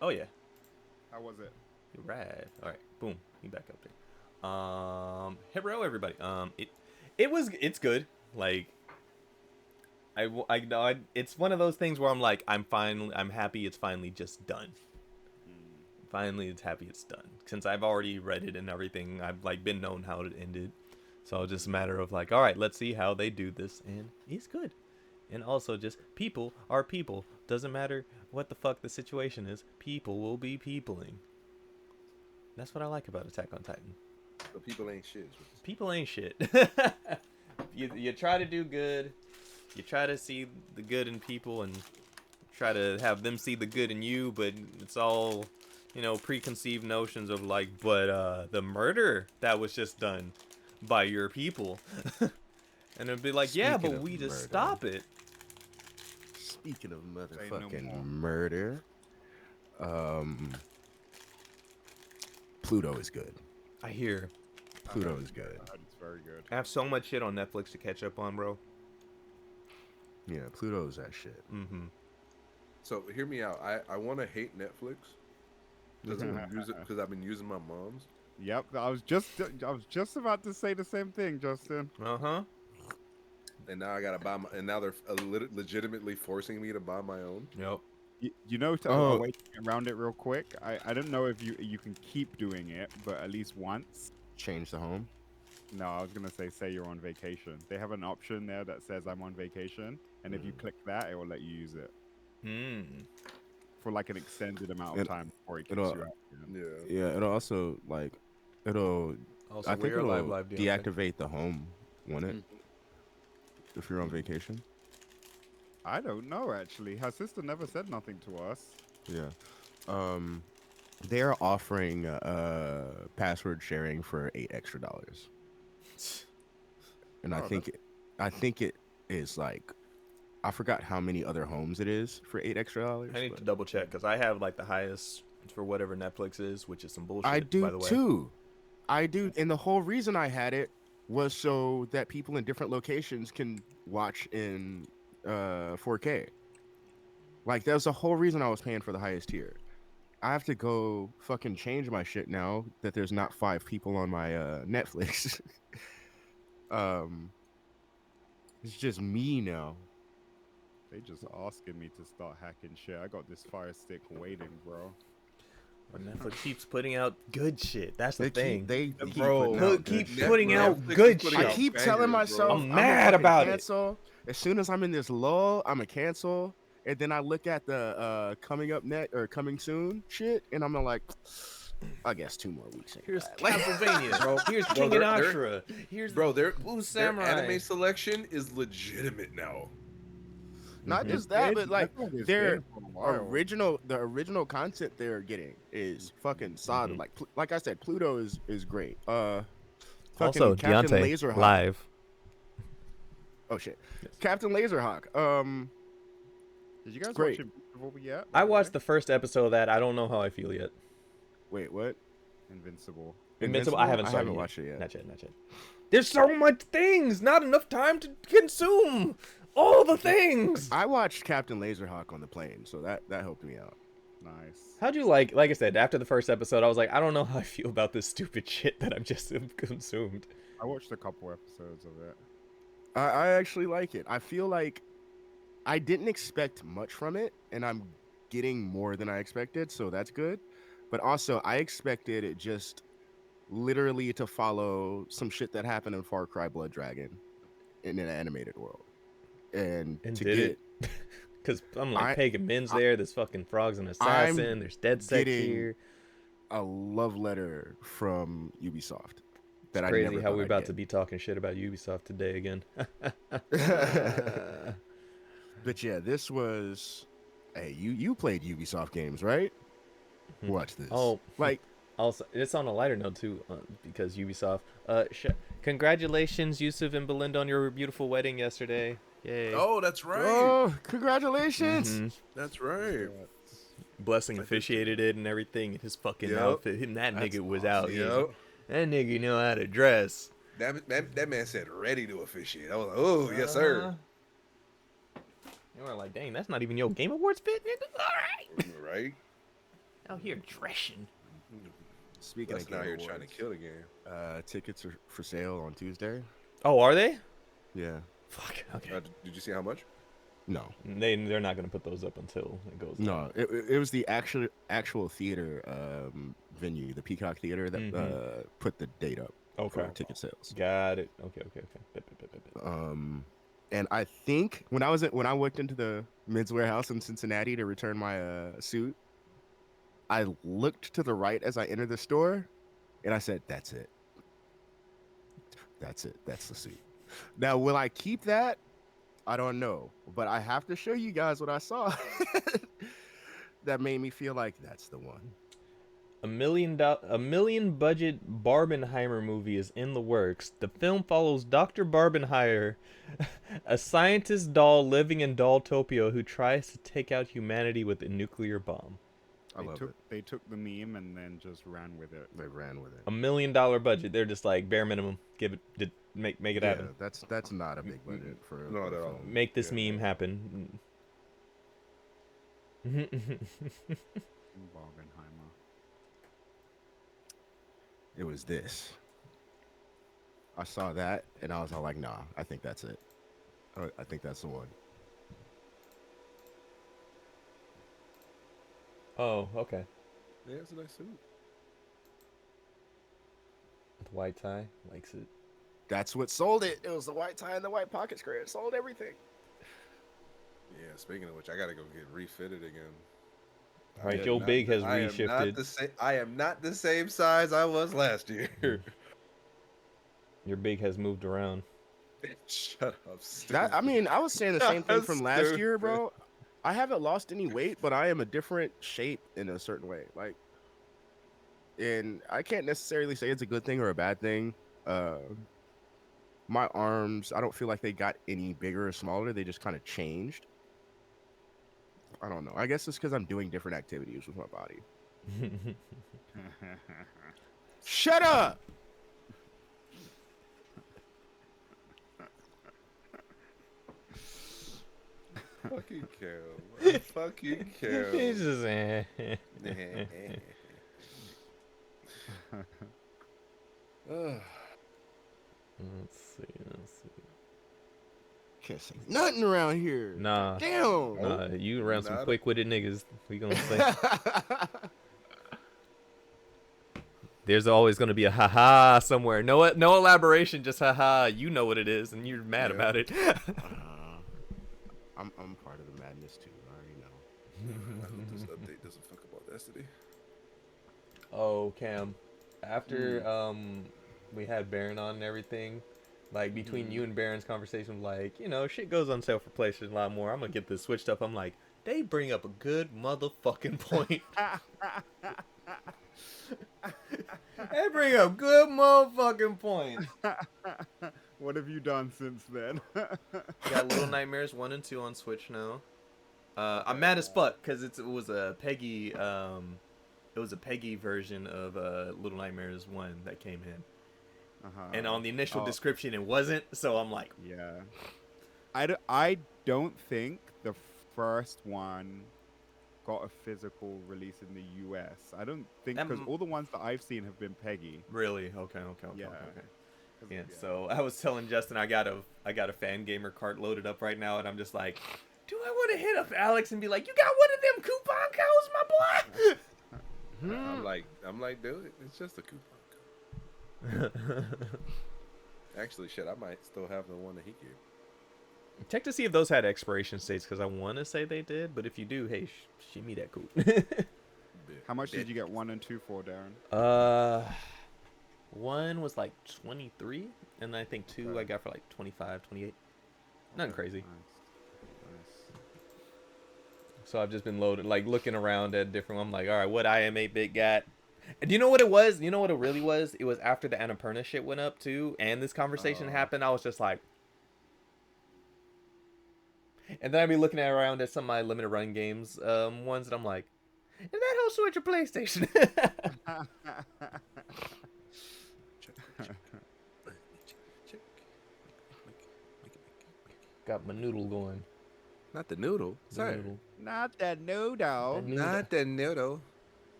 Oh yeah. How was it? Right. All right. Boom. You back up there. Hello everybody. It's good. Like I know it's one of those things where I'm like I'm happy it's finally just done. Mm. Finally it's happy it's done. Since I've already read it and everything, I've like been known how it ended. So it's just a matter of like, all right, let's see how they do this, and it's good. And also, just people are people. Doesn't matter what the fuck the situation is. People will be peopling. That's what I like about Attack on Titan. So people ain't shit. Is what you're People ain't shit. You try to do good. You try to see the good in people and try to have them see the good in you, but it's all, preconceived notions of like, but the murder that was just done by your people. And it'd be like, yeah, Speaking but of we just murder, stop it. speaking of Say no motherfucking more. murder, um, Pluto is good. I hear. Pluto is good. I heard it's very good. I have so much shit on Netflix to catch up on, bro. Yeah, Pluto's that shit. Mm-hmm. So hear me out. I want to hate Netflix because I've been using my mom's. Yep, I was just about to say the same thing, Justin. Uh-huh. And now I gotta buy my. And now they're legitimately forcing me to buy my own. Yep. You know, a Oh. way to get around it real quick. I don't know if you can keep doing it, but at least once. Change the home. No, I was gonna say you're on vacation. They have an option there that says I'm on vacation, and if you click that, it will let you use it Hmm. for like an extended amount of time before it kicks it'll- you out. You know? Yeah. Yeah, it'll also like, it'll. Also, I think we're it'll live DLC. deactivate the home, won't it? Mhm. If you're on vacation. I don't know actually. Her sister never said nothing to us. Yeah. They are offering password sharing for $8 extra. And Oh, I think it is like, I forgot how many other homes it is for $8 extra. I need but to double check because I have like the highest for whatever Netflix is, which is some bullshit. I do by the way. too. I do, and the whole reason I had it was so that people in different locations can watch in 4K. Like that's the whole reason I was paying for the highest tier. I have to go fucking change my shit now that there's not 5 people on my Netflix. um, it's just me now. they just asking me to start hacking shit. I got this Fire Stick waiting, bro. But Netflix keeps putting out good shit. That's the They thing. keep they keep Bro, putting out keep good shit, putting bro. out Netflix is good putting shit. I out keep bangers, telling bro. myself I'm gonna mad fucking about it. cancel. As soon as I'm in this lull, I'm gonna cancel. And then I look at the coming up net or coming soon shit, and I'm like, I guess 2 more weeks. Ain't Here's bad. Like, Castlevania. Bro, Here's bro, King they're- and they're- Ashura. Here's Bro, Blue their Samurai. anime selection is legitimate now. not Mhm. just that, but like It's their been for a while. the original content they're getting is fucking solid. Mhm. Like I said, Pluto is great. Fucking Also, Captain Deontay Laserhawk. live. Oh shit, Yes. Captain Laserhawk. Did you guys Great. watch Invincible yet? by I the watched way? the first episode of that. I don't know how I feel yet. Wait, what? Invincible. Invincible. I haven't started yet. watched it yet. Not yet. Not yet. There's so much things. Not enough time to consume all the things. I watched Captain Laserhawk on the plane, so that helped me out. Nice. How'd you like I said, after the first episode, I was like, I don't know how I feel about this stupid shit that I've just consumed. I watched a couple episodes of it. I actually like it. I feel like I didn't expect much from it, and I'm getting more than I expected, so that's good. But also, I expected it just literally to follow some shit that happened in Far Cry Blood Dragon in an animated world. And to did get it? Because I'm like, I- Pagan Min's there. There's fucking Frog's an I'm assassin. There's Dead Sec getting here. a love letter from Ubisoft that I Crazy never how thought we're I'd about get. to be talking shit about Ubisoft today again. But yeah, this was. Hey, you played Ubisoft games, right? Watch this. Oh, like also, it's on a lighter note too, because Ubisoft. Congratulations, Yusuf and Belinda, on your beautiful wedding yesterday. Yay! Oh, that's right. oh, congratulations! Mhm. That's right. Blessing officiated it and everything in his fucking Yep. outfit. Him, that That's nigga was awesome. out. Yep. That nigga know how to dress. That man said ready to officiate. I was like, oh yes sir. You were like, dang, that's not even your Game Awards fit, nigga. All right. Right. Out here dressing. Speaking That's of now Game you're Awards, trying to kill the game. tickets are for sale on Tuesday. Oh, are they? Yeah. Fuck. Okay. Did you see how much? No. They're not gonna put those up until it goes. No. Down. It was the actual theater venue, the Peacock Theater, that put the date up Okay. for ticket sales. Got it. Okay. Bet. And I think when I walked into the Mids Warehouse in Cincinnati to return my suit, I looked to the right as I entered the store, and I said, "That's it. That's it. That's the suit." Now, will I keep that? I don't know, but I have to show you guys what I saw that made me feel like that's the one. A $1 million budget Barbenheimer movie is in the works. The film follows Dr. Barbenheimer, a scientist doll living in Dolltopia who tries to take out humanity with a nuclear bomb. They took the meme and then just ran with it. They ran with it. $1 million budget. They're just like bare minimum. Make it happen. That's not a big budget for Not a at all. film. Make this meme happen. Barbenheimer. It was this. I saw that and I was all like, "Nah, I think that's it. I think that's the one." Oh, okay. Yeah, it's a nice suit. With white tie, likes it. That's what sold it. It was the white tie and the white pocket square. It sold everything. Yeah, speaking of which, I gotta go get refitted again. All right, I am Joe not- Big has I am not reshifted. I am not the same size I was last year. Your Big has moved around. Shut up, I mean, I was saying the same thing That's from last year, stupid. bro. I haven't lost any weight, but I am a different shape in a certain way. Like, and I can't necessarily say it's a good thing or a bad thing. My arms, I don't feel like they got any bigger or smaller. They just kind of changed. I don't know. I guess it's because I'm doing different activities with my body. Shut up! Fucking kill. Fucking kill. He's just Ugh. Let's see. Can't say nothing around here. Nah. Damn. You around some Not a- quick-witted niggas. We gonna say. There's always gonna be a haha somewhere. No elaboration, just haha. You know what it is, and you're mad Yeah. about it. I'm part of the madness too. I already know. I hope this update doesn't fuck up Audacity. Oh, Cam. After we had Baron on and everything, like between you and Baron's conversation, like, shit goes on sale for PlayStation a lot more. I'm gonna get this Switch stuff. I'm like, they bring up a good motherfucking point. They bring up good motherfucking points. What have you done since then? Got Little Nightmares 1 and 2 on Switch now. I'm mad as fuck because it was a Peggy version of Little Nightmares 1 that came in. And on the initial description it wasn't, so I'm like, Yeah. I don't think the first one got a physical release in the US. I don't think, because all the ones that I've seen have been Peggy. really? Okay. Yeah. Yeah, so I was telling Justin I got a fan gamer cart loaded up right now, and I'm just like, do I want to hit up Alex and be like, you got one of them coupon codes, my boy? I'm like, dude, it's just a coupon code. Actually, shit, I might still have the one that he gave. Check to see if those had expiration dates, because I want to say they did, but if you do, hey, shimmy that cool. How much did you get 1 and 2 for, Darren? 1 was like 23, and I think 2 I got for like 25, 28. Nothing crazy. Nice. So I've just been looking around at different. I'm like, all right, what IM8-bit got? And do you know what it was? You know what it really was? It was after the Annapurna shit went up too, and this conversation happened. I was just like, and then I'd be looking around at some of my limited run games, ones that I'm like, is that whole Switch or PlayStation? Got my noodle going. Not the noodle. The Sorry. noodle. Not that noodle. Not the noodle.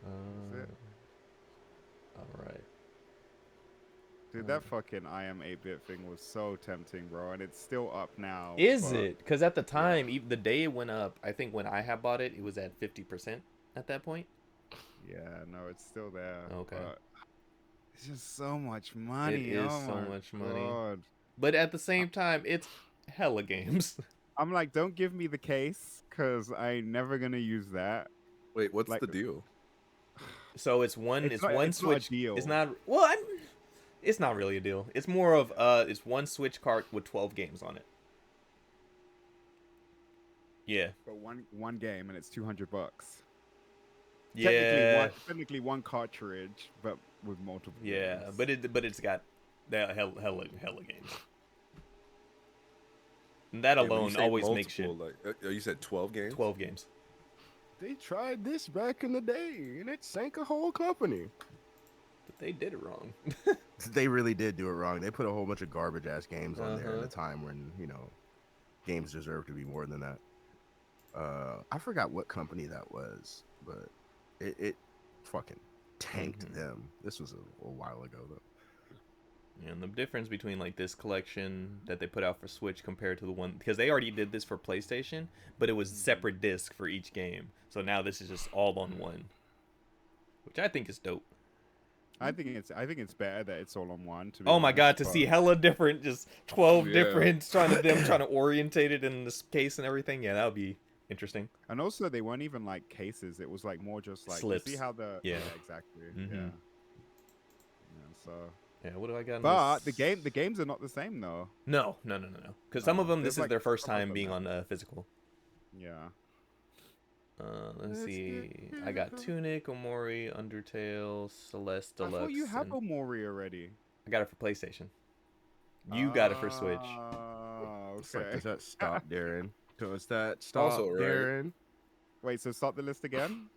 Is it? All right. Dude, that fucking I am 8-bit thing was so tempting, bro, and it's still up now. Is but it? Because at the time, even the day it went up, I think when I had bought it, it was at 50% at that point. Yeah, no, it's still there. Okay. But it's just so much money. It is oh so my much money. God. But at the same time, it's hella games. I'm like, don't give me the case, because I ain't never going to use that. Wait, what's Like- the deal? So it's one. It's It's, not- one it's not a Switch. deal. It's not. Well, it's not really a deal. It's more of it's one Switch cart with 12 games on it. Yeah. But one game, and it's $200. Yeah. Technically one cartridge, but with multiple Yeah. games. But it's got that hella games. And that Hey, when you alone say always makes shit. multiple, like, you said 12 games? 12 games. They tried this back in the day, and it sank a whole company. But they did it wrong. They really did do it wrong. They put a whole bunch of garbage ass games on there at Uh-huh. a time when, games deserve to be more than that. I forgot what company that was, but it fucking tanked Mhm. them. This was a while ago though. And the difference between like this collection that they put out for Switch compared to the one, because they already did this for PlayStation, but it was separate disc for each game. So now this is just all on one, which I think is dope. I think it's better that it's all on one. To be Oh my honest, god, to but- see hella different, just 12 Yeah. different, trying to orientate it in this case and everything. Yeah, that would be interesting. And also, they weren't even like cases. It was like more just like you Slips. see how the Yeah. exactly Mhm. yeah. So, Yeah, what do I got? but the games are not the same though. No. Because some of them, There's, this is like, their first some of time them being that- on physical. Yeah. Let's Let's see. get I got physical. Tunic, Omori, Undertale, Celeste I Deluxe. thought you have and- Omori already. I got it for PlayStation. You got it for Switch. Oh, It's like, okay. does that stop, Darren? Does that stop, Also, right? Darren? Wait, so start the list again.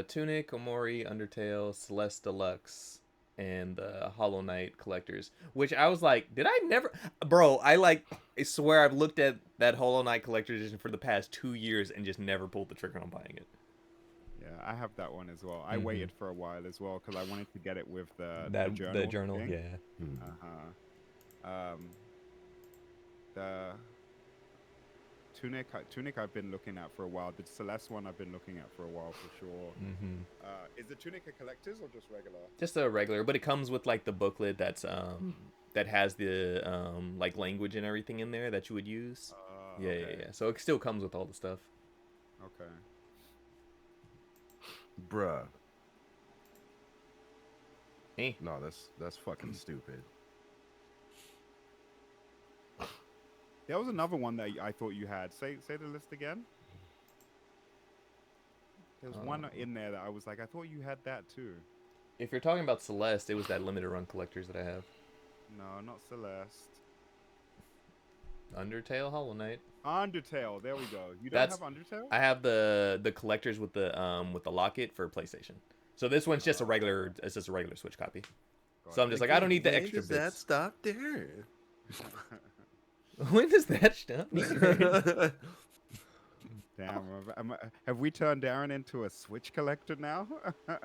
Tunic, Omori, Undertale, Celeste Deluxe, and the Hollow Knight collectors. Which I was like, did I never, bro? I swear I've looked at that Hollow Knight collector edition for the past 2 years and just never pulled the trigger on buying it. Yeah, I have that one as well. I Mhm. waited for a while as well because I wanted to get it with the The journal, thing. yeah. The Tunic I've been looking at for a while. The Celeste one I've been looking at for a while for sure. Mm-hmm. Is the Tunic a collector's or just regular? Just a regular, but it comes with like the booklet that's that has the like language and everything in there that you would use. Yeah, okay. yeah. So it still comes with all the stuff. Okay. Bruh. Hey. No, that's fucking stupid. There was another one that I thought you had. Say the list again. There was one in there that I was like, I thought you had that too. If you're talking about Celeste, it was that limited run collectors that I have. No, not Celeste. Undertale, Hollow Knight. Undertale. There we go. You don't That's- have Undertale? I have the collectors with the locket for PlayStation. So this one's just a regular. It's just a regular Switch copy. So I'm just like, I don't need the extra Does that bits. stop there? When does that stop? Damn. Have we turned Darren into a Switch collector now?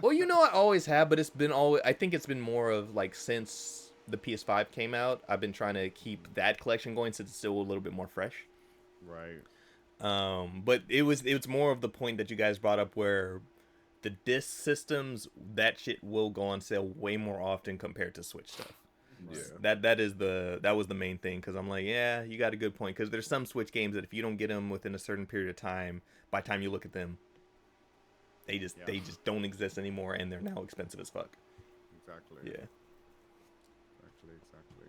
Well, you know I always have, but it's been always. I think it's been more of like since the PS5 came out. I've been trying to keep that collection going since it's still a little bit more fresh. Right. But it was more of the point that you guys brought up where the disc systems, that shit will go on sale way more often compared to Switch stuff. Yeah. That was the main thing, because I'm like, yeah, you got a good point, because there's some Switch games that if you don't get them within a certain period of time, by the time you look at them, they just don't exist anymore, and they're now expensive as fuck. Exactly. Yeah. Exactly.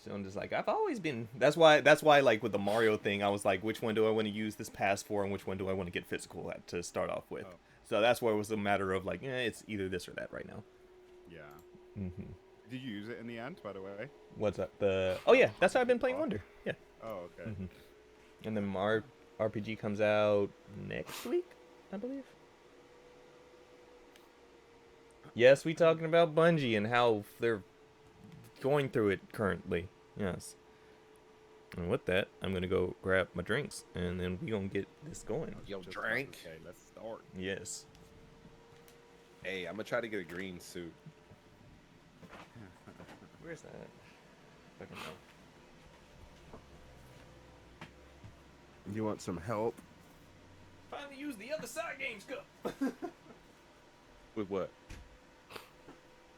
So I'm just like, I've always been. That's why like with the Mario thing, I was like, which one do I want to use this pass for, and which one do I want to get physical at to start off with. Oh. So that's where it was a matter of like, it's either this or that right now. Yeah. Mm-hmm. Did you use it in the end, by the way? What's up? Oh yeah, that's how I've been playing Wonder. Yeah. Oh, okay. Mm-hmm. And then RPG comes out next week, I believe. Yes, we talking about Bungie and how they're going through it currently. Yes. And with that, I'm gonna go grab my drinks, and then we gonna get this going. Yo, Just drink. Okay, let's start. Yes. Hey, I'm gonna try to get a green suit. Where's that? Fucking hell. You want some help? Finally use the other side games cup. With what?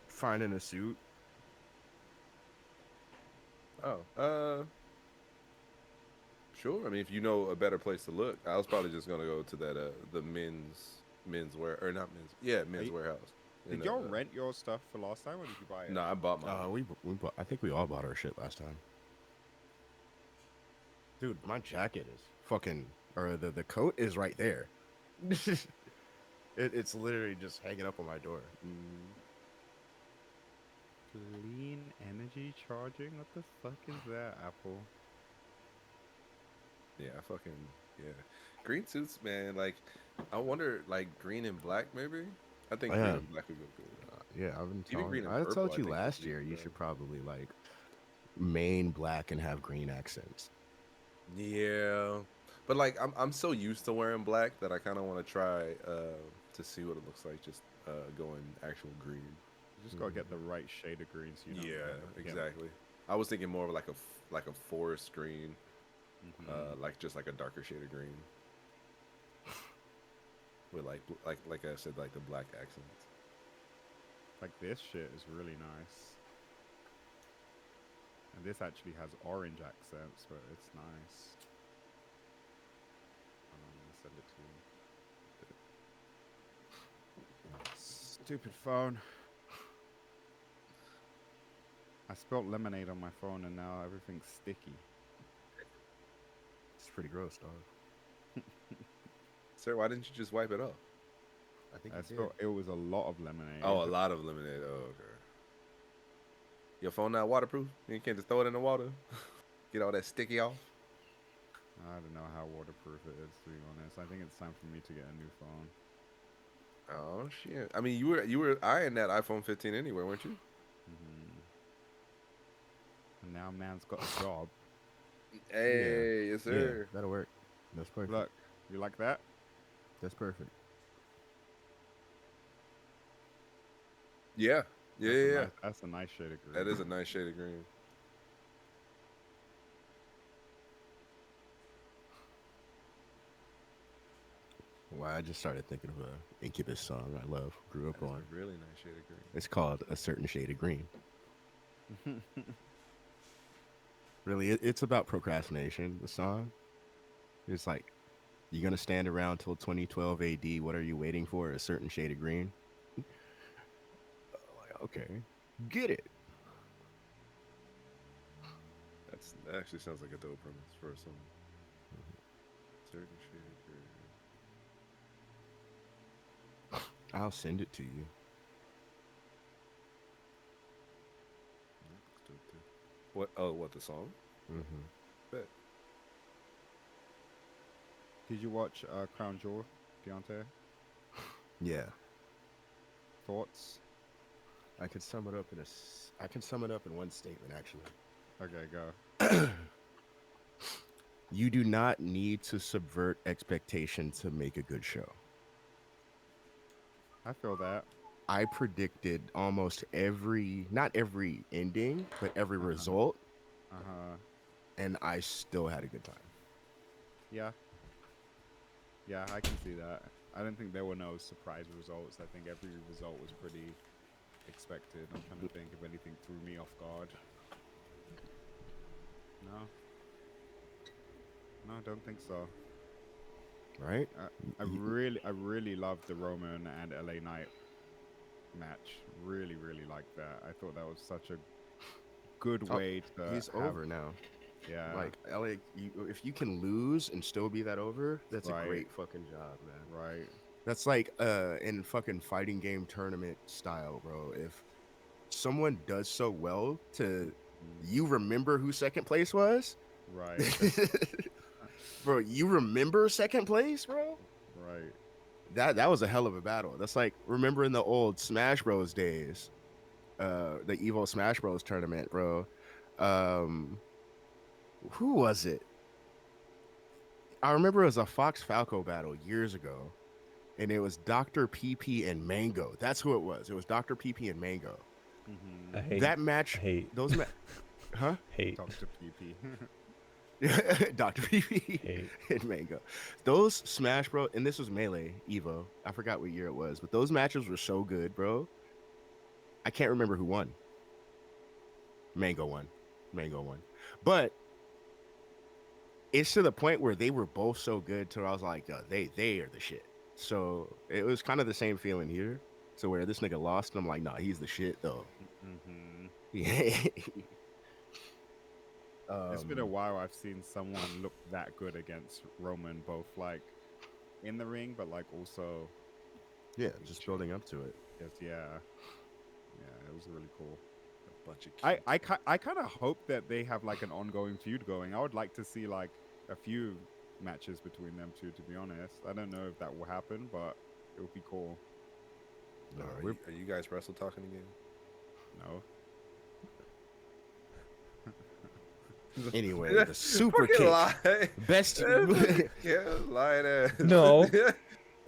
Finding a suit. Oh, sure. I mean, if you know a better place to look, I was probably just gonna go to that the men's wear or not men's, yeah, men's warehouse. Did y'all rent your stuff for last time, or did you buy it? No, I bought mine. We bought, I think we all bought our shit last time. Dude, my jacket is fucking, or the coat is right there. It's literally just hanging up on my door. Clean energy charging? What the fuck is that, Apple? Yeah, green suits, man. Like, I wonder, like green and black, maybe. I think green and black would go good. Yeah, I've been Even telling. green and I purple, told I you think last would be year you good. should probably like main black and have green accents. Yeah, but like I'm so used to wearing black that I kind of want to try to see what it looks like just going actual green. You just gotta get the right shade of green, so you know. Yeah, exactly. I was thinking more of like a forest green, like just like a darker shade of green, with like I said, like the black accents. Like this shit is really nice. And this actually has orange accents, but it's nice. I'm gonna send it to you. Stupid phone. I spilled lemonade on my phone and now everything's sticky. It's pretty gross, dog. Sir, why didn't you just wipe it off? I think It was a lot of lemonade. Oh, a lot of lemonade. Oh, okay. Your phone not waterproof? You can't just throw it in the water? Get all that sticky off? I don't know how waterproof it is, to be honest. I think it's time for me to get a new phone. Oh shit! I mean, you were eyeing that iPhone 15 anyway, weren't you? And now man's got a job. Hey, yes sir. Yeah, that'll work. That's perfect. Look, you like that? That's perfect. Yeah, yeah. That's a nice shade of green. That is a nice shade of green. Wow, I just started thinking of a Incubus song I love, grew up That is on. a really nice shade of green. It's called A Certain Shade of Green. Really, it's about procrastination, the song. It's like, you're going to stand around till 2012 AD. What are you waiting for? A certain shade of green? Like, okay, get it. That actually sounds like a dope premise for a song. Certain shade of green. I'll send it to you. That's dope too. What? Oh, what, the song? Mm-hmm. Bet. Did you watch Crown Jewel, Deontay? Yeah. Thoughts? I could sum it up in one statement, actually. Okay, go. You do not need to subvert expectation to make a good show. I feel that. I predicted almost not every ending, but every result, and I still had a good time. Yeah. Yeah, I can see that. I don't think there were no surprise results. I think every result was pretty expected. I'm trying to think if anything threw me off guard. No, I don't think so. Right? I really loved the Roman and LA Knight match. Really, really liked that. I thought that was such a good way to. He's over now. Yeah. Like LA, if you can lose and still be that over, that's Right. a great fucking job, man. Right. That's like in fucking fighting game tournament style, bro. If someone does so well to you remember who second place was? Right. Bro, you remember second place, bro? Right. That was a hell of a battle. That's like remembering the old Smash Bros days. The Evo Smash Bros tournament, bro. Who was it? I remember it was a Fox Falco battle years ago. and it was Dr. PP and Mango. That's who it was. It was Dr. PP and Mango. Mm-hmm. I hate That match, hate those huh? hate Dr. PP. Dr. PP hate. and Mango. Those Smash Bro, and this was Melee Evo. I forgot what year it was, but those matches were so good, bro. I can't remember who won. Mango won. But it's to the point where they were both so good to where I was like, yo, they are the shit. So it was kind of the same feeling here. To where this nigga lost, and I'm like, nah, he's the shit though. Mm-hmm. Yeah. It's been a while I've seen someone look that good against Roman, both like in the ring, but like also, yeah, just building up to it. yes, yeah, it was really cool. A bunch of I kind of hope that they have like an ongoing feud going. I would like to see like a few matches between them two. To be honest, I don't know if that will happen, but it would be cool. No, Are you guys wrestle talking again? No. anyway, the super Fucking kick, lie. best. Yeah, lying ass. No.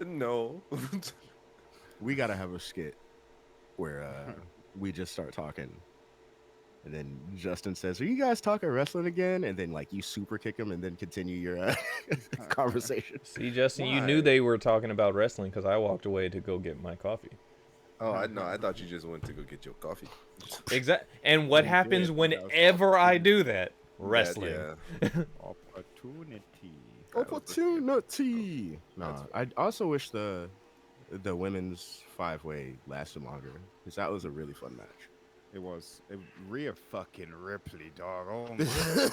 No. We gotta have a skit where we just start talking, and then Justin says, "Are you guys talking wrestling again?" And then like you super kick him, and then continue your conversation. See, Justin, you Why? knew they were talking about wrestling because I walked away to go get my coffee. Oh, I know. I thought you just went to go get your coffee. Exact. And what You happens did, but that was whenever I opportunity. do that? Wrestling. Yeah. Opportunity. Nah, I also wish the women's 5-way lasted longer because that was a really fun match. It was Rhea fucking Ripley, dog. Oh my god.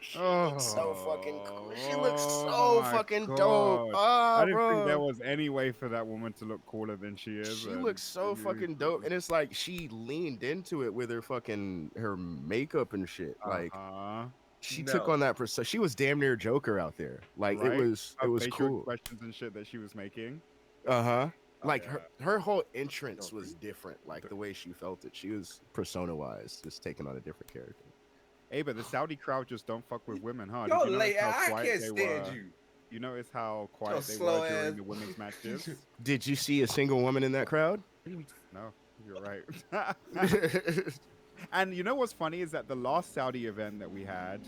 She looks so fucking cool. She looks so Oh my fucking dope. God. Ah, I didn't think there bro. was any way for that woman to look cooler than she is. She and looks so it really fucking dope, and it's like she leaned into it with her makeup and shit. Like uh-huh. she took No. on that persona. She was damn near Joker out there. Like Right? it was Her facial cool. expressions and shit that she was making. Like yeah. her whole entrance No, was different. Like the way she felt it, she was persona wise, just taking on a different character. Hey, but the Saudi crowd just don't fuck with women, huh? Yo, Did you notice late. how I quiet can't they stand were? you. You notice how quiet they slow were during ass. the women's matches? Did you see a single woman in that crowd? No, you're right. And you know what's funny is that the last Saudi event that we had,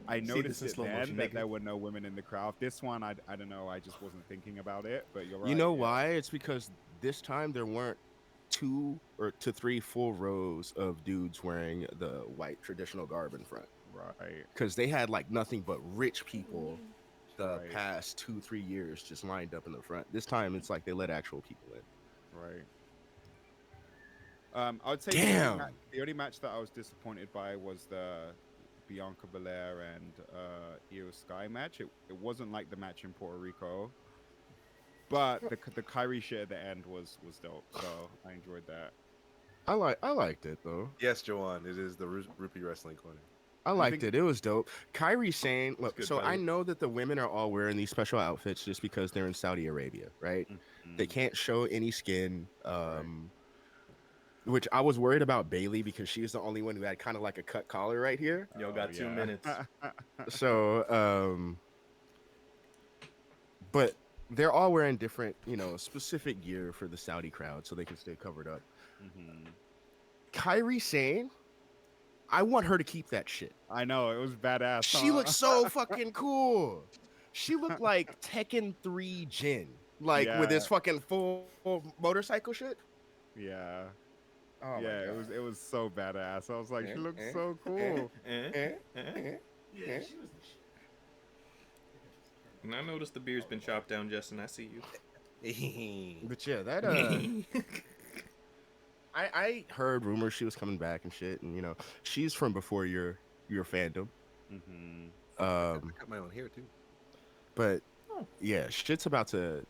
I See noticed this in it slow then motion, that nigga. there were no women in the crowd. This one, I don't know. I just wasn't thinking about it. But you're right. You know yeah. why? It's because this time there weren't 2 or to 3 full rows of dudes wearing the white traditional garb in front. Right. Because they had like nothing but rich people the Right. past 2-3 years just lined up in the front. This time it's like they let actual people in. Right. I would say Damn. the only match that I was disappointed by was the Bianca Belair and Io Sky match. It wasn't like the match in Puerto Rico, but the Kyrie shit at the end was dope. So I enjoyed that. I liked it though. Yes, Joanne. It is the Rupee Wrestling Corner. I liked think- it. It was dope. Kyrie saying, look, good, so I buddy. know that the women are all wearing these special outfits just because they're in Saudi Arabia, right? They Mhm. can't show any skin. Which I was worried about Bailey because she's the only one who had kind of like a cut collar right here. Yo, got 2 yeah. minutes. So, but they're all wearing different, specific gear for the Saudi crowd so they can stay covered up. Mhm. Kyrie saying, I want her to keep that shit. I know, it was badass. She huh? looks so fucking cool. She looked like Tekken 3 Jin, like with Yeah. his fucking full motorcycle shit. Yeah. Oh my Yeah, God. it was so badass. I was like, she looks eh, so cool. Yeah, And I noticed the beard's been chopped down, Justin. I see you. But yeah, that I heard rumors she was coming back and shit, and she's from before your fandom. Hmm. I got my own hair too. But yeah, shit's about to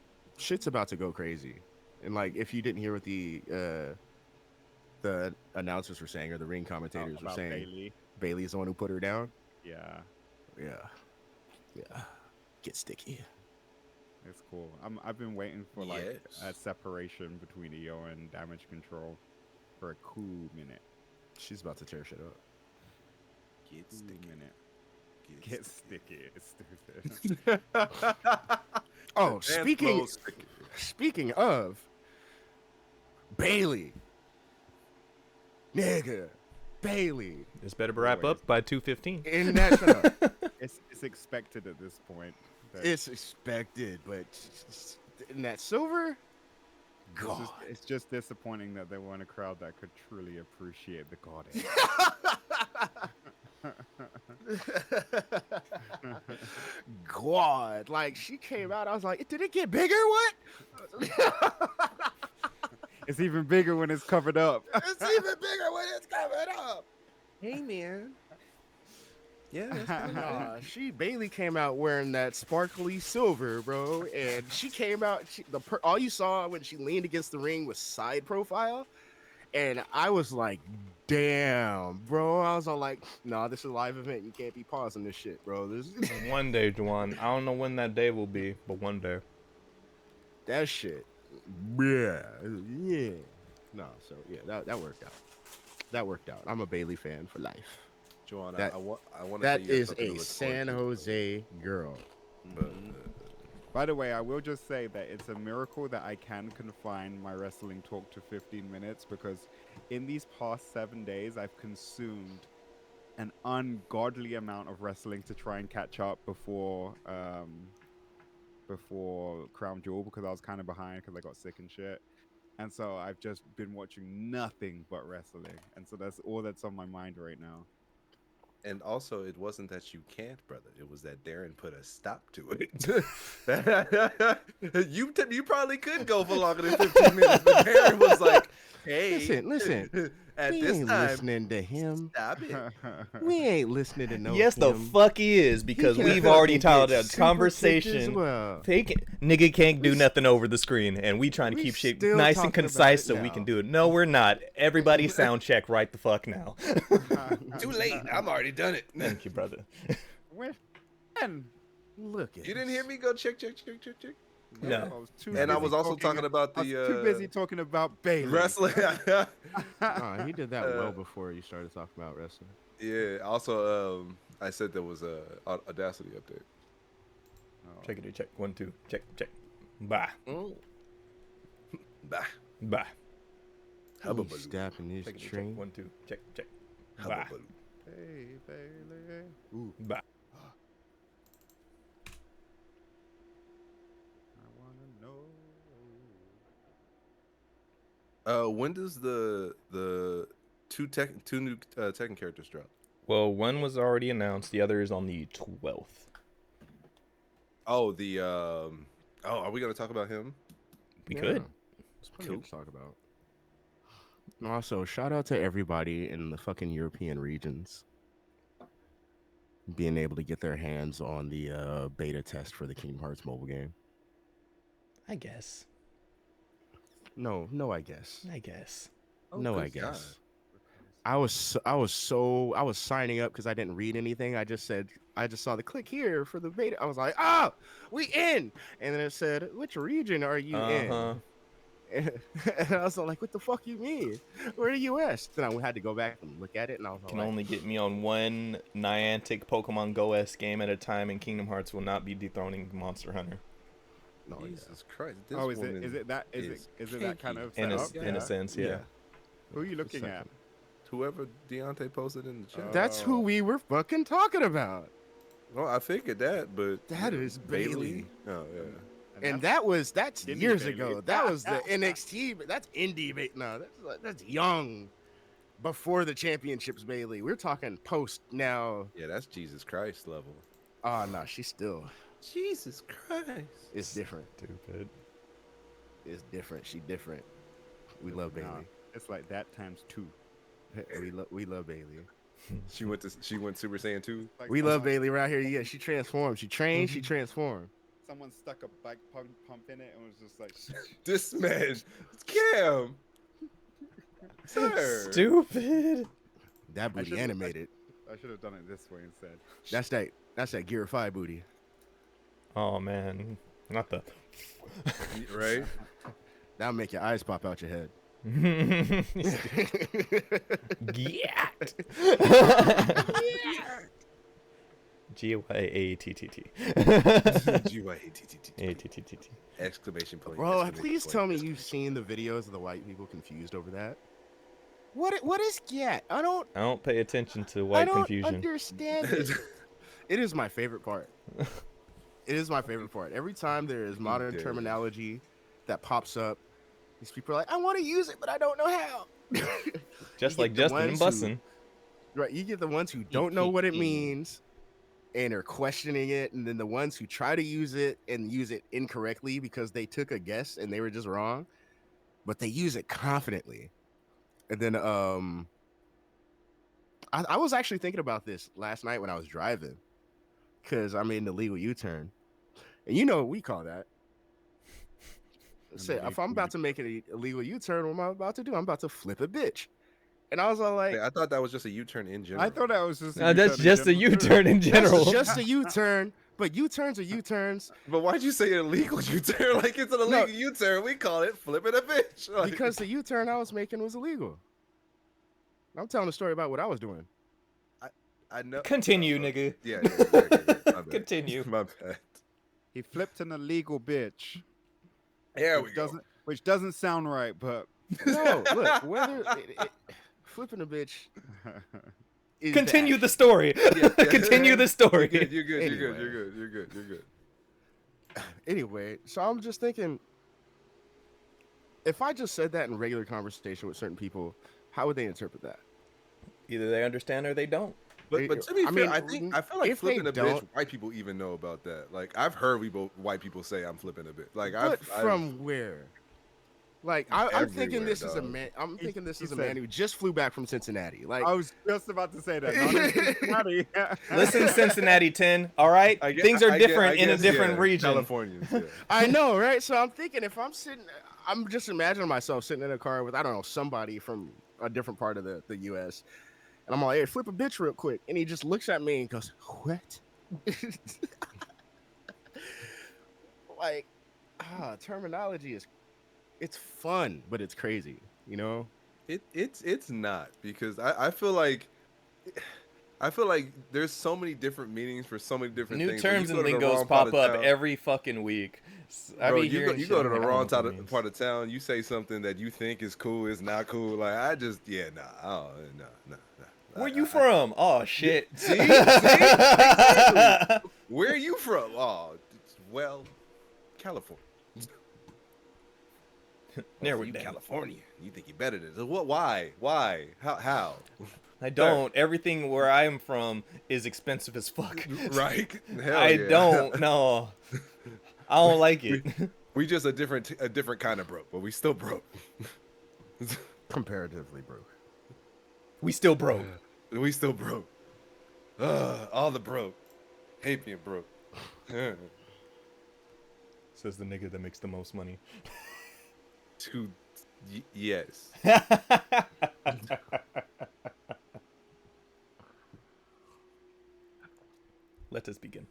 go crazy. And like, if you didn't hear what the announcers were saying or the ring commentators were About saying, Bailey. Bailey's the one who put her down. Yeah, Yeah, get sticky. it's cool. I've been waiting for like a Yes. separation between EO and Damage Control for a cool minute. She's about to tear shit up. Get Cool sticky. minute. Get sticky. It's stupid. Oh, And speaking flow sticky. speaking of Bailey, nigga, Bailey This better wrap Always. up by 2:15. in that. Shut up. It's expected at this point. that It's expected, but in that silver, God. it's just disappointing that there weren't a crowd that could truly appreciate the goddess. God, like she came out, I was like, did it get bigger? What? It's even bigger when it's covered up. It's even bigger when it's covered up. Hey, man. Yeah, that's kinda nice. Bailey came out wearing that sparkly silver, bro, and she came out. All you saw when she leaned against the ring was side profile, and I was like, "Damn, bro!" I was all like, "Nah, this is a live event. You can't be pausing this shit, bro. This One day, Juwan. I don't know when that day will be, but one day. that shit, yeah, yeah." No, so yeah, that worked out. That worked out. I'm a Bailey fan for life. Joanna, That- I want to That is a San Jose girl. But, By the way, I will just say that it's a miracle that I can confine my wrestling talk to 15 minutes because in these past 7 days, I've consumed an ungodly amount of wrestling to try and catch up before Crown Jewel because I was kind of behind because I got sick and shit. And so I've just been watching nothing but wrestling. And so that's all that's on my mind right now. and also, it wasn't that you can't, brother. It was that Darren put a stop to it. You probably could go for longer than 15 minutes, but Darren was like, "Hey, Listen. at We this ain't time, listening to him. stop it." We ain't listening to no. Yes, the him. fuck he is, because He can we've already fucking titled get a super conversation. kicked as well. Nigga can't do We s- nothing over the screen, and we trying to we keep shit still nice and talking about concise it so we now. can do it. No, we're not. Everybody sound check right the fuck now. Too late. I'm already done it. Thank you, brother. When? Look at You didn't hear me go check. No. I was too And I busy was also talking about I was the too busy talking about Bailey. wrestling. Nah, he did that well before you started talking about wrestling. Yeah. Also, I said there was a Audacity update. Check it, check. 1, 2, check. Bye. Bah. Bye. He's stepping this Check it, check. train. 1, 2, check. Bye. Hubbubaloo. Hey, Bailey. Bye. I wanna know. When does the two new Tekken characters drop? Well, one was already announced. The other is on the 12th. Oh, are we gonna talk about him? We Yeah. could. There's plenty to talk about. Also, shout out to everybody in the fucking European regions being able to get their hands on the beta test for the Kingdom Hearts mobile game. I guess. No, I guess. Oh, No, I good guess. God. I was signing up because I didn't read anything. I just saw the click here for the beta. I was like, oh, we in. And then it said, which region are you in? And I was like, what the fuck you mean? We're the US. Then I had to go back and look at it, and I was Can like, only get me on one Niantic Pokemon Go-esque game at a time, and Kingdom Hearts will not be dethroning Monster Hunter. no, yeah. Jesus Christ! This Oh, is woman it that kind of In setup? a, in a sense, yeah. Who are you looking Second. at? Whoever Deontay posted in the chat. That's who we were fucking talking about. Well, I figured that, but That is Bailey. Oh yeah. And that's that's Indie years Bailey. ago. That was the NXT, but that's indie. No, that's young. Before the championships, Bailey. We're talking post now. Yeah, that's Jesus Christ level. Oh no, she's still. Jesus Christ. It's different. Stupid. It's different. She different. We love Bailey. Nah, it's like that times 2. We love Bailey. She went Super Saiyan 2. Like We love someone- Bailey right here. Yeah, she transformed. She trained. She transformed. Someone stuck a bike pump in it and was just like, This man, Cam. Sir. Stupid. That booty should've- animated. I should have done it this way instead. That's that Gear 5 booty. Oh man, not the. Right? That'll make your eyes pop out your head. Yeah. GYATTT. GYATTT. ATTT. Exclamation point. Bro, exclamation please point, tell me exclamation you've seen the videos of the white people confused over that. What is GAT? I don't I don't pay attention to white confusion. understand it. It is my favorite part. It is my favorite part. Every time there is modern dare. terminology that pops up, these people are like, I want to use it, but I don't know how. Just You like get the Justin and ones who- Bussin. Right, you get the ones who don't know what it means and are questioning it, and then the ones who try to use it and use it incorrectly because they took a guess and they were just wrong, but they use it confidently. And then I was actually thinking about this last night when I was driving, because I made an illegal U-turn, and you know what we call that. Say, if I'm about to make an illegal U-turn, what am I about to do? I'm about to flip a bitch. And I was all like, Wait, I thought that was just a U-turn in general. I thought that was just. No, that's just a U-turn in general. that's just a U-turn, but U-turns are U-turns But why'd you say illegal U-turn? Like it's an illegal U-turn. We call it flipping a bitch. Like, because the U-turn I was making was illegal. I'm telling a story about what I was doing. I know. Continue, nigga. Yeah. My bad. Continue. My bad. He flipped an illegal bitch. There Which doesn't sound right, but No, look, whether flipping a bitch is Continue bad. the story. Yeah. Continue the story. You're good. Anyway. You're good. Anyway, so I'm just thinking, if I just said that in regular conversation with certain people, how would they interpret that? Either they understand or they don't. But to be I fair, mean, I feel like if they flipping a bitch. don't- White people even know about that. Like I've heard white people say I'm flipping a bitch. Like But from where? Like I'm thinking Everywhere, this is a dog. man. I'm thinking this he is a said- man who just flew back from Cincinnati. Like I was just about to say that. Not in Cincinnati. Listen, Cincinnati 10, all right? I gue- Things are I gue- different I in a guess, different yeah, region. Californians. Yeah. I know, right? So I'm thinking if I'm sitting, I'm just imagining myself sitting in a car with, I don't know, somebody from a different part of the U.S. And I'm like, hey, flip a bitch real quick. And he just looks at me and goes, what? Like, terminology it's fun, but it's crazy, you know? It's not because I feel like there's so many different meanings for so many different New things. When terms you and go to the lingos wrong part pop of up town- every fucking week. I Bro, be you hearing go shit, to I'm the like, I wrong don't know what it means. part of town. You say something that you think is cool, is not cool. Like I just no. Where you from? Oh shit. See? Exactly. Where are you from? Oh, well, California. Narrow You it down. California. You think you're better than this? What? Why? How? I don't. Everything where I am from is expensive as fuck. Right? Hell I yeah. don't. No. I don't like it. We just a different kind of broke, but we still broke. Comparatively broke. We still broke. We still broke. All the broke. Hate being broke. Says the nigga that makes the most money. Yes. Let us begin.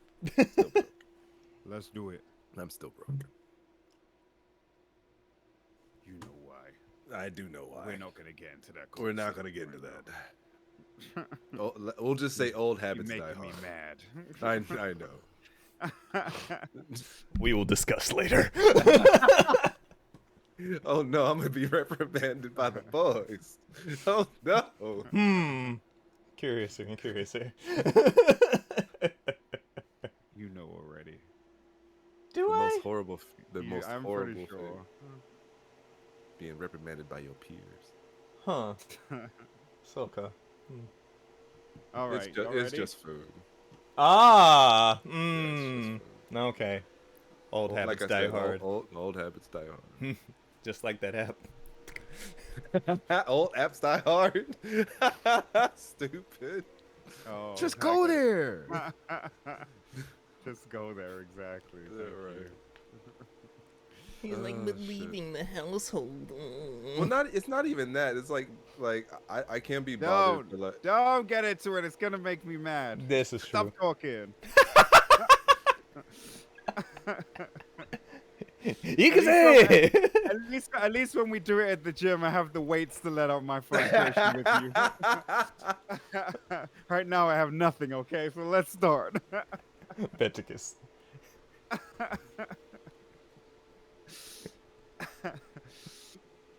Let's do it. I'm still broke. You know why. I do know why. We're not gonna get into that. We're not gonna get into conversation that. We'll just say old right now. habits You're die making me hard. mad. I know. We will discuss later. Oh no, I'm gonna be reprimanded by the boys. Oh no. Curious. You know already. Do The I? most horrible. The Yeah, most I'm horrible pretty sure. thing. Being reprimanded by your peers. Huh. Soka. All right. y'all It's ready? just food. Ah. Yeah, it's just food. Okay. Old habits Like I die said, hard. Old habits die hard. Just like that app. Old apps die hard. Stupid. Oh, Just go okay. there. Just go there, exactly. Yeah, Thank right. you. He's Oh, like, but shit. leaving the household. Well, it's not even that. It's like I can't be bothered. Don't, to like, don't get into it. It's gonna make me mad. This is Stop true. talking. You can say it. At At least when we do it at the gym, I have the weights to let out my frustration with you. Right now, I have nothing. Okay, so let's start. Beticus.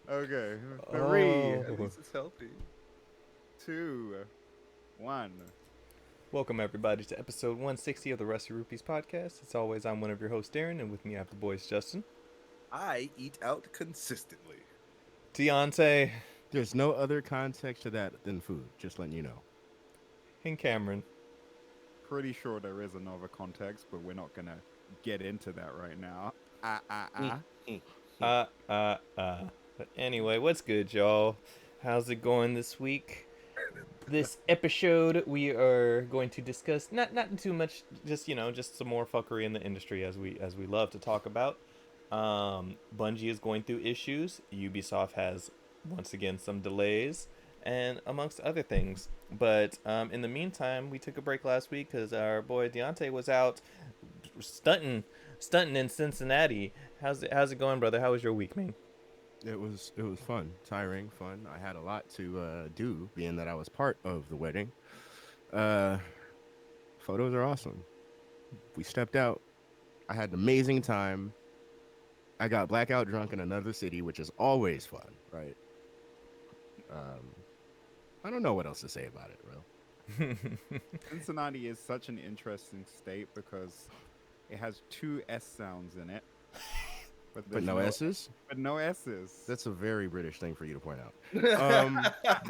Okay, Oh. 3, At least it's healthy. 2, 1. Welcome everybody to episode 160 of the Rusty Rupees podcast. As always, I'm one of your hosts, Darren, and with me I have the boys, Justin, I eat out consistently. Deontay, There's no other context to that than food. Just letting you know. and Cameron. Pretty sure there is another context, but we're not gonna get into that right now. But anyway, what's good, y'all? How's it going this week? This episode, we are going to discuss not too much, just just some more fuckery in the industry as we love to talk about. Bungie is going through issues. Ubisoft has once again some delays, and amongst other things. But in the meantime, we took a break last week because our boy Deontay was out stunting in Cincinnati. How's it going, brother? How was your week, man? It was fun, tiring, fun. I had a lot to do, being that I was part of the wedding. Photos are awesome. We stepped out. I had an amazing time. I got blackout drunk in another city, which is always fun, right? I don't know what else to say about it, bro. Cincinnati is such an interesting state because it has 2 S sounds in it. But there's no S's? But no S's. That's a very British thing for you to point out.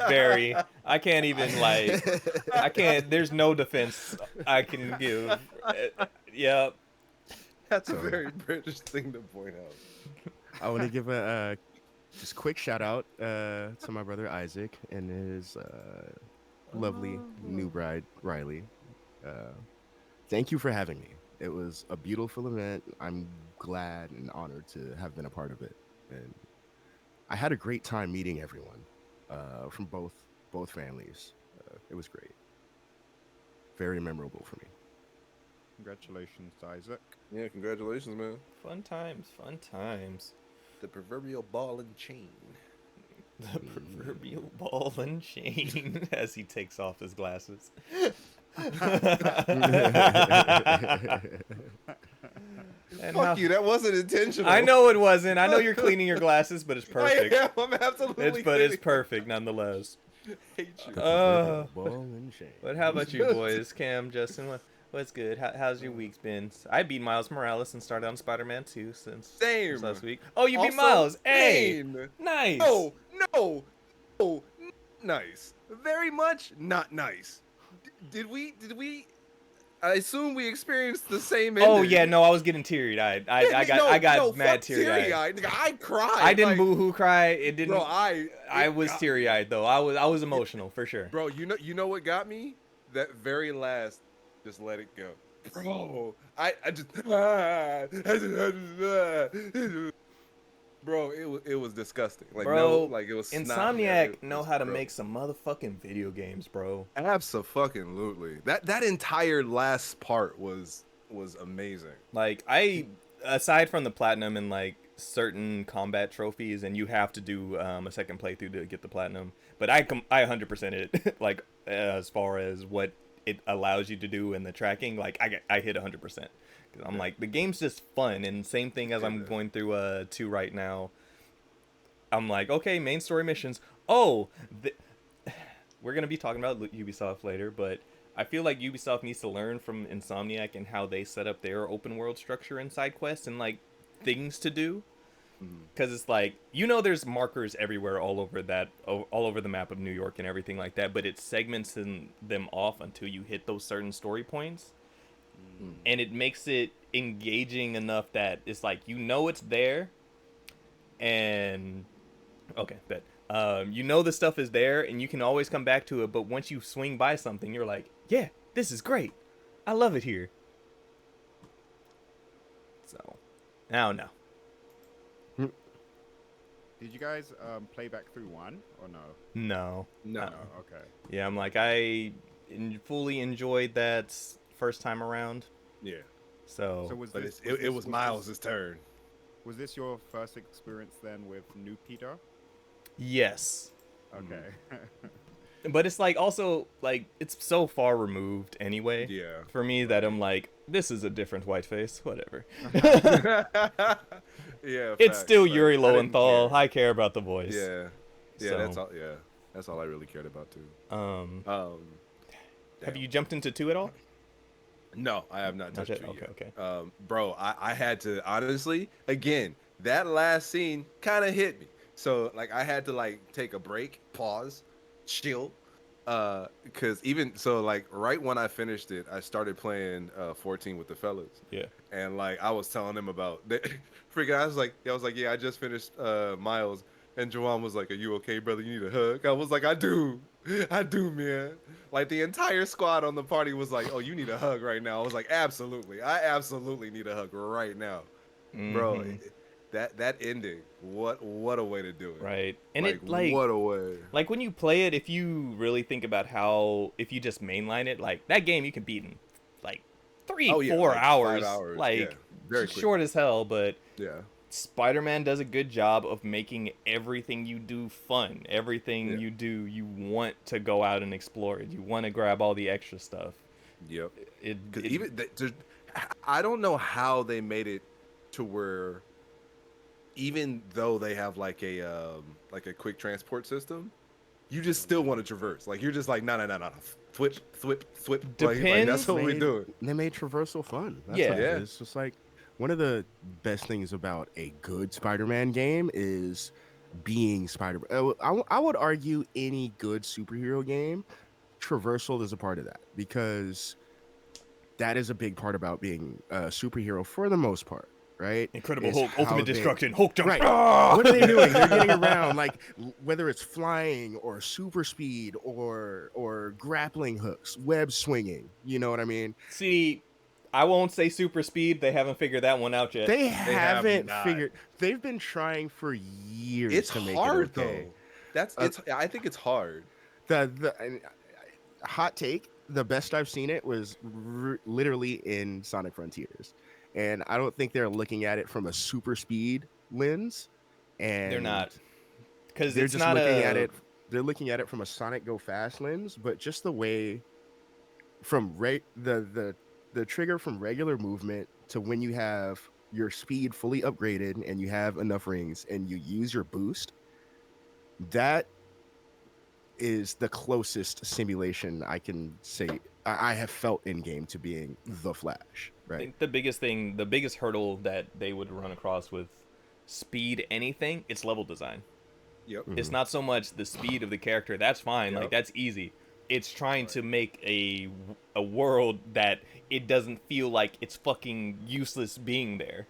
Very. I can't even I can't. There's no defense I can give. Yep. That's a very British thing to point out. I want to give a just quick shout out to my brother Isaac and his lovely new bride Riley. Thank you for having me. It was a beautiful event. I'm glad and honored to have been a part of it, and I had a great time meeting everyone from both families. It was great, very memorable for me. Congratulations, Isaac. Yeah, congratulations, man. Fun times. The proverbial ball and chain. The proverbial ball and chain as he takes off his glasses. And Fuck you, that wasn't intentional. I know it wasn't. I know you're cleaning your glasses, but it's perfect. I am, I'm absolutely It's perfect nonetheless. hate you. Ball and chain. But how about you boys? Cam, Justin, what's good? How's your week's been? I beat Miles Morales and started on Spider-Man 2 since Same. last week. Oh, you beat Also, Miles. Hey, pain. nice. No, nice. Very much not nice. Did we? I assume we experienced the same ending. Oh yeah, no, I was getting teary-eyed. I got mad teary-eyed. Nigga, I cried. I didn't like, boohoo cry. It didn't. Bro, I was teary-eyed though. I was emotional for sure. Bro, you know what got me? That very last, just let it go. Bro, I just. Bro, it was disgusting. Like Bro, no, like it was. snot, Insomniac man. It know was how to gross. make some motherfucking video games, bro. Absolutely. That entire last part was amazing. Like aside from the platinum and like certain combat trophies, and you have to do a second playthrough to get the platinum. But I 100% it like as far as what it allows you to do in the tracking. Like I hit 100%. I'm like, the game's just fun, and same thing as I'm going through 2 right now. I'm like, okay, main story missions. Oh, we're gonna be talking about Ubisoft later, but I feel like Ubisoft needs to learn from Insomniac and how they set up their open world structure and side quests and like things to do. Because it's like, there's markers everywhere all over the map of New York and everything like that, but it segments them off until you hit those certain story points. And it makes it engaging enough that it's like, it's there, and okay, bet the stuff is there, and you can always come back to it. But once you swing by something, you're like, yeah, this is great. I love it here. So, I don't know. Did you guys play back through 1 or no? No. No. Oh, okay. Yeah, I'm like, I fully enjoyed that first time around. Yeah. So So was But this, it was Miles' turn. Was this your first experience then with New Peter? Yes. Okay. But it's like also like it's so far removed anyway Yeah. for me that I'm like, this is a different whiteface, whatever. Yeah. It's still facts. Yuri I didn't Lowenthal. care. I care about the voice. Yeah. Yeah. So, That's all. Yeah. That's all I really cared about too. Have Damn. you jumped into 2 at all? No, I have not Not touched yet? you yet. Okay. Bro, I had to honestly, again, that last scene kind of hit me. So like I had to like take a break, pause, chill, because even so, like right when I finished it, I started playing 14 with the fellas, Yeah. and like I was telling them about, freaking, I was like, yeah, I just finished Miles, and Joanne was like, are you okay, brother? You need a hug? I was like, I do, man. Like the entire squad on the party was like, oh, you need a hug right now. I was like, absolutely, I absolutely need a hug right now, bro. Mhm. That ending, what a way to do it. Right. And like, it like what a way. like when you play it, if you really think about how if you just mainline it, like that game you can beat in like 3, Oh, yeah, 4 like 5 hours. hours, Like yeah, very it's quick. short as hell, but Yeah. Spider-Man does a good job of making everything you do fun. Everything Yeah. you do, you want to go out and explore it. You want to grab all the extra stuff. Yep. Because It even I don't know how they made it to where, even though they have like a quick transport system, you just still want to traverse. Like you're just like no, thwip. Like Depends. that's what we Made- do. They made traversal fun. That's Yeah. what it Yeah. is. It's just like one of the best things about a good Spider-Man game is being Spider-Man. I would argue any good superhero game, traversal is a part of that because that is a big part about being a superhero for the most part, right? Incredible Is Hulk, how Ultimate they- Destruction, Hulk jump. Right. Ah! What are they doing? They're getting around, like whether it's flying or super speed or grappling hooks, web swinging. You know what I mean? See, I won't say super speed. They haven't figured that one out yet. They have haven't not. figured. They've been trying for years It's to make hard it okay. though. I think it's hard. The hot take. The best I've seen it was literally in Sonic Frontiers, and I don't think they're looking at it from a super speed lens. And They're not, because they're it's just not looking a. at it. They're looking at it from a Sonic Go Fast lens, but just the way from the trigger from regular movement to when you have your speed fully upgraded and you have enough rings and you use your boost. That is the closest simulation I can say I have felt in game to being the Flash. I Right. think the biggest hurdle that they would run across with speed anything, it's level design. Yep. It's not so much the speed of the character. That's fine. Like Yep. that's easy. It's trying to make a world that it doesn't feel like it's fucking useless being there.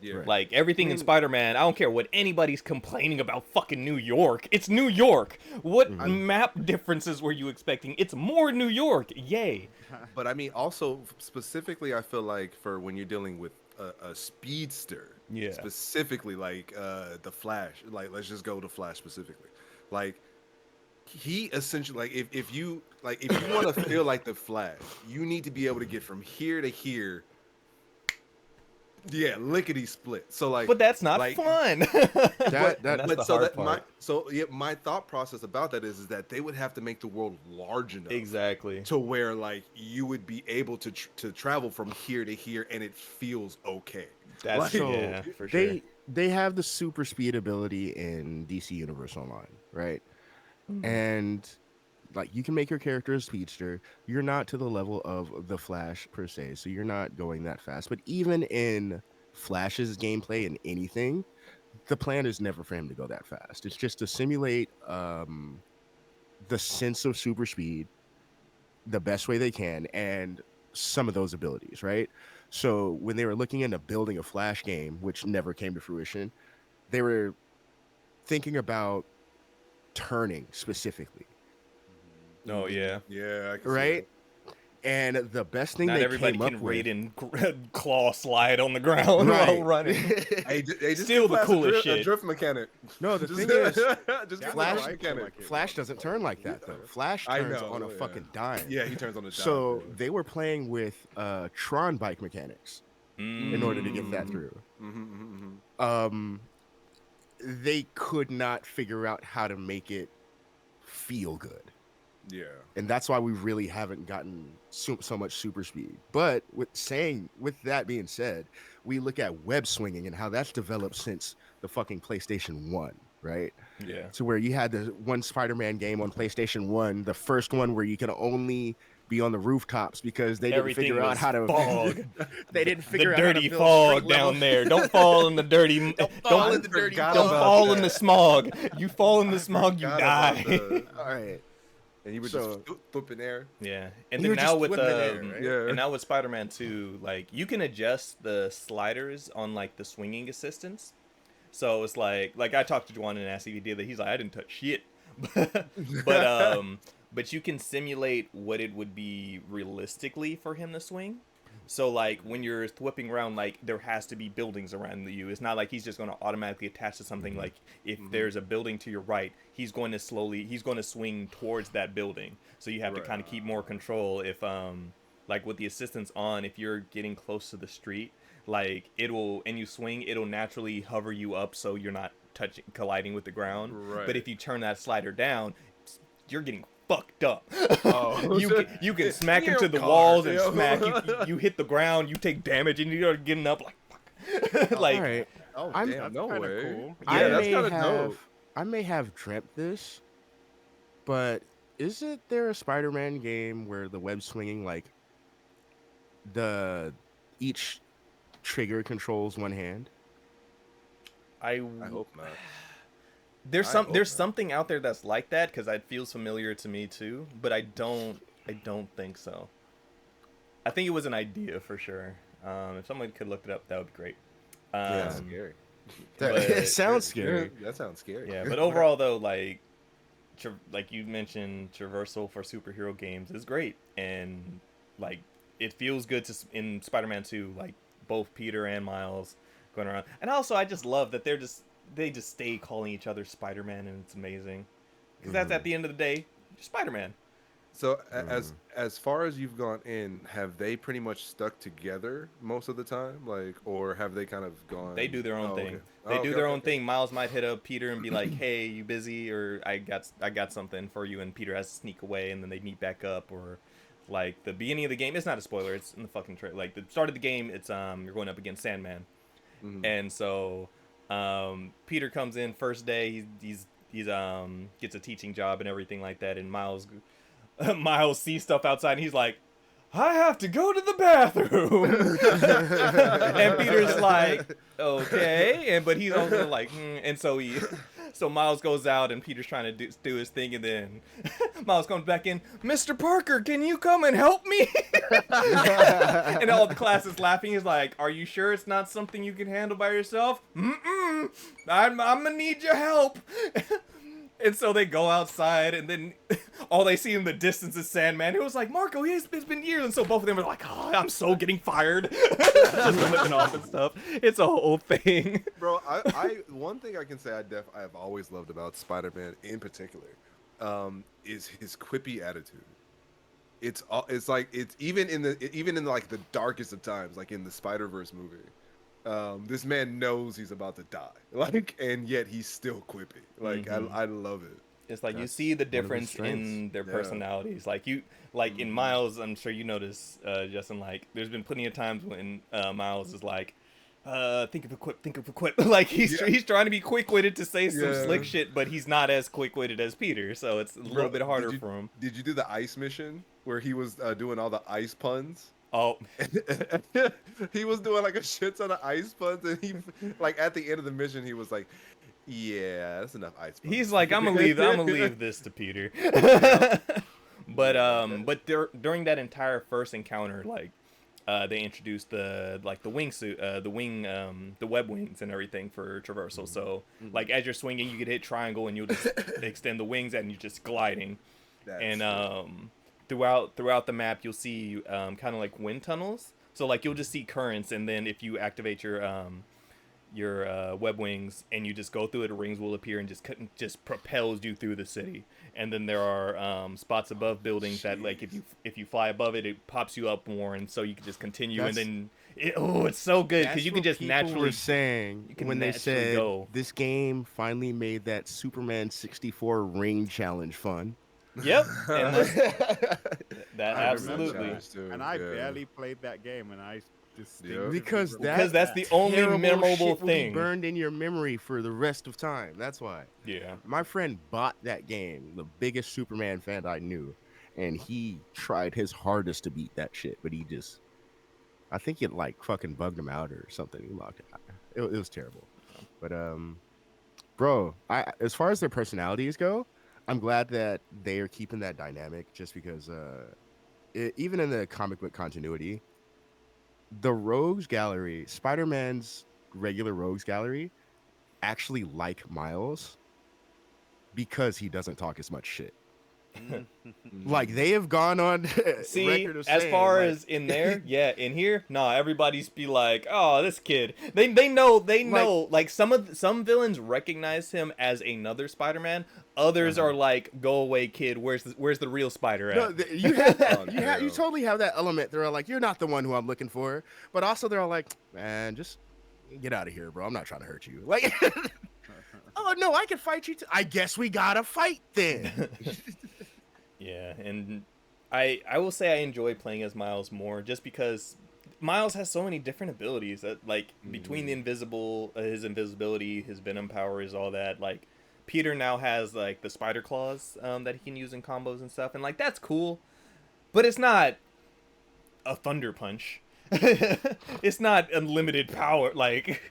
Yeah. Right. Like everything in Spider-Man, I don't care what anybody's complaining about fucking New York. It's New York. What map differences were you expecting? It's more New York. Yay. But I mean, also specifically, I feel like for when you're dealing with a speedster, Yeah. specifically like the Flash, like let's just go to Flash specifically, like he essentially like if you want to feel like the Flash, you need to be able to get from here to here. Yeah, lickety split. So like, But that's not like, fun. That That's the but so hard that part. my thought process about that is that they would have to make the world large enough Exactly. to where like you would be able to travel from here to here and it feels okay. That's Like, yeah, for sure. They have the super speed ability in DC Universe Online, right? And like you can make your character a speedster. You're not to the level of the Flash per se, so you're not going that fast. But even in Flash's gameplay in anything, the plan is never for him to go that fast. It's just to simulate the sense of super speed the best way they can and some of those abilities, right? So when they were looking into building a Flash game, which never came to fruition, they were thinking about turning specifically, Oh yeah. Yeah, I can see right? And the best thing Not they everybody came can up raid with, and claw slide on the ground Right. while running. that. Hey, just Still give the Flash coolest a shit. drift mechanic. no, the Just, thing is, just give Flash- Flash a mechanic. Flash doesn't turn like that though. Flash I turns know, on a yeah. fucking dime. Yeah, he turns on the dime. So they were playing with Tron bike mechanics, in order to get that through. They could not figure out how to make it feel good. Yeah. And that's why we really haven't gotten so much super speed. But with that being said, we look at web swinging and how that's developed since the fucking PlayStation 1, right? Yeah. To where you had the one Spider-Man game on PlayStation 1, the first one where you could only be on the rooftops because they didn't Everything figure out was how to fog. they didn't The figure out how to dirty build fog street level. down there. Don't fall in the dirty. Don't fall in the dirty forgot Don't about fall in that. the smog. You fall in the smog, you Forgot die. about the- All right. and he was So- just flipping air. Yeah, and You then were now just with swimming in air, right? Yeah. and now with Spider-Man 2, like you can adjust the sliders on like the swinging assistance. So it's like I talked to Juan and asked if he did that. He's like, I didn't touch shit, but you can simulate what it would be realistically for him to swing. So like when you're whipping around, like there has to be buildings around you. It's not like he's just going to automatically attach to something. Like if there's a building to your right, he's going to swing towards that building. So you have to Right. kind of keep more control. If like with the assistance on, if you're getting close to the street, like you swing, it'll naturally hover you up so you're not colliding with the ground. Right. But if you turn that slider down, you're getting fucked up. Oh. you can smack You're into a the car, walls and yo. smack. You hit the ground, you take damage, and you're getting up like fuck. Like All right. Oh, I'm- damn, no That's kinda way. cool. Yeah, that's kind of dope. I may have dreamt this, but isn't there a Spider-Man game where the web swinging, like each trigger controls one hand? I hope not. There's I hope there's not. something out there that's like that because it feels familiar to me too, but I don't think so. I think it was an idea for sure. If someone could look it up, that would be great. That's scary. It but- sounds scary. Yeah, that sounds scary. Yeah, but overall though, like you mentioned, traversal for superhero games is great, and like it feels good in Spider-Man 2, like both Peter and Miles going around, and also I just love that they just stay calling each other Spider-Man, and it's amazing because that's at the end of the day, you're Spider-Man. So as far as you've gone in, have they pretty much stuck together most of the time, like, or have they kind of gone? They do their own thing. Okay. They Oh, do okay, their okay, own okay. thing. Miles might hit up Peter and be like, "Hey, you busy?" Or "I got something for you," and Peter has to sneak away, and then they meet back up. Or like the beginning of the game, it's not a spoiler. It's in the fucking trailer. Like the start of the game, it's you're going up against Sandman, and so Peter comes in first day. He's gets a teaching job and everything like that, and Miles sees stuff outside, and he's like, I have to go to the bathroom. And Peter's like, okay, but he's also like, and so Miles goes out, and Peter's trying to do his thing, and then Miles comes back in, Mr. Parker, can you come and help me? And all the class is laughing. He's like, are you sure it's not something you can handle by yourself? I'm gonna need your help. And so they go outside, and then all they see in the distance is Sandman, who was like, Marco, it's been years. And so both of them are like, oh, I'm so getting fired. Just flipping off and stuff. It's a whole thing. Bro, I one thing I can say I have always loved about Spider-Man in particular, is his quippy attitude. It's like it's even in like the darkest of times, like in the Spider-Verse movie. This man knows he's about to die, like, and yet he's still quippy. Like, I love it. It's like you That's see the one of his difference strengths. in their Yeah. personalities. Like in Miles, I'm sure you notice, Justin, like there's been plenty of times when Miles is like, think of a quip. Like he's trying to be quick-witted to say some Yeah. slick shit, but he's not as quick-witted as Peter, so it's a little bit harder did you, for him. Did you do the ice mission where he was doing all the ice puns? Oh, He was doing like a shit ton of ice puns, and he, like, at the end of the mission, he was like, "Yeah, that's enough ice puns." he's like, I'm gonna leave this to Peter. But during that entire first encounter, like, they introduced the wingsuit, the web wings and everything for traversal. So like as you're swinging, you could hit triangle and you'll just extend the wings and you're just gliding. Throughout the map, you'll see kind of like wind tunnels. So like you'll just see currents, and then if you activate your web wings and you just go through it, rings will appear and just propels you through the city. And then there are spots above buildings that, like, if you fly above it, it pops you up more, and so you can just continue. And then It's so good because That's you can what just people naturally were saying you can when they naturally said go. this game finally made that Superman 64 ring challenge fun. Yep, and that I remember absolutely that. too, And I yeah. barely played that game, and I distinctively Because remember Because that's the only terrible memorable shit will be thing. burned in your memory for the rest of time. That's why. Yeah. My friend bought that game, the biggest Superman fan I knew, and he tried his hardest to beat that shit, but I think it like fucking bugged him out or something. He locked it out. It was terrible. But bro, as far as their personalities go, I'm glad that they are keeping that dynamic just because even in the comic book continuity, the Rogues Gallery, Spider-Man's regular Rogues Gallery actually like Miles because he doesn't talk as much shit. Like they have gone on See, record of as saying, far like, as in there, yeah, in here, nah, everybody's be like, oh, this kid. They know. Like some villains recognize him as another Spider-Man. Others are like, go away, kid. Where's the real Spider at? no, you have that. Oh, You no. totally have that element. They're all like, you're not the one who I'm looking for, but also they're all like, man, just get out of here, bro. I'm not trying to hurt you. Like, oh no, I can fight you too. I guess we gotta fight then. Yeah, and I will say I enjoy playing as Miles more just because Miles has so many different abilities that like between the his invisibility, his venom powers, all that. Like Peter now has like the spider claws that he can use in combos and stuff, and like that's cool, but it's not a thunder punch. It's not unlimited power. Like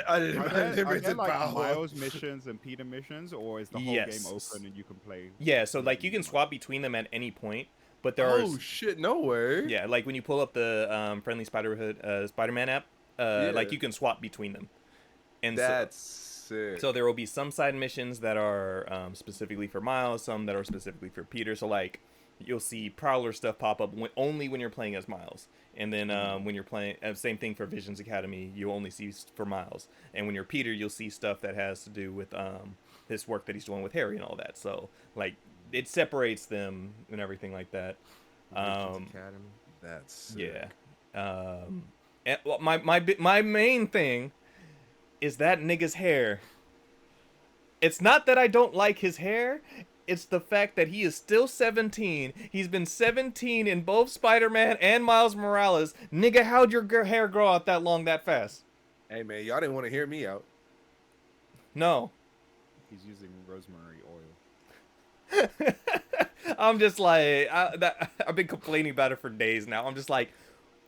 I didn't Are there limited like power. Miles missions and Peter missions, or is the whole Yes. game open and you can play? yeah, so like you can swap between them at any point, but there are Oh shit! No way. yeah, like when you pull up the Friendly Spider-Man app, like Yeah. you can swap between them. And That's sick. so there will be some side missions that are specifically for Miles, some that are specifically for Peter. So like you'll see Prowler stuff pop up only when you're playing as Miles, and then when you're playing, same thing for Visions Academy, you only see for Miles, and when you're Peter, you'll see stuff that has to do with this work that he's doing with Harry and all that. So like it separates them and everything like that. Academy. That's sick. Yeah. And, well, my main thing is that nigga's hair. It's not that I don't like his hair. It's the fact that he is still 17. He's been 17 in both Spider-Man and Miles Morales. Nigga, how'd your hair grow out that long that fast? Hey man, y'all didn't want to hear me out. No. He's using rosemary oil. I'm just like, I've been complaining about it for days now. I'm just like,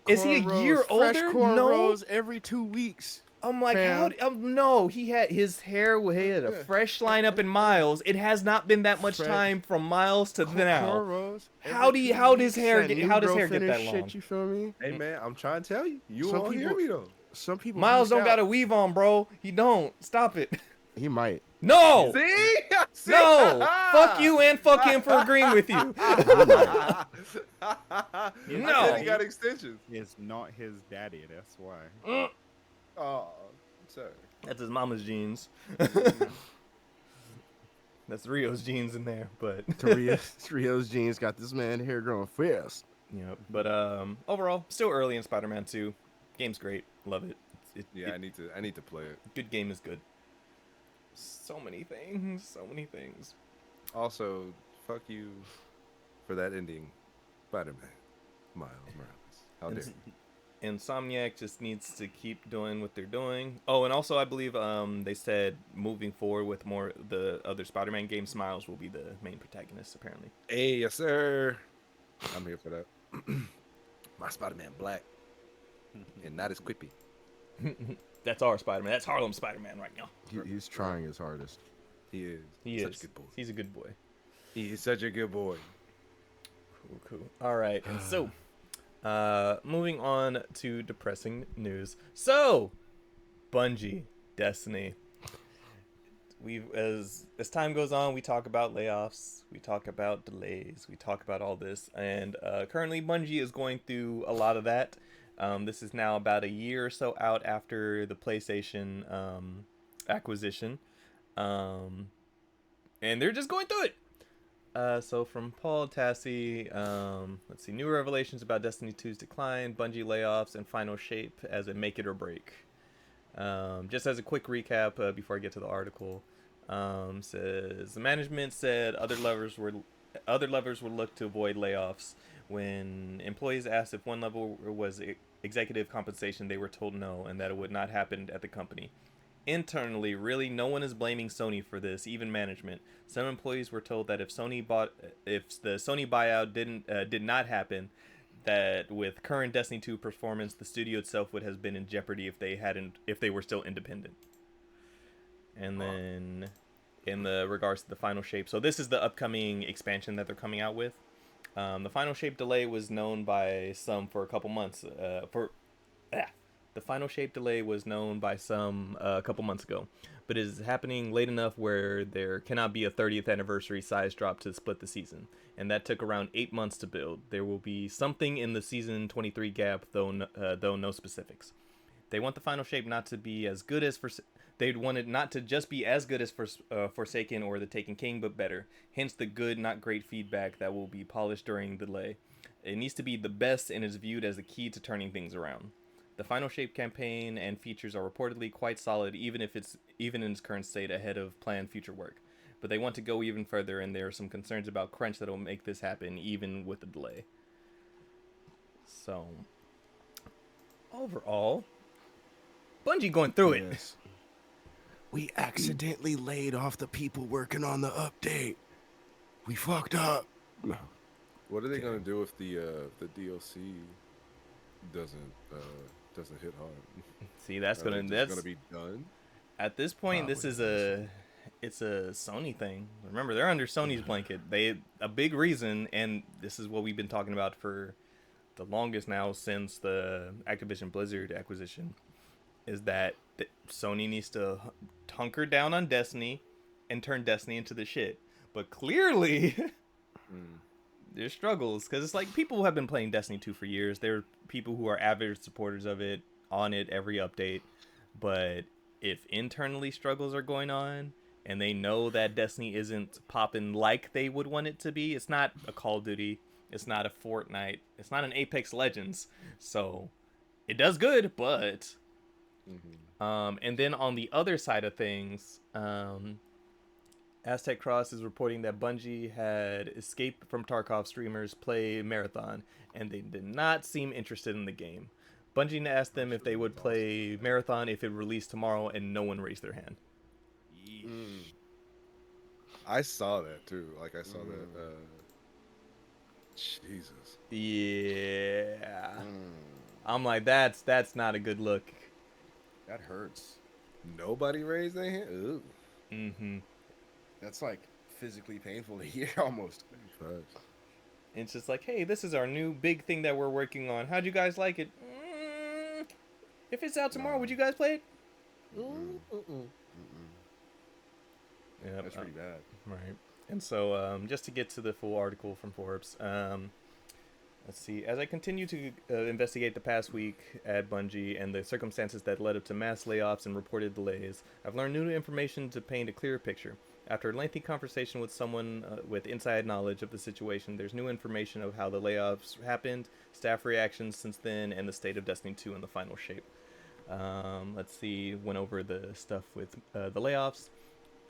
is he a year Fresh older? cornrows No. every 2 weeks. I'm like, Fam. no, he had his hair had a fresh lineup in Miles. It has not been that much Fresh. time from Miles to now. Cornrows How every do 2 how does weeks, hair that get new how does girl hair get finish that long? shit, you feel me? Hey man, I'm trying to tell you. You Some won't hear people- me though. Some people Miles beast don't got a out. weave on, bro. He don't. Stop it. He might. No. See? See? No. Fuck you and fuck him for agreeing with you. I No. said he got extensions. It's not his daddy. That's why. Oh, sorry. That's his mama's jeans. That's Rio's jeans in there, but Rio's jeans got this man hair growing fast. yeah. But overall, still early in Spider-Man 2. Game's great. Love it. Yeah, I need to play it. Good game is good. So many things. So many things. Also, fuck you for that ending, Spider-Man, Miles Morales. How dare you? Insomniac just needs to keep doing what they're doing. Oh, and also I believe they said moving forward with more the other Spider-Man games, Miles will be the main protagonist apparently. Hey, yes sir. I'm here for that. My Spider-Man black and not as quippy. That's our Spider-Man. That's Harlem Spider-Man right now. He's trying his hardest. He is. He Such is. a good boy. He's a good boy. He is such a good boy. Cool. All right. And so, moving on to depressing news. So, Bungie, Destiny. As time goes on, we talk about layoffs, we talk about delays, we talk about all this, and currently Bungie is going through a lot of that. This is now about a year or so out after the PlayStation acquisition, and they're just going through it. So from Paul Tassi, let's see, new revelations about Destiny 2's decline, Bungie layoffs, and final shape as a make it or break. Just as a quick recap before I get to the article, says the management said other levers would look to avoid layoffs. When employees asked if one level was executive compensation, they were told no, and that it would not happen at the company. Internally, really, no one is blaming Sony for this, even management. Some employees were told that if the Sony buyout did not happen, that with current Destiny 2 performance, the studio itself would have been in jeopardy if they were still independent. And then, in the regards to the final shape, so this is the upcoming expansion that they're coming out with. The final shape delay was known by some for a couple months. The final shape delay was known by some a couple months ago, but it is happening late enough where there cannot be a 30th anniversary size drop to split the season, and that took around 8 months to build. There will be something in the season 23 gap, though no specifics. They want the final shape not to be as good as They'd want it not to just be as good as Forsaken or The Taken King, but better. Hence the good, not great feedback that will be polished during the delay. It needs to be the best and is viewed as the key to turning things around. The Final Shape campaign and features are reportedly quite solid, even in its current state, ahead of planned future work. But they want to go even further, and there are some concerns about crunch that will make this happen, even with the delay. So, overall, Bungie going through it. Yes. We accidentally laid off the people working on the update. We fucked up. What are they gonna do if the DLC doesn't hit hard? See, that's Are they gonna just gonna be done. at this point. This is it's a Sony thing. Remember, they're under Sony's blanket. A big reason, and this is what we've been talking about for the longest now since the Activision Blizzard acquisition, is that Sony needs to hunker down on Destiny and turn Destiny into the shit. But clearly, there's struggles, because it's like people who have been playing Destiny 2 for years. There are people who are avid supporters of it, on it every update. But if internally struggles are going on, and they know that Destiny isn't popping like they would want it to be, it's not a Call of Duty, it's not a Fortnite, it's not an Apex Legends. So it does good, but and then on the other side of things, Aztec Cross is reporting that Bungie had escaped from Tarkov streamers play Marathon, and they did not seem interested in the game. Bungie asked them if they would play Marathon if it released tomorrow, and no one raised their hand. I saw that too. Like I saw that. Jesus. Yeah. I'm like, that's not a good look. That hurts. Nobody raised their hand. Ooh. Mm-hmm. That's like physically painful to hear almost. Facts. It's just like, hey, this is our new big thing that we're working on. How'd you guys like it? If it's out tomorrow, would you guys play it? Yeah, That's pretty bad. Right. And so, just to get to the full article from Forbes, let's see. As I continue to investigate the past week at Bungie and the circumstances that led up to mass layoffs and reported delays, I've learned new information to paint a clearer picture. After a lengthy conversation with someone with inside knowledge of the situation, there's new information of how the layoffs happened, staff reactions since then, and the state of Destiny 2 in the final shape. Let's see. Went over the stuff with the layoffs.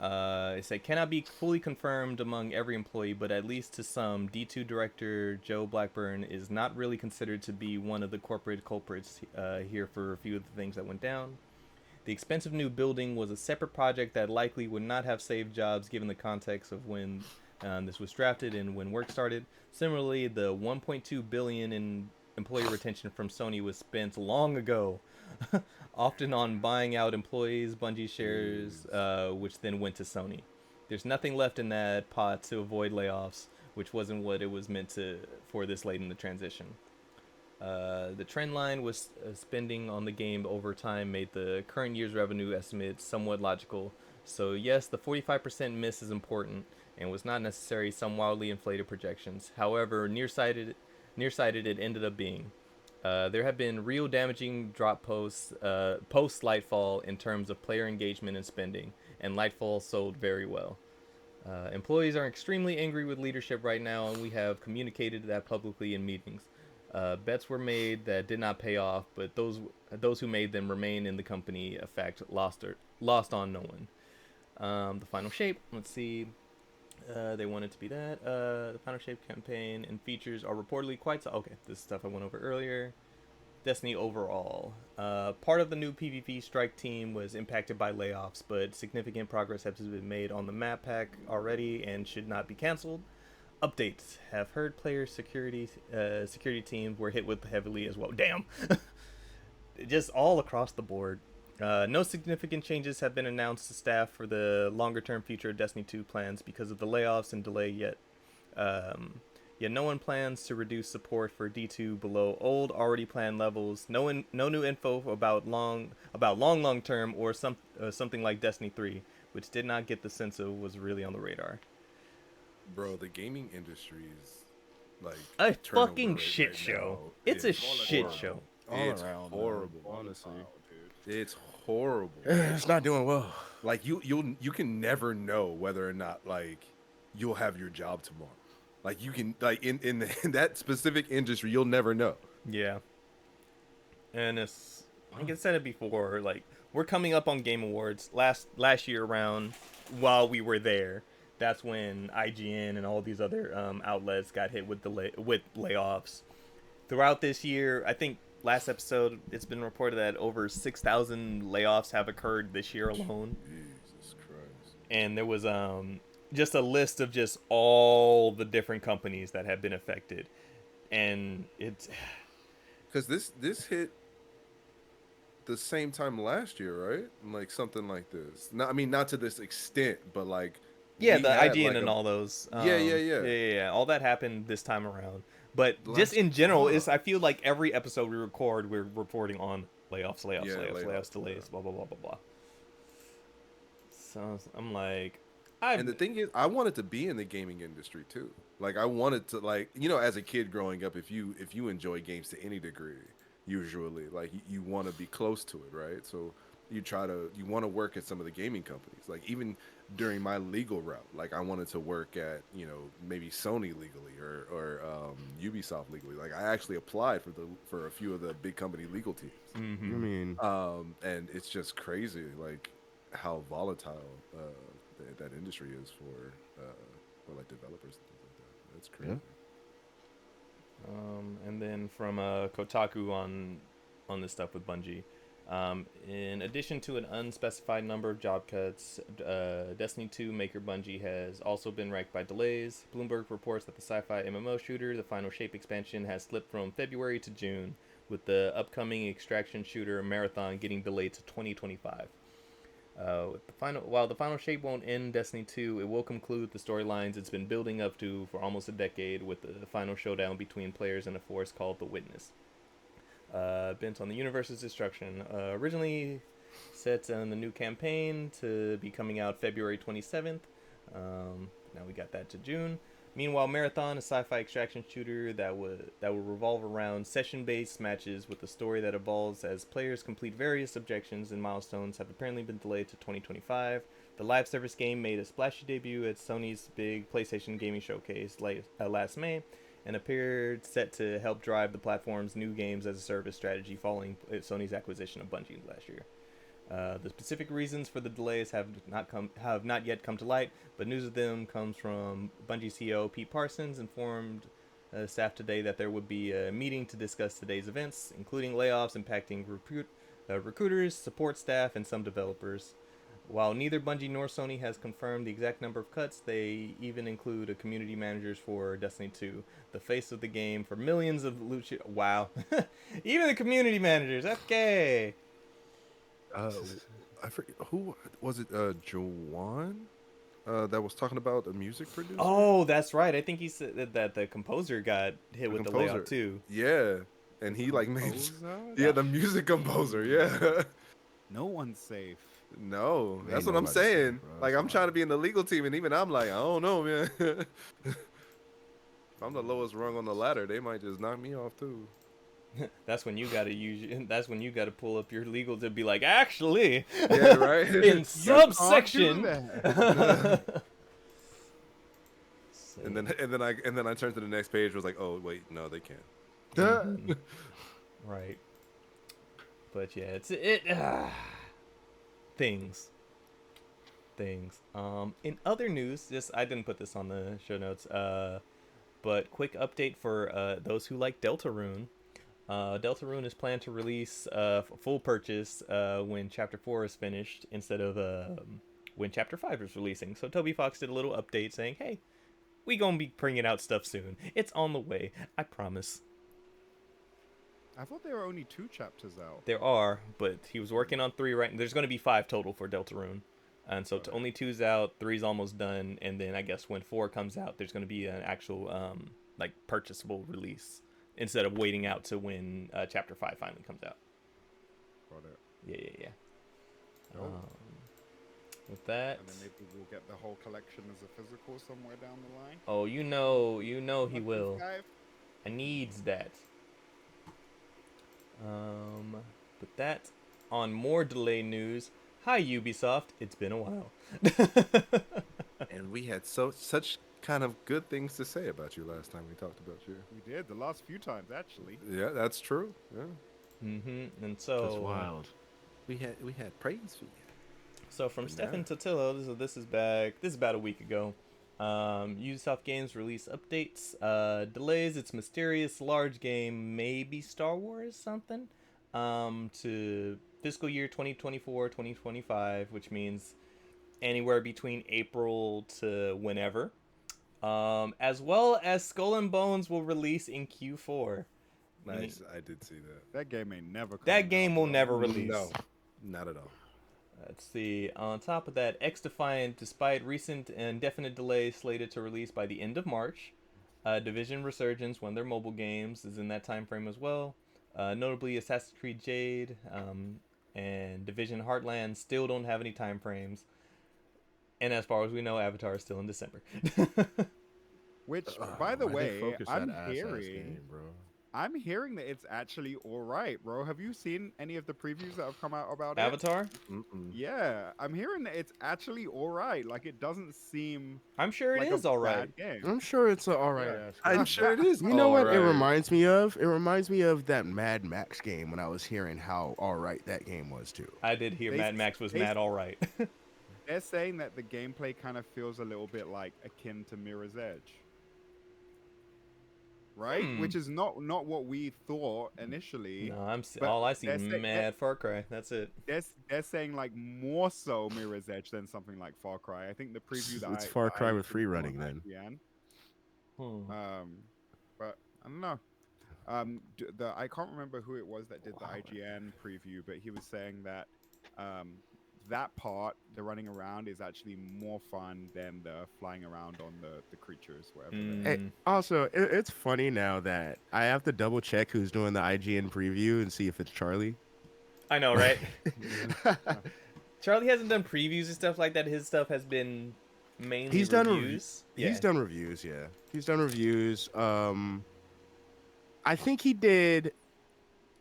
It said cannot be fully confirmed among every employee, but at least to some, D2 director Joe Blackburn is not really considered to be one of the corporate culprits here for a few of the things that went down. The expensive new building was a separate project that likely would not have saved jobs given the context of when this was drafted and when work started. Similarly, the $1.2 billion in employee retention from Sony was spent long ago, often on buying out employees' Bungie shares, which then went to Sony. There's nothing left in that pot to avoid layoffs, which wasn't what it was meant for this late in the transition. The trend line was spending on the game over time made the current year's revenue estimate somewhat logical. So yes, the 45% miss is important and was not necessarily some wildly inflated projections. However, nearsighted it ended up being. There have been real damaging drop post Lightfall in terms of player engagement and spending, and Lightfall sold very well. Employees are extremely angry with leadership right now, and we have communicated that publicly in meetings. Bets were made that did not pay off, but those who made them remain in the company. A fact lost on no one. The final shape. Let's see. They want it to be that. The final shape campaign and features are reportedly quite. Okay, this is stuff I went over earlier. Destiny overall. Part of the new PvP strike team was impacted by layoffs, but significant progress has been made on the map pack already and should not be canceled. Updates. Have heard players' security teams were hit with heavily as well. Damn. Just all across the board. No significant changes have been announced to staff for the longer-term future of Destiny 2 plans because of the layoffs and delay yet. Yet no one plans to reduce support for D2 below old already planned levels. No new info about long term or something like Destiny 3, which did not get the sense of was really on the radar. Bro, the gaming industry is like A turnover fucking rate shit right show. now It's a is shit horrible. show. All It's around, man, horrible. honestly. It's horrible. It's not doing well. Like you can never know whether or not like you'll have your job tomorrow. Like you can like in that specific industry, you'll never know. Yeah. And it's like I said it before, like we're coming up on Game Awards last year around while we were there. That's when IGN and all these other outlets got hit with layoffs. Throughout this year, I think last episode it's been reported that over 6,000 layoffs have occurred this year alone. Jesus Christ. And there was just a list of just all the different companies that have been affected. And it's Because this hit the same time last year, right? Like something like this. Not, I mean, not to this extent, but like yeah, we the had, IGN like, and a- all those. Yeah. All that happened this time around. But Last- just in general, I feel like every episode we record, we're reporting on layoffs, Yeah, layoffs, delays, yeah. blah blah blah blah blah. So I'm like, And the thing is, I wanted to be in the gaming industry too. Like I wanted to, like, you know, as a kid growing up, if you enjoy games to any degree, usually like you want to be close to it, right? So you want to work at some of the gaming companies. Like even during my legal route, like I wanted to work at, you know, maybe Sony legally or Ubisoft legally. Like I actually applied for a few of the big company legal teams. I mm-hmm. mean, And it's just crazy, like how volatile that industry is for like developers and things like that. That's crazy. Yeah. And then from Kotaku on this stuff with Bungie. In addition to an unspecified number of job cuts, Destiny 2 maker Bungie has also been racked by delays. Bloomberg reports that the sci-fi MMO shooter, the Final Shape expansion, has slipped from February to June, with the upcoming extraction shooter Marathon getting delayed to 2025. While the Final Shape won't end Destiny 2, it will conclude the storylines it's been building up to for almost a decade, with the final showdown between players and a force called the Witness. Bent on the universe's destruction. Originally set on the new campaign to be coming out February 27th. Now we got that to June. Meanwhile, Marathon, a sci-fi extraction shooter that will revolve around session-based matches with a story that evolves as players complete various objectives and milestones, have apparently been delayed to 2025. The live service game made a splashy debut at Sony's big PlayStation gaming showcase last May, and appeared set to help drive the platform's new games as a service strategy following Sony's acquisition of Bungie last year. The specific reasons for the delays have not yet come to light, but news of them comes from Bungie CEO Pete Parsons informed staff today that there would be a meeting to discuss today's events, including layoffs impacting recruiters, support staff, and some developers. While neither Bungie nor Sony has confirmed the exact number of cuts, they even include community managers for Destiny 2, the face of the game for millions of loot. Wow, even the community managers. Okay. I forget who was it. Joanne, that was talking about a music producer. Oh, that's right. I think he said that the composer got hit with the layoff too. Yeah, and he like made Composer? the music composer. Yeah. No one's safe. No, They that's ain't what I'm nobody safe, saying. bro. Like That's I'm trying to be in the legal team, and even I'm like, I don't know, man. If I'm the lowest rung on the ladder, they might just knock me off too. That's when you gotta use. That's when you gotta pull up your legal to be like, actually, Yeah, right. in subsection. And then I turned to the next page. Was like, oh wait, no, they can't. Mhm. Right. But yeah, things. In other news, I didn't put this on the show notes. But quick update for those who like Deltarune. Deltarune is planned to release full purchase when Chapter 4 is finished instead of when Chapter 5 is releasing. So Toby Fox did a little update saying, hey, we gonna be bringing out stuff soon. It's on the way, I promise. I thought there were only 2 chapters out. There are, but he was working on 3 right now. There's going to be 5 total for Deltarune. And so only 2's out, 3's almost done, and then I guess when 4 comes out, there's going to be an actual like purchasable release instead of waiting out to when Chapter 5 finally comes out. Got it. Yeah. Oh. With that, And then maybe we'll get the whole collection as a physical somewhere down the line. oh, you know he will. 5? I needs that. But that, on more delay news, hi Ubisoft, it's been a while. And we had such kind of good things to say about you last time we talked about you. We did the last few times actually. Yeah, that's true. Yeah, And so That's wild. we had praise for you. So from But Stefan now- Totillo, this is about a week ago. Ubisoft Games release updates, delays its mysterious large game, maybe Star Wars something, to fiscal year 2024-2025, which means anywhere between April to whenever. As well as Skull and Bones will release in Q4. Nice, I did see that. That game ain't never coming That game out, will bro. never release. No, not at all. Let's see. On top of that, X-Defiant, despite recent and definite delays, slated to release by the end of March. Division Resurgence, one of their mobile games, is in that time frame as well. Notably, Assassin's Creed Jade and Division Heartland still don't have any time frames. And as far as we know, Avatar is still in December. Which, by the Why they way, focus that I'm ass-ass hearing game, bro. I'm hearing that it's actually all right, bro. Have you seen any of the previews that have come out about it? Avatar? Mm-mm. Yeah, I'm hearing that it's actually all right. Like, it doesn't seem I'm sure it like is a all right. bad game. I'm sure it's an alright Yeah. ass. I'm sure it is. You know what it alright. reminds me of? It reminds me of that Mad Max game when I was hearing how alright that game was too. I did hear They- Mad Max was they- mad all right. They're saying that the gameplay kind of feels a little bit like akin to Mirror's Edge. Right? Hmm. Which is not what we thought initially. No, But all I see they're say- mad Far Cry. That's it. They're saying like more so Mirror's Edge than something like Far Cry. I think the preview that It's I- Far that Cry I with free saw on running then. IGN, Hmm. but I don't know. I can't remember who it was that did the IGN preview, but he was saying that that part, the running around, is actually more fun than the flying around on the creatures, whatever. they are. Hey, also, it's funny now that I have to double check who's doing the IGN preview and see if it's Charlie. I know, right? Charlie hasn't done previews and stuff like that. His stuff has been mainly He's done reviews. He's done reviews, yeah. He's done reviews. I think he did.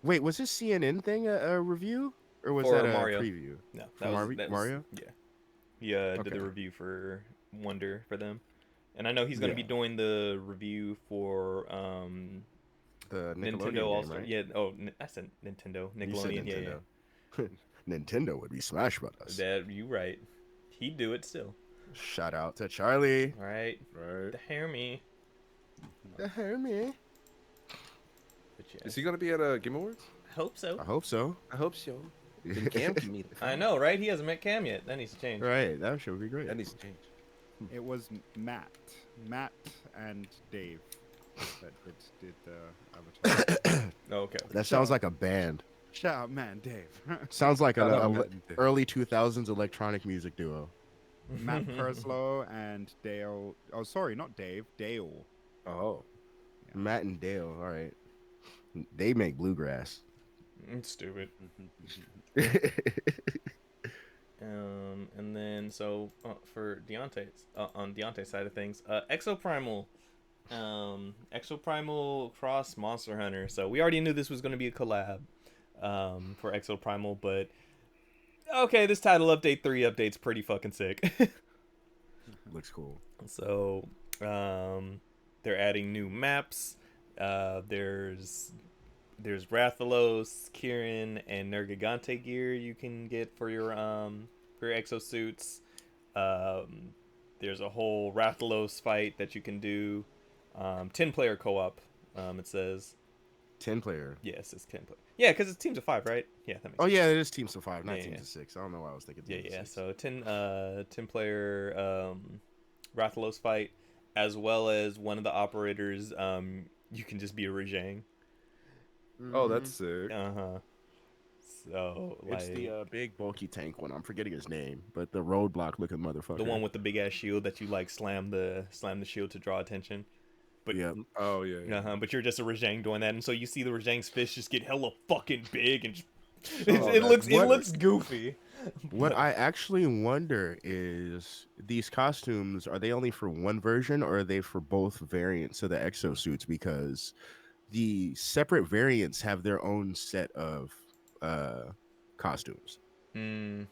Wait, was this CNN thing a review, or was For that a Mario. preview? No, For that was, Mario- that was Mario? Yeah, he did Okay. the review for Wonder for them, and I know he's gonna be Yeah. doing the review for The Nickelodeon Nintendo game, also. right? Yeah. Oh, I said Nintendo. You said Nickelodeon. Yeah, yeah. Nintendo would be Smash Brothers. That you right. He'd do it still. Shout out to Charlie. All right. Right. The hair me. The homie. But yeah, Is he gonna be at Game Awards? I hope so. I hope so. I hope so. Cam can meet. I know, right? He hasn't met Cam yet. That needs to change. Right, that should be great. That needs to change. It was Matt and Dave that did the Avatar. Oh, okay. That sounds like a band. Shout out, man, Dave. Sounds like Shout out, a Matt. early 2000s electronic music duo. Matt Perslow and Dale. Oh, sorry, not Dave. Dale. Oh. Matt and Dale, all right. They make bluegrass. Stupid. And then for Deontay's on Deontay's side of things, Exoprimal, Exoprimal cross Monster Hunter. So we already knew this was going to be a collab, for Exoprimal, but okay, this title update 3 update's pretty fucking sick. Looks cool. So They're adding new maps. There's Rathalos, Kirin, and Nergigante gear you can get for your exosuits. Um, there's a whole Rathalos fight that you can do. 10-player co-op. It says 10-player. yes, it's 10 player. Yeah, because it's teams of 5, right? Yeah, that makes Oh sense. yeah, it is teams of 5, not Yeah, teams yeah. of 6. I don't know why I was thinking Yeah, teams yeah. of 6. So 10 player Rathalos fight, as well as one of the operators. You can just be a Rajang. Oh, that's sick. Uh huh. So It's like the big bulky tank one. I'm forgetting his name, but the roadblock looking motherfucker. the one with the big ass shield that you like slam the shield to draw attention. But Yep. Oh yeah. yeah. but you're just a Rajang doing that, and so you see the Rajang's fish just get hella fucking big, and just, Oh, it that's looks sick. goofy. What I actually wonder is these costumes, are they only for one version or are they for both variants of the exosuits? Because the separate variants have their own set of costumes. Mm,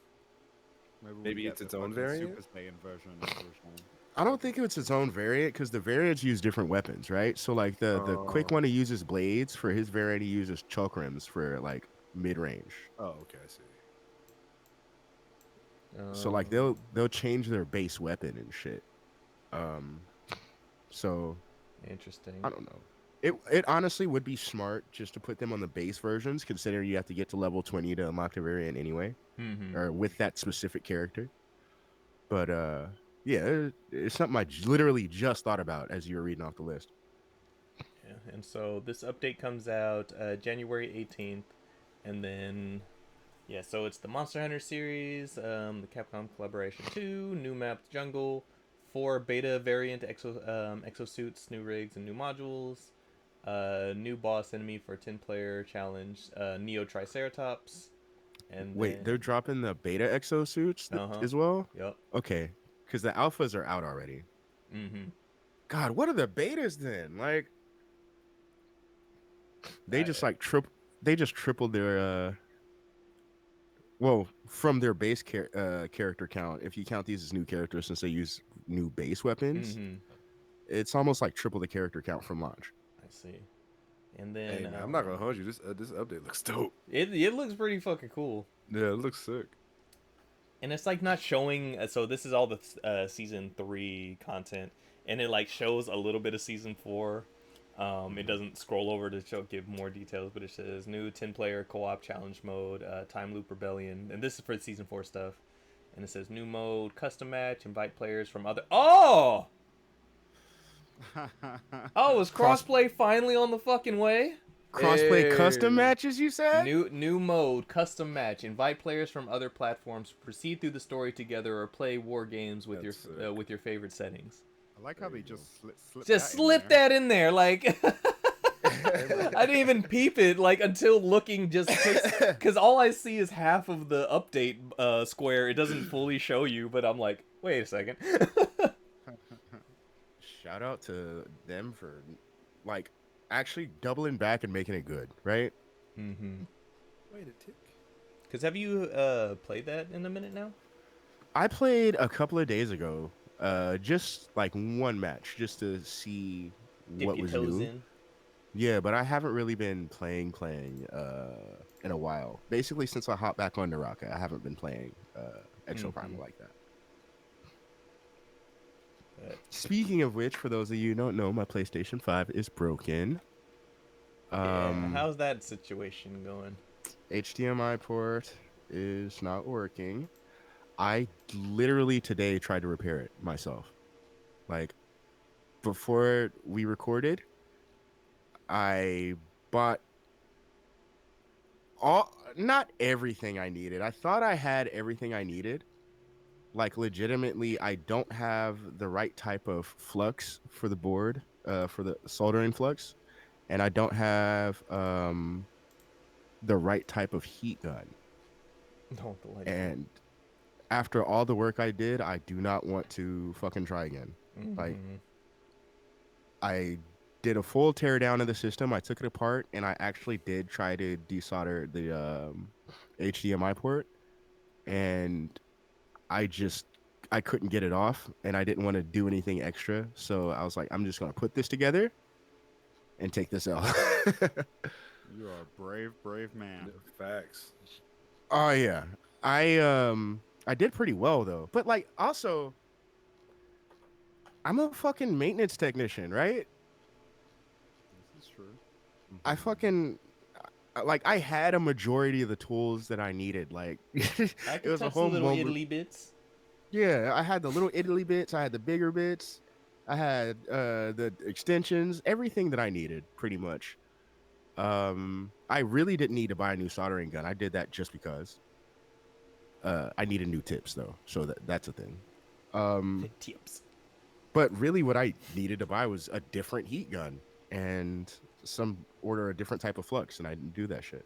Maybe get it's its the own fucking variant? Super Saiyan version of Roshan. I don't think it's its own variant because the variants use different weapons, right? So like the quick Oh. one, he uses blades. For his variant, he uses chokrams for like mid range. Oh, okay, I see. So like they'll change their base weapon and shit. Um, so interesting. I don't know. It honestly would be smart just to put them on the base versions, considering you have to get to level 20 to unlock the variant anyway, or with that specific character. But yeah, it's something I literally just thought about as you were reading off the list. Yeah, and so this update comes out January 18th, and then yeah, so it's the Monster Hunter series, the Capcom Collaboration 2, new map Jungle, 4 beta variant exosuits, new rigs, and new modules, new boss enemy for 10-player challenge, Neo Triceratops, and Wait, then, they're dropping the beta exosuits Uh-huh. as well? Yep. Okay, because the alphas are out already. Mm-hmm. God, what are the betas then? Like, they just like tripled their well, from their base character count. If you count these as new characters, since they use new base weapons, Mm-hmm. it's almost like triple the character count from launch. I see. And then Hey man, I'm not gonna hold you. This update looks dope. it looks pretty fucking cool. Yeah, it looks sick. And it's like not showing, so this is all the season 3 content, and it like shows a little bit of season 4. It doesn't scroll over to give more details, but it says new 10-player co-op challenge mode, time loop rebellion, and this is for season 4 stuff. And it says new mode, custom match, invite players from other. Oh, is crossplay finally on the fucking way? Crossplay Hey. custom matches, you said? New mode, custom match. Invite players from other platforms, proceed through the story together, or play war games with That's with your favorite settings. I like how they just slip Just that slip in there. that in there, like I didn't even peep it, like until looking, just because all I see is half of the update square. It doesn't fully show you, but I'm like, wait a second. Shout out to them for like actually doubling back and making it good, right? Mm-hmm. Wait a tick. Because have you played that in a minute now? I played a couple of days ago, just like one match, just to see Dip what your was toes new. in. Yeah, but I haven't really been playing in a while. Basically, since I hopped back on Naraka, I haven't been playing Exo Primal like that. But Speaking of which, for those of you who don't know, my PlayStation 5 is broken. yeah, how's that situation going? HDMI port is not working. I literally today tried to repair it myself. Like, before we recorded, I bought not everything I needed. I thought I had everything I needed. Like, legitimately, I don't have the right type of flux for the board, for the soldering flux, and I don't have the right type of heat gun. Don't the light. And after all the work I did, I do not want to fucking try again. Like, I did a full teardown of the system. I took it apart, and I actually did try to desolder the HDMI port, and I I couldn't get it off, and I didn't want to do anything extra. So I was like, I'm just gonna put this together and take this L. You are a brave, brave man. Facts. Oh yeah, I did pretty well though. But like also, I'm a fucking maintenance technician, right? This is true. I fucking like I had a majority of the tools that I needed. Like I it can was a touch the home little moment. Italy bits. Yeah, I had the little Italy bits, I had the bigger bits, I had the extensions, everything that I needed, pretty much. I really didn't need to buy a new soldering gun. I did that just because. I needed new tips though, so that's a thing. Tips. But really, what I needed to buy was a different heat gun and order a different type of flux, and I didn't do that shit.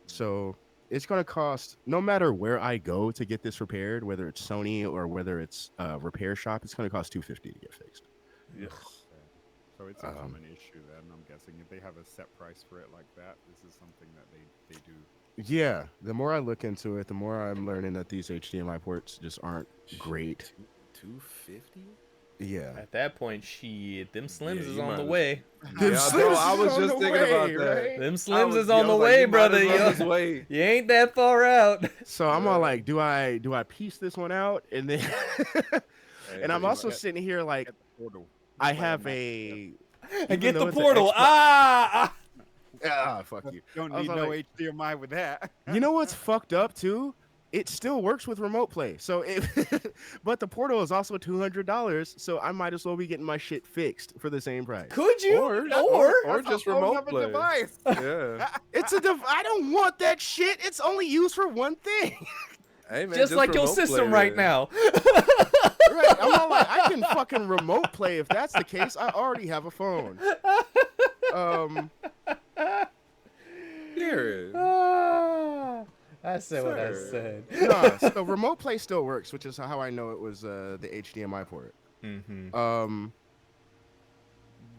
So it's gonna cost, no matter where I go to get this repaired, whether it's Sony or whether it's a repair shop, it's gonna cost $250 to get fixed. Yeah. So it's a common issue then, I'm guessing. If they have a set price for it like that, this is something that they do. Yeah, the more I look into it, the more I'm learning that these HDMI ports just aren't great. 250. Yeah. At that point, shit, them Slims is you on might the as- way. Them Yeah, Slims bro, I is was on just the thinking about way, that. right? Them I Slims was- is on I the was like, way, you might brother. as well Yo. just wait. You ain't that far out. So I'm all like, do I piece this one out and then Hey, and I'm you also might- sitting here like Get the portal. I Play have match. a And get though the it's an portal. Xbox- Ah! fuck you. Don't I was need all no like, HDMI with that. You know what's fucked up too? It still works with remote play. So but the portal is also $200, so I might as well be getting my shit fixed for the same price. Could you? Or That's just a whole remote nother play. device. Yeah. It's I don't want that shit. It's only used for one thing. Hey man, Just like your remote play system right then. now. Right. I'm all like, I can fucking remote play if that's the case. I already have a phone. Period. Ah, I said what I Sir. said. Nah, so remote play still works, which is how I know it was the HDMI port. Mm-hmm.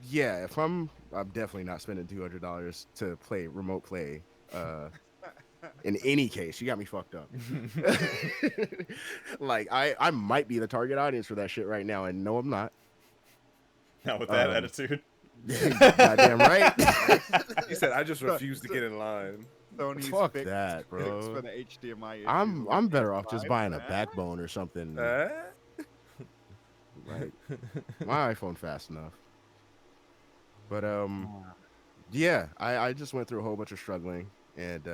Yeah, if I'm definitely not spending $200 to play remote play. In any case, you got me fucked up. Like I might be the target audience for that shit right now, and no, I'm not. Not with that Um, attitude. Goddamn right. He said, "I just refuse to get in line." Sony's Fuck fix that, for bro. the HDMI. issues I'm with better off just PS5 buying a and that. backbone or something. Eh? Like my iPhone fast enough. But yeah, I just went through a whole bunch of struggling, and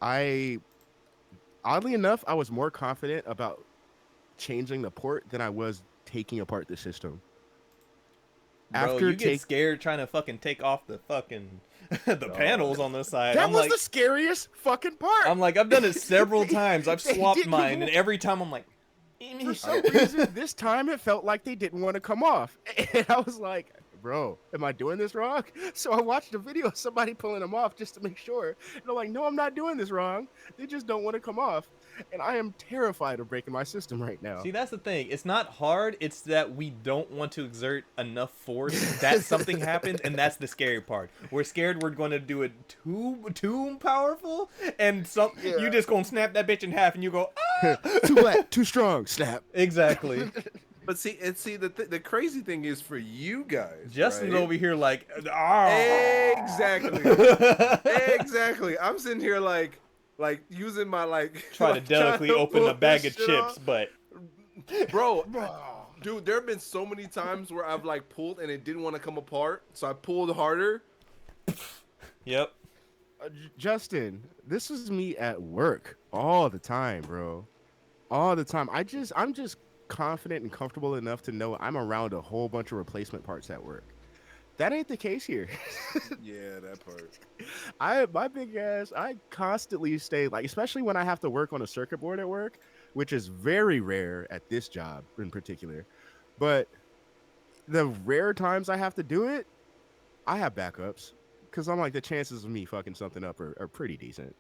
I oddly enough I was more confident about changing the port than I was taking apart the system. Bro, you get scared trying to fucking take off the fucking the panels on the side. That I'm was like, the scariest fucking part. I'm like, I've done it several times. I've They swapped didn't mine, even- and every time I'm like, For some reason, this time it felt like they didn't want to come off. And I was like, bro, am I doing this wrong? So I watched a video of somebody pulling them off just to make sure. And I'm like, no, I'm not doing this wrong. They just don't want to come off. And I am terrified of breaking my system right now. see, that's the thing. It's not hard. It's that we don't want to exert enough force that something happens, and that's the scary part. We're scared we're going to do it too powerful, and you just gonna snap that bitch in half, and you go, ah! Too wet, too strong, snap. Exactly. But see, the crazy thing is for you guys. Justin's right? over here like, ah. Exactly. Exactly. I'm sitting here like using my Try to like, delicately trying to open pull a bag of this shit chips, off. but Bro, dude, there have been so many times where I've like pulled and it didn't want to come apart, so I pulled harder. yep. Justin, this is me at work all the time, bro. All the time. I'm just confident and comfortable enough to know I'm around a whole bunch of replacement parts at work. That ain't the case here. Yeah, that part. My big ass, I constantly stay like, especially when I have to work on a circuit board at work, which is very rare at this job in particular. But the rare times I have to do it, I have backups because I'm like, the chances of me fucking something up are pretty decent.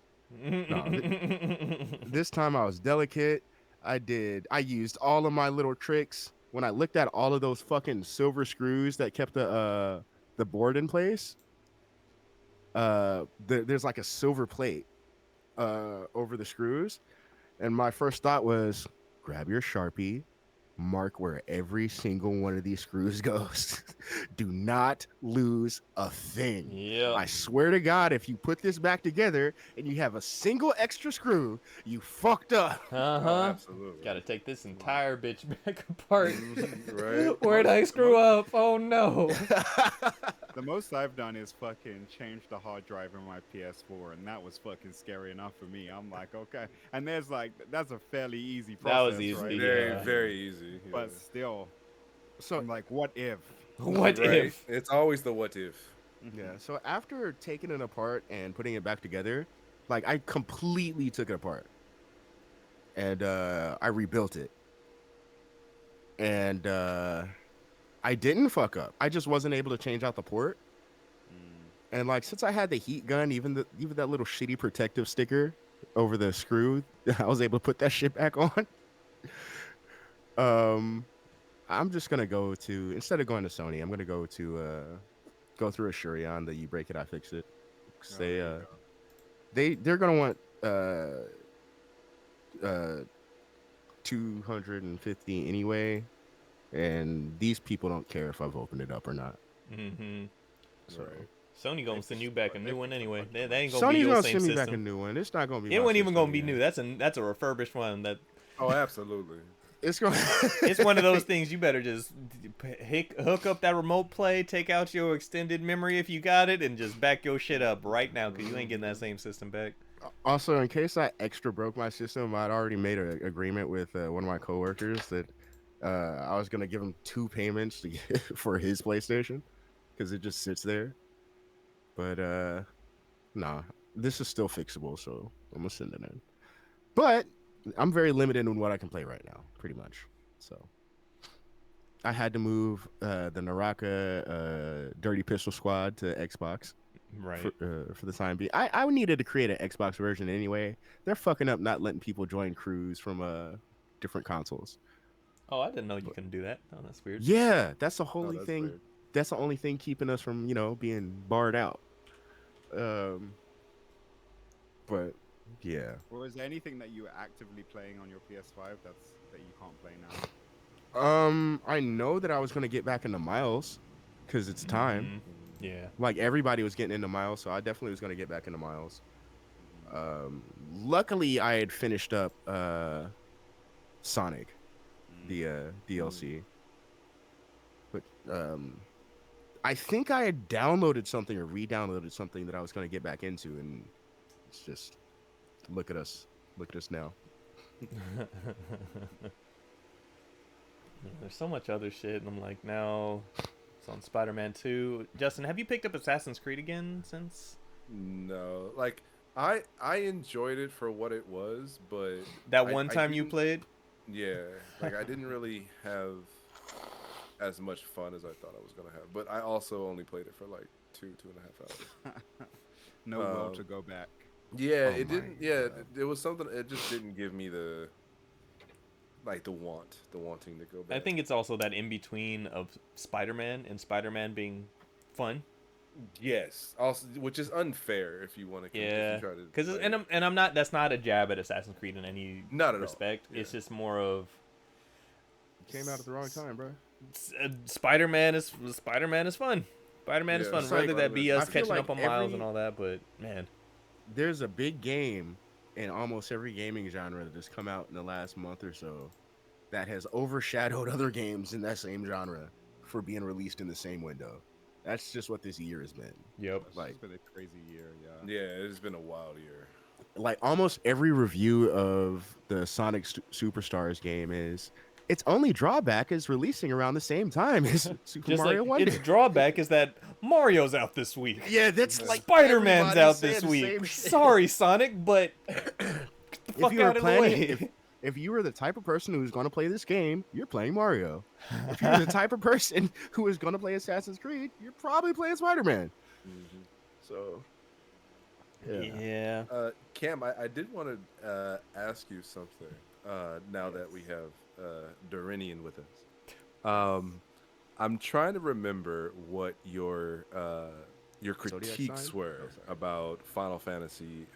This time I was delicate. I used all of my little tricks. When I looked at all of those fucking silver screws that kept the board in place, there's like a silver plate over the screws, and my first thought was, grab your Sharpie, mark where every single one of these screws goes. Do not lose a thing. Yeah. I swear to God, if you put this back together and you have a single extra screw, you fucked up. Uh Oh, huh. absolutely. Got to take this entire bitch back apart. Right? Where'd I screw up? Oh no. The most I've done is fucking change the hard drive in my PS4, and that was fucking scary enough for me. I'm like, okay, and there's like that's a fairly easy process, That was easy, right? Very, Yeah. very easy. Yeah. But still, So I'm like, what if? What Right? if? It's always the what if. yeah, so after taking it apart and putting it back together, like I completely took it apart. And I rebuilt it. And I didn't fuck up. I just wasn't able to change out the port. And like since I had the heat gun, even that little shitty protective sticker over the screw, I was able to put that shit back on. I'm just gonna go to instead of going to Sony, I'm gonna go to go through Asurion, the you break it, I fix it. 'Cause they're gonna want 250 anyway, and these people don't care if I've opened it up or not. Mm-hmm. So Right. Sony gonna send you back a new one anyway. They ain't gonna be Sony's your gonna same send me back a system. new one. It's not gonna be. It my wasn't even system gonna be again. new. That's a refurbished one. That Oh, absolutely. It's going. it's one of those things you better just hook up that remote play, take out your extended memory if you got it, and just back your shit up right now because you ain't getting that same system back. Also, in case I extra broke my system, I'd already made an agreement with one of my coworkers that I was gonna give him 2 payments to get, for his PlayStation because it just sits there. But nah, this is still fixable, so I'm gonna send it in. But I'm very limited in what I can play right now, pretty much. So I had to move the Naraka Dirty Pistol Squad to Xbox. Right. For the time being. I needed to create an Xbox version anyway. They're fucking up not letting people join crews from different consoles. Oh, I didn't know you couldn't do that. Oh, that's weird. Yeah, that's the Oh, only that's thing. weird. That's the only thing keeping us from being barred out. But yeah. Or is there anything that you're actively playing on your PS5 that you can't play now? I know that I was gonna get back into Miles because it's time. Mhm. Yeah. Like everybody was getting into Miles, so I definitely was gonna get back into Miles. Luckily, I had finished up Sonic, the DLC. But I think I had downloaded something or re-downloaded something that I was gonna get back into, and it's just look at us now. There's so much other shit, and I'm like, no. It's on Spider-Man 2. Justin, have you picked up Assassin's Creed again since No, like I enjoyed it for what it was, but that I- one I time you didn't- played? Yeah, like I didn't really have as much fun as I thought I was gonna have. But I also only played it for like 2.5 hours. No will to go back. Yeah, Oh it my didn't. Yeah, God. it was something. It just didn't give me the wanting to go back. I think it's also that in between of Spider-Man and Spider-Man being fun. yes, also which is unfair if you want to. Yeah, if you try to because play and I'm not. That's not a jab at Assassin's Creed in any Not at all, respect. yeah. It's just more of Came out at the wrong time, bro. Spider-Man is fun. Spider-Man is fun. Yeah, Whether Spider-Man that be is us fun. I feel catching like up on Miles every- and all that, but man, There's a big game in almost every gaming genre that has come out in the last month or so that has overshadowed other games in that same genre for being released in the same window. That's just what this year has been. yep. Like- It's been a crazy year, yeah. Yeah, it's been a wild year. Like almost every review of the Sonic Superstars game is its only drawback is releasing around the same time as Super Just Mario like Wonder. its drawback is that Mario's out this week. Yeah, that's like Spider-Man's everybody out saying this the same week. shit. Sorry, Sonic, but get the fuck you were out of the planning- way. If you were the type of person who's going to play this game, you're playing Mario. If you're the type of person who is going to play Assassin's Creed, you're probably playing Spider-Man. So, Yeah. Cam, I did want to ask you something. Now that we have Dorinian with us, I'm trying to remember what your Zodiac critiques sign? were Oh, sorry. about Final Fantasy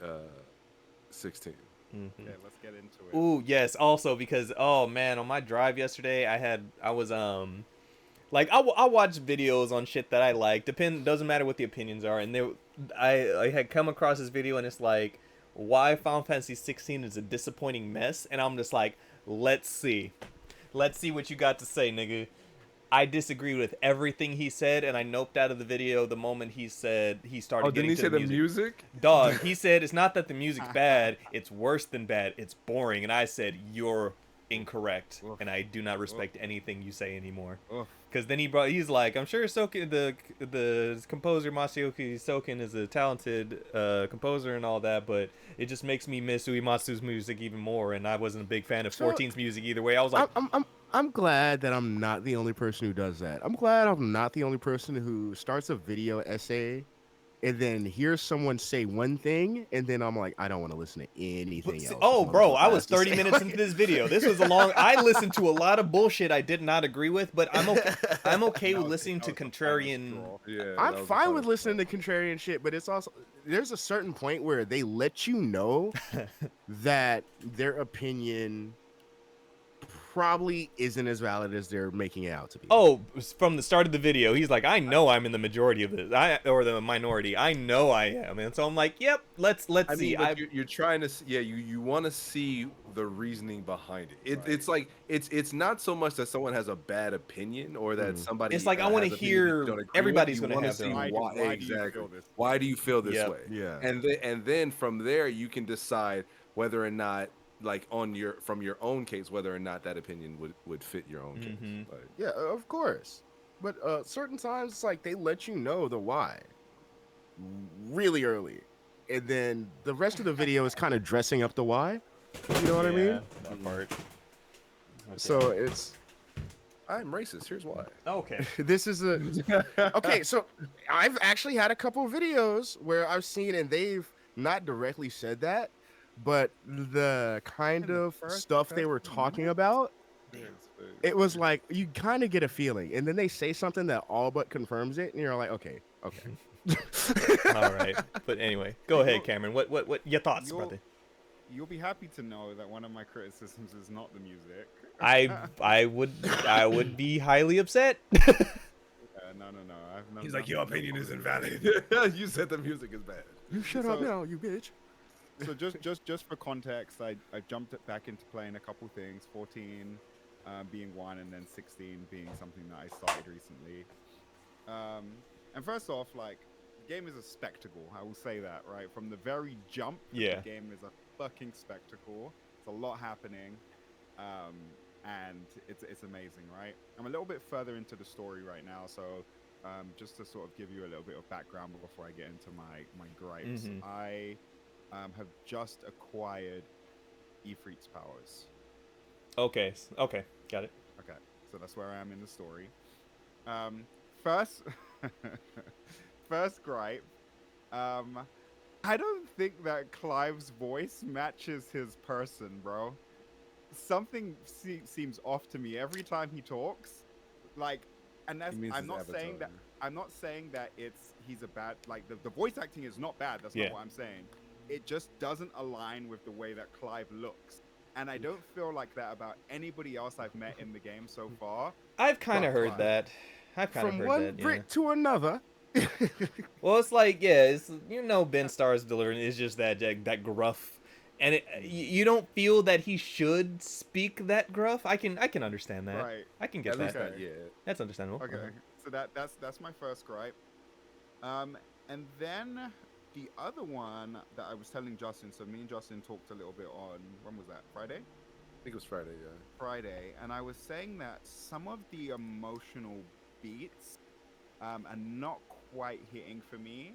16. Okay, let's get into it. Ooh, yes. Also, because oh man, on my drive yesterday, I was like I watch videos on shit that I like. Doesn't matter what the opinions are, and I had come across this video and it's like why Final Fantasy 16 is a disappointing mess, and I'm just like, let's see what you got to say, nigga. I disagree with everything he said, and I noped out of the video the moment he said he started Oh, getting didn't he to say the the music. music? Dog, he said it's not that the music's bad, it's worse than bad, it's boring. And I said, you're incorrect, Oof. and I do not respect anything you say anymore. Oof. Because then he's like, I'm sure Soken, the composer Masayoshi Soken is a talented composer and all that, but it just makes me miss Uematsu's music even more, and I wasn't a big fan of So, 14's music either way. I was like, I'm glad that I'm not the only person who does that. I'm glad I'm not the only person who starts a video essay and then hears someone say one thing, and then I'm like, I don't want to listen to anything else. oh, this bro, motherfucker I was has to 30 say. minutes into this video. This was a long. I listened to a lot of bullshit I did not agree with, but I'm okay. I'm okay with listening to contrarian. Yeah, I'm that was fine the with funnest listening to contrarian shit, but it's also there's a certain point where they let you know that their opinion probably isn't as valid as they're making it out to be. Oh, from the start of the video, he's like, I know I'm in the majority of this, or the minority. I know I am, and so I'm like, yep, let's I see. mean, but you're trying to, you want to see the reasoning behind it. It's like it's not so much that someone has a bad opinion or that somebody. It's like I want to has opinion that you hear don't agree with. everybody's You going to wanna have their see own. why do you exactly. feel this Why do you feel this Yep. way? Yeah. And then from there you can decide whether or not, like from your own case, whether or not that opinion would fit your own case. Like, Yeah, of course. But certain times it's like they let you know the why really early. And then the rest of the video is kind of dressing up the why. You know what I mean? That part. So it's I'm racist. Here's why. Okay. this is a okay, so I've actually had a couple videos where I've seen and they've not directly said that, but the kind In the of first stuff they were 30 talking minutes? about, it was like you kind of get a feeling, and then they say something that all but confirms it, and you're like, okay. All right. But anyway, go ahead, Cameron. What your thoughts, You'll- brother? You'll be happy to know that one of my criticisms is not the music. I would be highly upset. No. I've no, He's like, no- your no opinion problem is with invalid. You said the music is bad. You shut up So- now, you bitch. So just for context, I jumped it back into playing a couple things. 14 being one, and then 16 being something that I started recently. And first off, like, the game is a spectacle. I will say that, right? From the very jump, Yeah. the game is a fucking spectacle. It's a lot happening, and it's amazing, right? I'm a little bit further into the story right now, so just to sort of give you a little bit of background before I get into my gripes, Mhm. I have just acquired Ifrit's powers. Okay. Okay. Got it. Okay, so that's where I am in the story. First, first gripe. I don't think that Clive's voice matches his person, bro. Something seems off to me every time he talks. Like, and that's I'm not saying that. I'm not saying that he's a bad, like, the voice acting is not bad. That's Yeah. not what I'm saying. It just doesn't align with the way that Clive looks. And I don't feel like that about anybody else I've met in the game so far. I've kind of But heard Clive. that. I've kind of From heard one that. Yeah. Brit to another. Well, it's like, yeah, it's, Ben Starr's delivery is just that gruff, and you don't feel that he should speak that gruff. I can understand that. Right. I can get At least that. that, yeah. That's understandable. Okay, so that's my first gripe. And then the other one that I was telling Justin. So me and Justin talked a little bit on, when was that? Friday? I think it was Friday, yeah. Friday, and I was saying that some of the emotional beats are not quite hitting for me.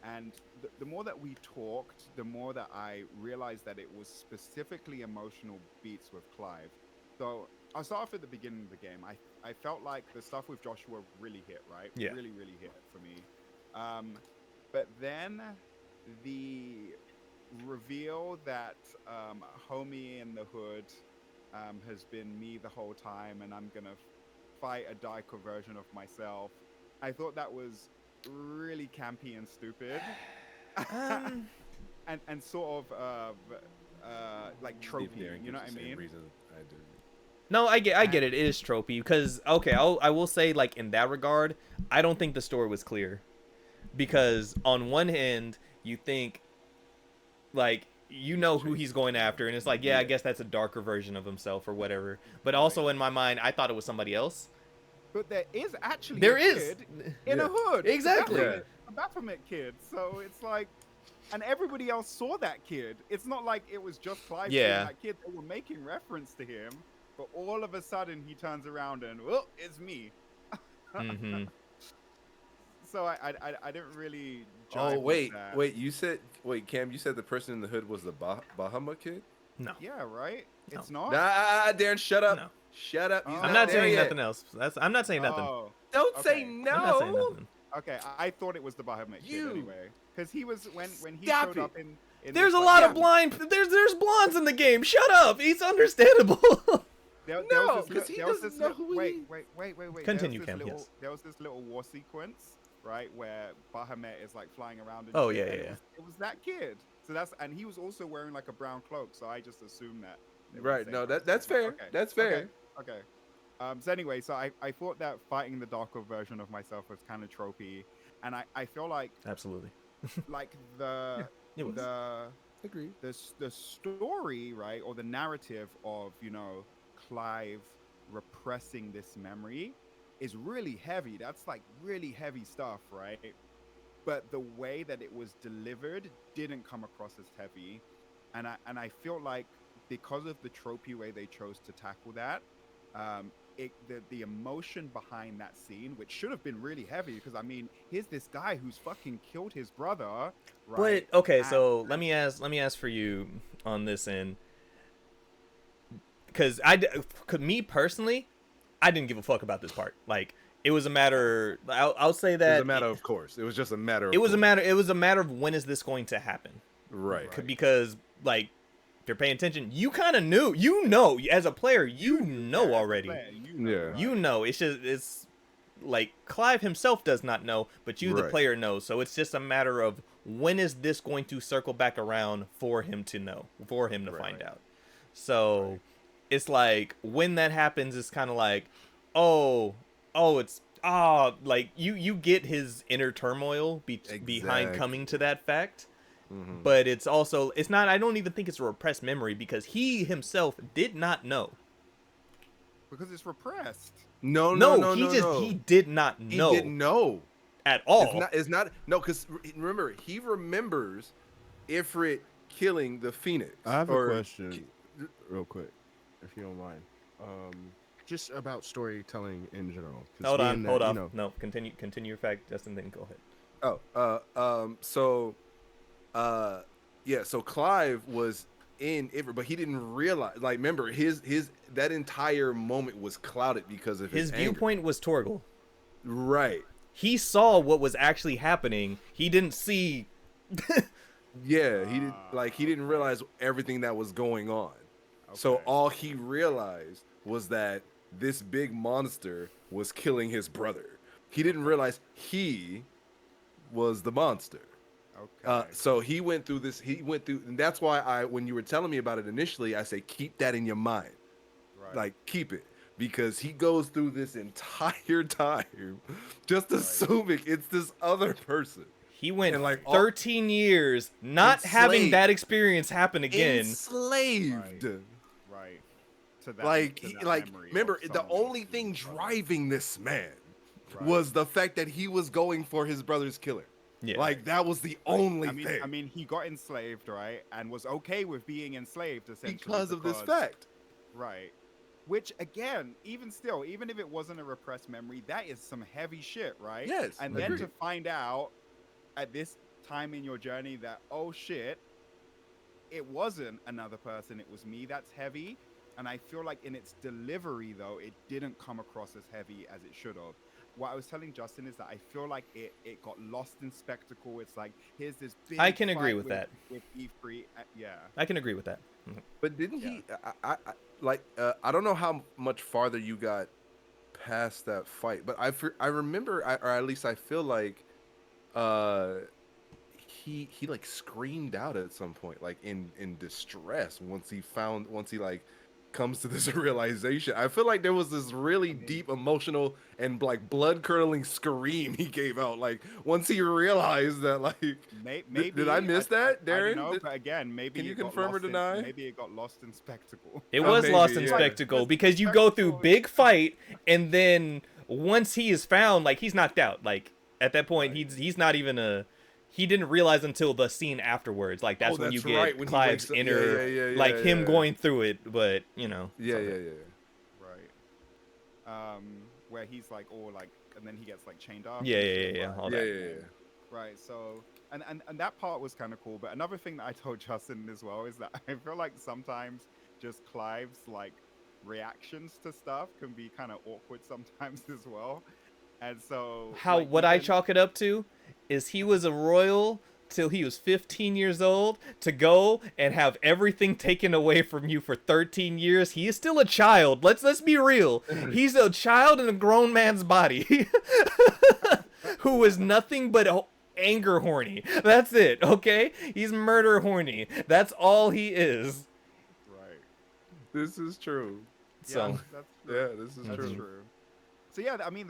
And the more that we talked, the more that I realized that it was specifically emotional beats with Clive. So I'll start off at the beginning of the game. I felt like the stuff with Joshua really hit, right? Yeah. Really, really hit for me. But then the reveal that Homie in the Hood has been me the whole time, and I'm gonna fight a Daiko version of myself. I thought that was really campy and stupid, and sort of like Steve tropey. Darren You know gives what I the same mean? reason I do. No, I get it. It is tropey because okay, I will say like in that regard, I don't think the story was clear because on one hand you think like you know who he's going after and it's like yeah, I guess that's a darker version of himself or whatever. But also in my mind, I thought it was somebody else. But there is actually There a is kid in a hood. exactly. Yeah. A Baphomet kid. So it's like, and everybody else saw that kid. It's not like it was just Clive seeing Yeah. that kid. They were making reference to him, but all of a sudden he turns around and, well, it's me. Mm-hmm. So I didn't really jive Oh with that. wait, Cam, you said the person in the hood was the Bahama kid? No. Yeah, right? No. It's not? Nah, Darren, shut up. No. Shut up. He's Oh. I'm not there saying yet. nothing else. I'm not saying nothing. Oh, Don't say Okay. no. I'm not saying nothing. okay. I thought it was the Bahamut kid You- anyway. Because he was, when he Stop showed it. up in There's this, a like, lot yeah, of blind. There's blondes in the game. Shut up. He's understandable. There No, was this 'cause he there was doesn't this know little- who he wait, is. wait. Continue, There was this Cam, little- yes. There was this little war sequence, right, where Bahamut is like flying around. And Oh, shit, yeah, and yeah. It was that kid. So and he was also wearing like a brown cloak. So I just assumed that. they were the Right. same No, person. that's fair. Okay, That's fair. Okay. So anyway, so I thought that fighting the darker version of myself was kind of tropey, and I feel like Absolutely. like the It was. Agreed. the story, right, or the narrative of, you know, Clive repressing this memory is really heavy. That's like really heavy stuff, right? But the way that it was delivered didn't come across as heavy, and I feel like because of the tropey way they chose to tackle that, the emotion behind that scene, which should have been really heavy, because I mean, here's this guy who's fucking killed his brother, right? But okay, And- so let me ask for you on this end, because me personally, I didn't give a fuck about this part. Like it was a matter. I'll say It that was a matter of course. It was just a matter of It was a course. matter. It was a matter of when is this going to happen? Right. Because like if you're paying attention, you kind of knew. You know, as a player, you know as a already. player, you know, Yeah. right? You know, it's like Clive himself does not know, but you, the Right. player, know. So it's just a matter of when is this going to circle back around for him to know, for him to find out. So it's like when that happens, it's kind of like, like you get his inner turmoil behind coming to that fact. Mhm. But it's also, it's not, I don't even think it's a repressed memory because he himself did not know. because it's repressed. No, He did not He know didn't know. at all. It's not no, because remember, he remembers Ifrit killing the Phoenix. I have a or- question, real quick, if you don't mind. Just about storytelling in general. 'cause Hold on, being that, hold you on. know- No, continue your fact, Justin, then go ahead. Yeah, so Clive was in Ifrit, but he didn't realize. Like, remember, his that entire moment was clouded because of His his anger. viewpoint was Torgal. Right. He saw what was actually happening. He didn't see. Yeah, he didn't realize everything that was going on. So Okay. all he realized was that this big monster was killing his brother. He didn't realize he was the monster. Okay. So he went through this. And that's why when you were telling me about it initially, I say keep that in your mind. Right. Like keep it, because he goes through this entire time just assuming it's this other person. He went And, like, 13 years not having enslaved. that experience happen again. Enslaved. Right. To that, Like, to that like memory remember, of the someone only else's thing brother. driving this man Right. was the fact that he was going for his brother's killer. Yeah. Like, that was the only I thing. mean, he got enslaved, right, and was okay with being enslaved essentially because of this fact. Right. Which again, even still, even if it wasn't a repressed memory, that is some heavy shit, right? Yes, And then agreed. to find out at this time in your journey that, oh shit, it wasn't another person, it was me, that's heavy. And I feel like in its delivery though, it didn't come across as heavy as it should have. What I was telling Justin is that I feel like it got lost in spectacle. It's like, here's this big I can agree fight with that. With E3, yeah. I can agree with that. But didn't he? I don't know how much farther you got past that fight, but I remember, or at least I feel like, he like screamed out at some point, like in distress once he like comes to this realization. I feel like there was this really deep emotional and like blood curdling scream he gave out like once he realized that like Maybe did I miss that, I Darren? don't know, but again, maybe Can you it got confirm or lost in- deny? Maybe it got lost in spectacle. It Oh, was lost maybe, in yeah. spectacle because you go through Spectacle- big fight and then once he is found, like he's knocked out. Like at that point, he's not even he didn't realize until the scene afterwards. Like that's Oh, when you that's get right, when he Clive's wakes up. inner, Yeah, like him yeah. going through it. But you know, Yeah, it's all yeah, good. yeah. Right. Where he's like all like, and then he gets like chained up. Yeah, and yeah, shit, yeah, right? all Yeah, that. yeah, yeah. Right. So, and that part was kind of cool. But another thing that I told Justin as well is that I feel like sometimes just Clive's like reactions to stuff can be kind of awkward sometimes as well. And so, like, What I even- chalk it up to is he was a royal till he was 15 years old to go and have everything taken away from you for 13 years. He is still a child. Let's be real. He's a child in a grown man's body who is nothing but anger horny. That's it, okay? He's murder horny. That's all he is. Right. This is true. So Yeah, that's true. Yeah, this is That's true. true. So yeah, I mean,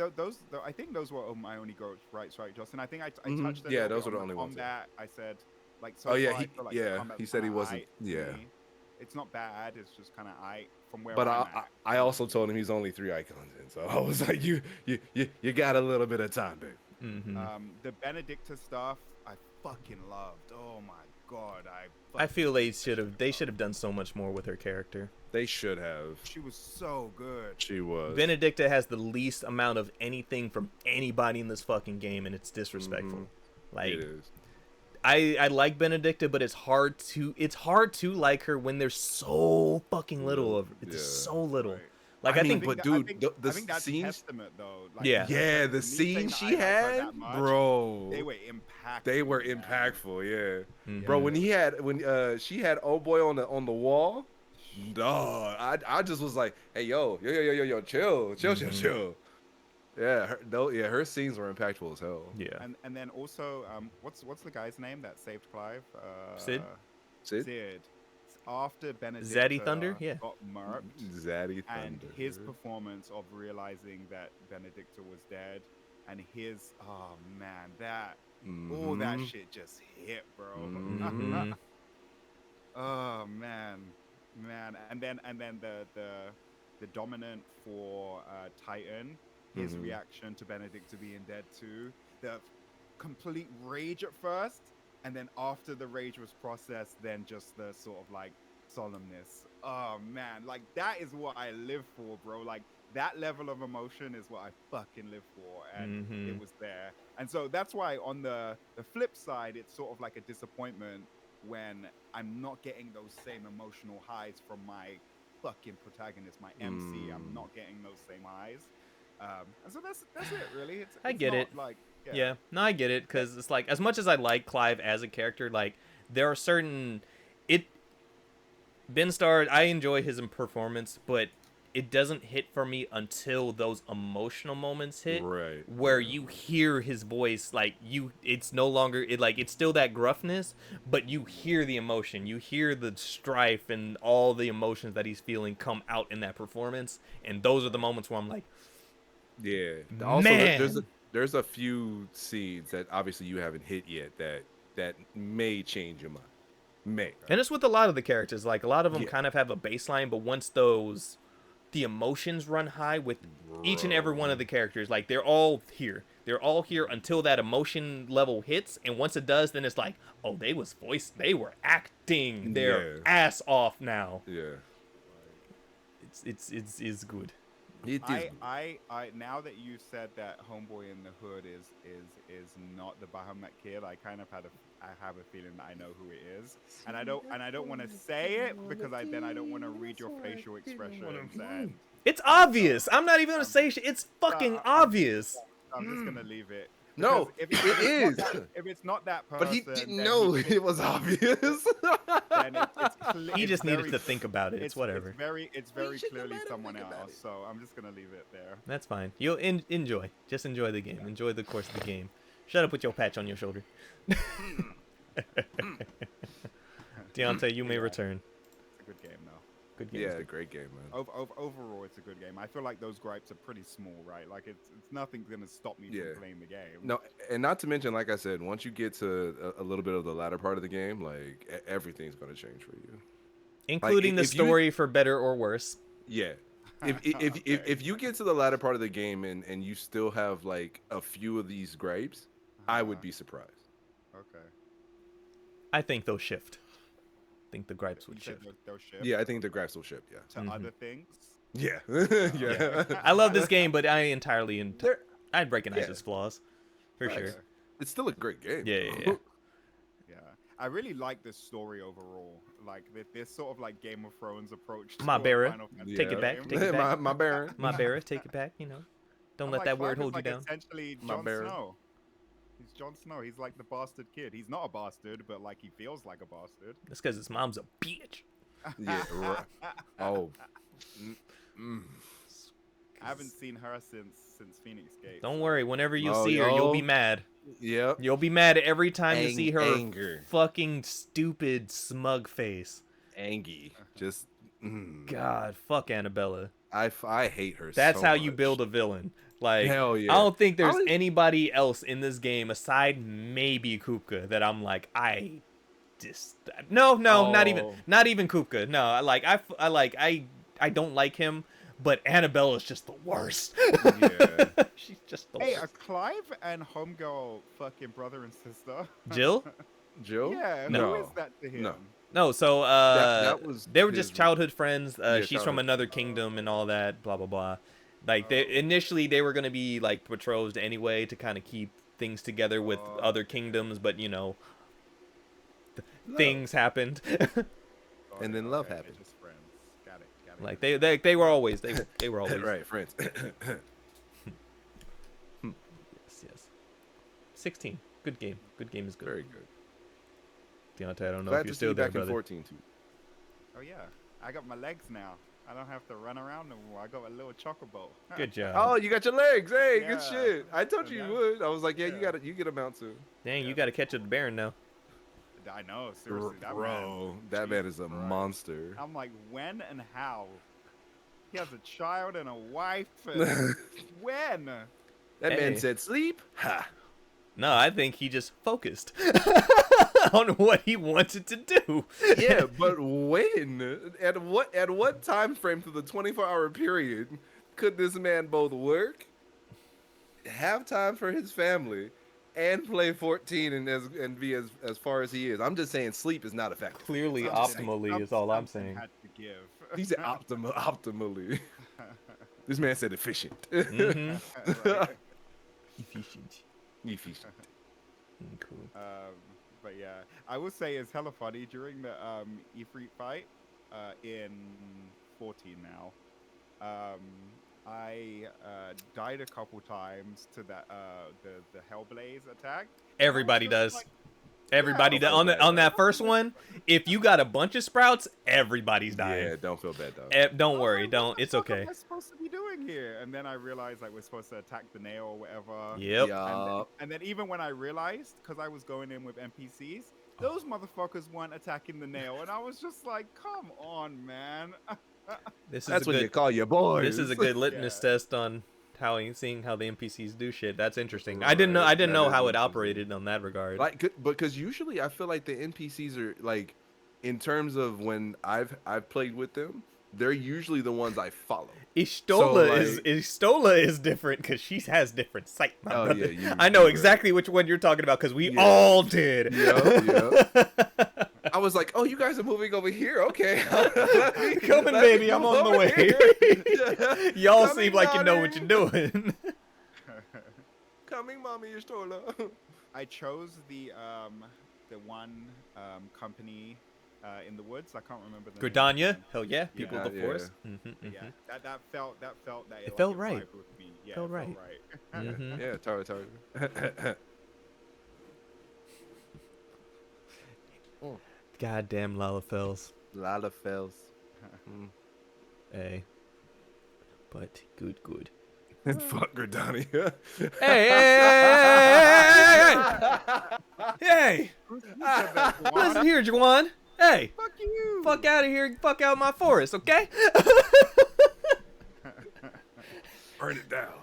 I think those were my only growths, right, Justin. I think I Mhm. touched. A Yeah, little those bit were the on only ones, yeah. combat. I said, like, so Oh, yeah, far, I he- feel like yeah, the combat's he said he kinda wasn't- aight to yeah. me. It's not bad. It's just kind of from where But I'm I at. I also told him he's only 3 icons in, so I was like, you got a little bit of time, babe. mhm. The Benedicta stuff, I fucking loved. Oh my god, I feel they should have done so much more with her character. They should have. She was so good. She was. Benedicta has the least amount of anything from anybody in this fucking game, and it's disrespectful. Like It is. I like Benedicta, but it's hard to like her when there's so fucking little of it's Yeah. so little. Right. Like I I, mean, think, but I dude, think, the I think that's scenes- testament though. Like, Yeah. Yeah, the me saying scenes that she I like her had, that much, bro. they were impactful. They were man. impactful, yeah. Mhm. Bro, when she had oh boy on the wall, dog, I just was like, hey yo, chill. Yeah, her scenes were impactful as hell. yeah. And then also, what's the guy's name that saved Clive? Sid? Sid. After Benedicta Zaddy Thunder? Yeah. got murked, Zaddy and Thunder. his performance of realizing that Benedicta was dead, and his oh man, that all that Mhm. shit just hit, bro. Mhm. Oh man, and then the dominant for Titan, his Mhm. reaction to Benedicta being dead too, the complete rage at first, and then after the rage was processed, then just the sort of like solemnness. Oh man, like that is what I live for, bro. Like that level of emotion is what I fucking live for, and Mhm. it was there. And so that's why on the flip side, it's sort of like a disappointment when I'm not getting those same emotional highs from my fucking protagonist, my MC. I'm not getting those same highs. And so that's it, really. I it's get not it. Like, Yeah, no, I get it, because it's like, as much as I like Clive as a character, like, there are certain, Ben Starr, I enjoy his performance, but it doesn't hit for me until those emotional moments hit, Right. where you hear his voice, like, it's no longer, it's still that gruffness, but you hear the emotion, you hear the strife and all the emotions that he's feeling come out in that performance, and those are the moments where I'm like, Yeah. Also, Man. there's a few scenes that obviously you haven't hit yet that may change your mind. May. and it's with a lot of the characters, like, a lot of them Yeah. kind of have a baseline, but once the emotions run high with each and every one of the characters, like, they're all here until that emotion level hits, and once it does, then it's like, oh, they were acting their Yeah. ass off now. Yeah. It's good. It is. I now that you said that Homeboy in the Hood is not the Bahamut kid, I kind of have a feeling that I know who it is, and I don't want to say it because I don't want to read your facial expressions, and It's obvious. I'm not even gonna say shit. It's fucking obvious. I'm just gonna leave it. No, Because it is. If it's not that person, But he didn't then know it was obvious. then He it's just needed very- to think about it. It's whatever. It's very shouldn't clearly let him someone think about else, it. so I'm just gonna leave it there. That's fine. You'll enjoy. Just enjoy the game. Enjoy the course of the game. Shut up with your patch on your shoulder. Deontay, you may Yeah. return. It's a good game though. Good game. Yeah, great game, man. Overall, it's a good game. I feel like those gripes are pretty small, right? Like it's nothing's gonna stop me Yeah. from playing the game. No, and not to mention, like I said, once you get to a little bit of the latter part of the game, like everything's gonna change for you. Including the if you- story for better or worse. Yeah. If you get to the latter part of the game and you still have like a few of these gripes, I would be surprised. Okay. I think they'll shift. I think the gripes You would said shift. they'll shift Yeah, I think the gripes will ship. Yeah. to other things. Yeah. yeah. I love this game, but I entirely There- I'd recognize yeah. its flaws. For Right. sure. It's still a great game. Yeah, yeah, yeah. Yeah, I really like this story overall. Like this sort of like Game of Thrones approach. My to a Barra. Final Fantasy Take it game. back, take it back. my Baron. My Barra, take it back, you know. Don't I'm let like, that word Clive is hold you like down. Essentially, My Jon Baron. Snow. He's Jon Snow. He's like the bastard kid. He's not a bastard, but like he feels like a bastard. That's because his mom's a bitch. Yeah. Right. Oh. Mm. I haven't seen her since Phoenix Gate. Don't worry, whenever you Oh, see her, you'll be yo. mad. Yep. You'll be mad every time you see her Anger. fucking stupid smug face. Angie. Just. God, fuck Annabella. I hate her. That's so how you much. build a villain. Like, Hell yeah. I don't think there's was- anybody else in this game aside maybe Kupka that I'm like, I just no, not even Kupka. No, I don't like him, but Annabella's just the worst. Yeah. She's just the Hey, worst. are Clive and Homegirl fucking brother and sister? Jill? Jill? Yeah, No. who is that to him? No. No, so that was they were his- just childhood friends. Yeah, She's from childhood. another kingdom and all that, blah blah blah. Like initially they were gonna be like betrothed anyway to kind of keep things together with other kingdoms, but you know, things happened. Oh, And then yeah, love okay, happened. They're just friends. Got it. Like they were always they were always right, friends. yes. 16. Good game. Good game is good. Very good. Deontay, I don't know Glad if you're to see still you there, back in brother. 14 too. Oh yeah, I got my legs now. I don't have to run around no more. I got a little chocobo. Good job. Oh, you got your legs. Hey, Yeah. good shit. I told you Yeah. you would. I was like, yeah, Yeah. you get a mount too. Dang, you got to catch up the Baron now. I know, seriously, that Bro, man. that man is a Jesus Christ. monster. I'm like, when and how? He has a child and a wife. And when? That Hey. man said sleep. Ha. No, I think he just focused on what he wanted to do. Yeah, but when? At what time frame through the 24-hour period could this man both work, have time for his family, and play 14 and be as far as he is? I'm just saying sleep is not effective. Clearly, I'm just saying, optimally is all I'm something saying. Had to give. He said optimally. This man said efficient. hmm Right. Efficient. Efficient. Cool. But yeah, I will say it's hella funny during the E3 fight in 14 now. I died a couple times to that the Hellblaze attack. Everybody I was does. just like, Everybody Yeah, does. On that first one, if you got a bunch of sprouts, everybody's dying. Yeah, don't feel bad though. Don't I was worry, like, don't. what the It's fuck okay. am I supposed to be doing here? And then I realized like we're supposed to attack the nail or whatever. Yep. Yup. And then even when I realized, because I was going in with NPCs, those motherfuckers weren't attacking the nail, and I was just like, "Come on, man!" This is That's a what good. you call your boys. This is a good litmus Yeah. test on seeing how the NPCs do shit. That's interesting. I didn't know That how is it interesting. operated on that regard. Like, because usually I feel like the NPCs are like, in terms of when I've played with them, they're usually the ones I follow. Ishtola like- is different because she has different sight, my Oh, brother. yeah, I know you're right. exactly which one you're talking about because we Yeah. all did. Yep. I was like, oh, you guys are moving over here. Okay. Coming, Let baby, me I'm move on the over way. here. Y'all Coming, seem like you know what darling. you're doing. Coming, mommy, you're stolen. I chose the one company in the woods. I can't remember the name. Gridania, hell yeah, people Yeah, of the yeah. forest. Yeah, that felt that It like felt it right. vibed with me. Yeah, Felt it right. right. Mhm. Yeah, Tara. Goddamn Lalafels. Lala Fells. Hey. But good. Fuck Gridania. Hey, hey, hey, hey, hey, hey, hey, hey, hey! Hey, Who said that, Juwan? listen here, Juwan. Hey, Fuck you. fuck out of here. Fuck out my forest, okay? Burn it down.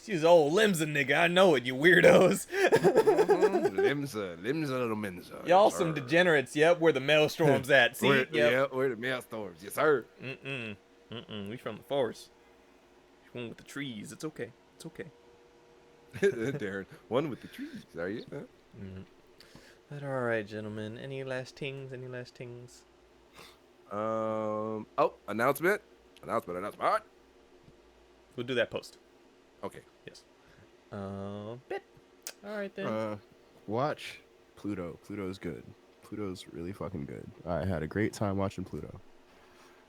She's old Limsa nigga. I know it, you weirdos. Limsa, little Mensa. Y'all yes, some sir. degenerates. Yep, where the maelstrom's at. See? Where, Yep. Yeah, where the maelstorms? Yes, sir. We from the forest. One with the trees. It's okay. It's okay. Darren, one with the trees. Are you? Huh? But all right, gentlemen. Any last tings? Any last tings? Oh, announcement. Announcement. We'll do that post. Okay. Yes. Bit. All right then. Watch Pluto. Pluto's good. Pluto's really fucking good. I had a great time watching Pluto.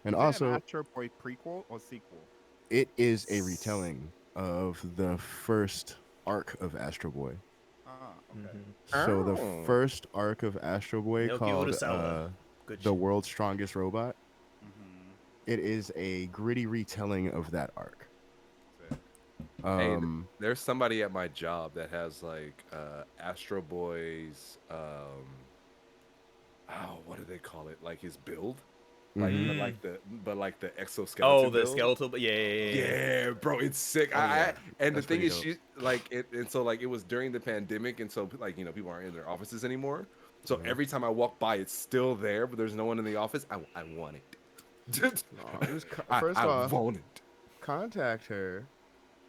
And Is that an also, Astro Boy prequel or sequel? it is a retelling of the first arc of Astro Boy. Okay. So the Oh. first arc of Astro Boy Naoki called Urasawa. Good The shit. World's Strongest Robot. Mm-hmm. It is a gritty retelling of that arc. Hey, there's somebody at my job that has like Astro Boy's what do they call it? Like his build, like but like the exoskeleton. Oh, the build. skeletal. But yeah. Yeah, bro, it's sick. yeah. And That's the thing pretty is, she like it, and so like it was during the pandemic, and so like people aren't in their offices anymore. So every time I walk by, it's still there, but there's no one in the office. I want it. First I off, want it. contact her.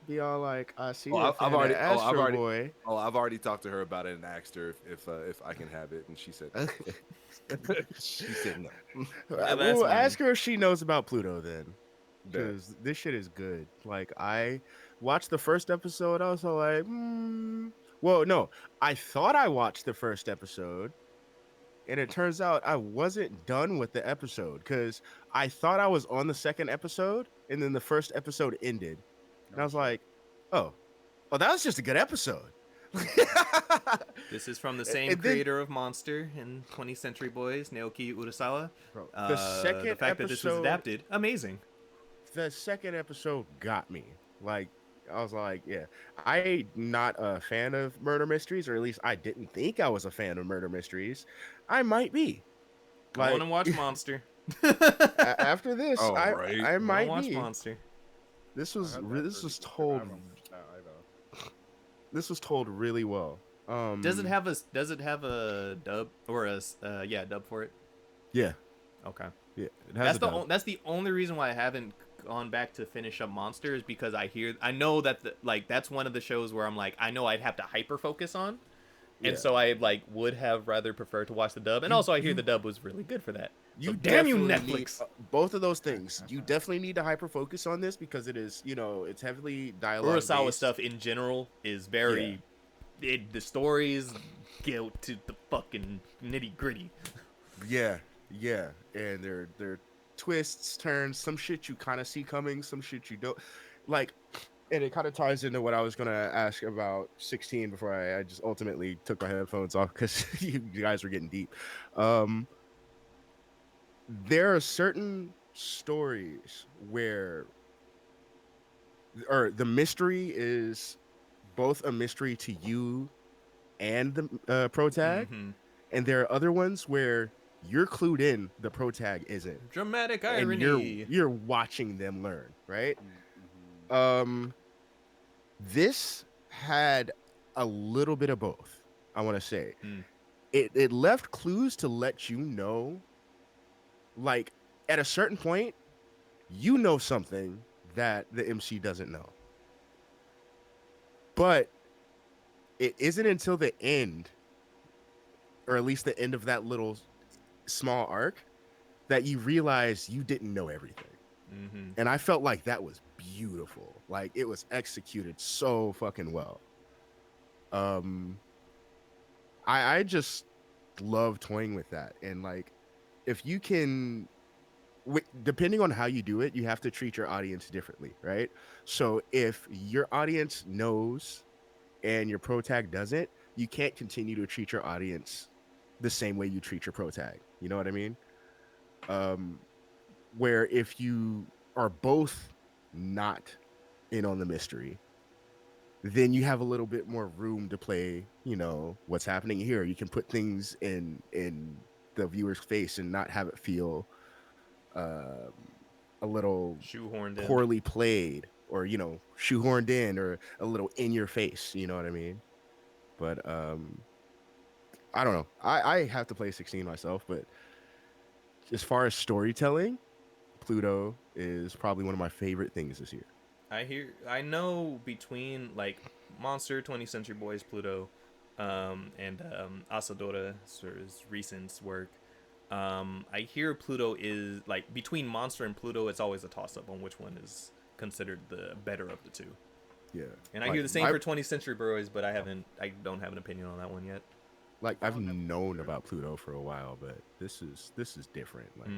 Be all like, I see Oh, you. I've already, Astro Boy. Oh, I've already talked to her about it and asked her if I can have it, and she said she said no. that's We'll fine. ask her if she knows about Pluto then, Bet. because this shit is good. Like I watched the first episode, I was all like, well, no, I thought I watched the first episode, and it turns out I wasn't done with the episode because I thought I was on the second episode, and then the first episode ended, and I was like, oh, that was just a good episode. This is from the same And then- creator of Monster and 20th Century Boys, Naoki Urasawa. Bro, The fact that this was adapted, amazing. The second episode got me. Like, I was like, yeah, I'm not a fan of murder mysteries, or at least I didn't think I was a fan of murder mysteries. I might be. I want to watch Monster. After this, Oh, I right. I might watch be. Monster. This I was heard that this pretty was good. I told haven't watched that either. this was told really well. Does it have a dub or a dub for it? Yeah, Okay. yeah. It has That's the only reason why I haven't gone back to finish up Monster is because I know that that's one of the shows where I'm like I know I'd have to hyper focus on, and Yeah. so I like would have rather preferred to watch the dub, and also I hear the dub was really good for that. So damn you, definitely Netflix. need, both of those things. You definitely need to hyper focus on this because it is, it's heavily dialogue. Urasawa based. stuff in general is very the stories go to the fucking nitty gritty. Yeah, and they're twists, turns, some shit you kind of see coming, some shit you don't. Like, and it kind of ties into what I was gonna ask about 16 before I just ultimately took my headphones off because you guys were getting deep. There are certain stories where, or the mystery is both a mystery to you and the pro tag, Mhm. and there are other ones where you're clued in, the pro tag isn't, Dramatic and irony. you're watching them learn, right? Mm-hmm. This had a little bit of both. I want to say Mm. it left clues to let you know, like at a certain point, you know something that the MC doesn't know, but it isn't until the end, or at least the end of that little small arc, that you realize you didn't know everything. Mm-hmm. And I felt like that was beautiful. Like it was executed so fucking well. I just love toying with that. And like, if you can, depending on how you do it, you have to treat your audience differently, right? So if your audience knows and your pro tag doesn't, you can't continue to treat your audience the same way you treat your pro tag. You know what I mean? Where if you are both not in on the mystery, then you have a little bit more room to play, what's happening here. You can put things in the viewer's face and not have it feel uh, a little Shoehorned in. poorly played, or shoehorned in, or a little in your face, you know what I mean? But I don't know. I have to play 16 myself, but as far as storytelling, Pluto is probably one of my favorite things this year. I know between like Monster, 20th Century Boys, Pluto, and Asadora's recent work. I hear Pluto is like between Monster and Pluto. It's always a toss up on which one is considered the better of the two. Yeah, And I hear the same for 20th Century Boys, but I don't have an opinion on that one yet. Like I've known about Pluto for a while, but this is different. Like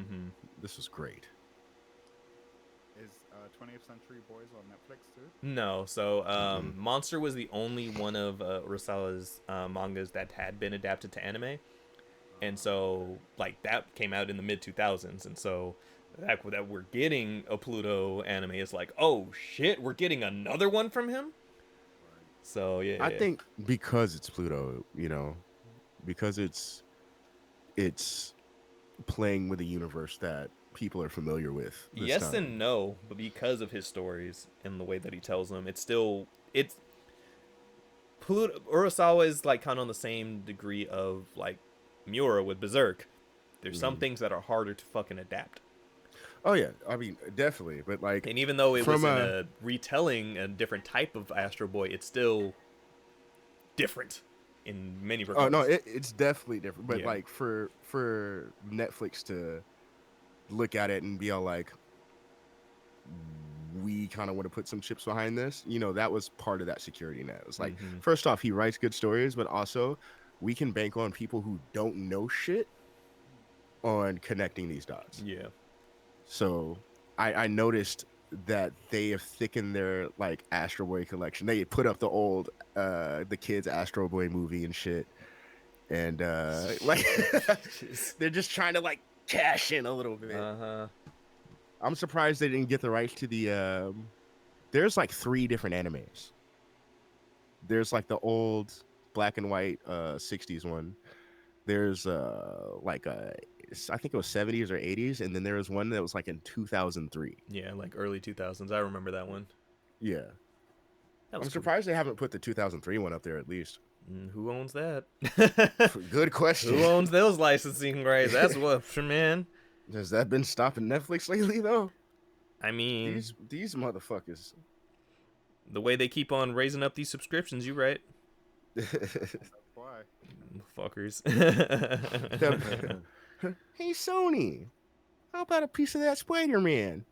this is great. Is 20th Century Boys on Netflix too? No, so Monster was the only one of Urasawa's mangas that had been adapted to anime, and so like that came out in the mid 2000s, and so that we're getting a Pluto anime is like, oh shit, we're getting another one from him. So yeah, I think because it's Pluto, because it's playing with a universe that people are familiar with. Yes and no, but because of his stories and the way that he tells them, it's Pluto. Urasawa is like kind of on the same degree of like Miura with Berserk. There's some things that are harder to fucking adapt. Oh yeah, I mean definitely, but like, and even though it was a retelling a different type of Astro Boy, it's still different in many regards. Oh no, it's definitely different. But like for Netflix to look at it and be all like, we kind of want to put some chips behind this, that was part of that security net. It was like, first off, he writes good stories, but also we can bank on people who don't know shit on connecting these dots. Yeah. So I noticed that they have thickened their like Astro Boy collection. They put up the old the kids Astro Boy movie and shit, and like they're just trying to like cash in a little bit. I'm surprised they didn't get the rights to the there's like 3 different animes. There's like the old black and white 60s one. There's like I think it was 70s or 80s, and then there was one that was like in 2003. Yeah, like early 2000s. I remember that one. Yeah. I'm surprised they haven't put the 2003 one up there at least. Who owns that? Good question. Who owns those licensing rights? That's what, man. Has that been stopping Netflix lately, though? I mean, these motherfuckers. The way they keep on raising up these subscriptions, you right? Why? Fuckers. Hey, Sony, how about a piece of that Spider-Man?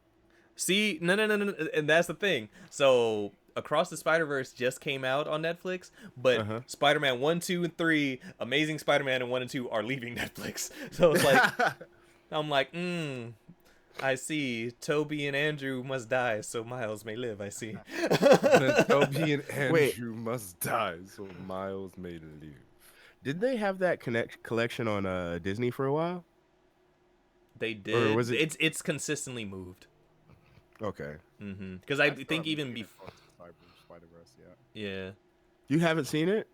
See, no, and that's the thing. So, Across the Spider-Verse just came out on Netflix, but Spider-Man 1, 2, and 3, Amazing Spider-Man and 1 and 2 are leaving Netflix. So it's like, I'm like, I see. Toby and Andrew must die so Miles may live. I see. Toby and Andrew must die so Miles may live. Did they have that collection on Disney for a while? They did. Or was it's consistently moved. Okay. Because I think even before Spider-Verse, yeah. You haven't seen it?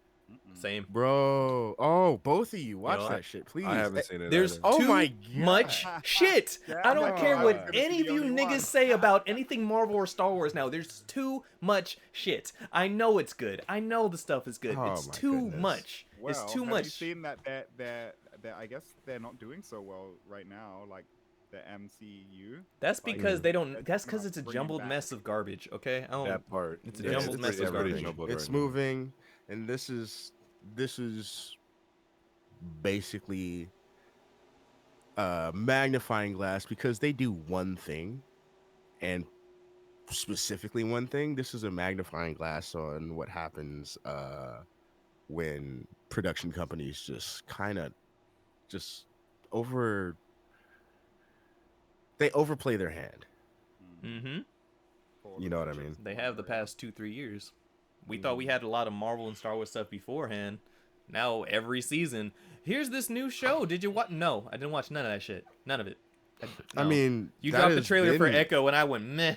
Same, bro. Oh, both of you watch that shit, please. I haven't seen it. There's too much shit. I don't care what any of you niggas say about anything Marvel or Star Wars now. There's too much shit. I know it's good. I know the stuff is good. It's too much. Well, it's too have much. You seen that they're I guess they're not doing so well right now, like the MCU. That's because they don't. That's because it's a jumbled mess of garbage. Okay, that part. It's a jumbled mess of garbage. It's moving, and this is basically magnifying glass because they do one thing, and specifically one thing. This is a magnifying glass on what happens when production companies just kind of they overplay their hand. You know what I mean? They have the past 2-3 years. We thought we had a lot of Marvel and Star Wars stuff beforehand. Now every season, here's this new show. Did you watch? No, I didn't watch none of that shit. None of it. No. I mean, you dropped the trailer for Echo, and I went meh.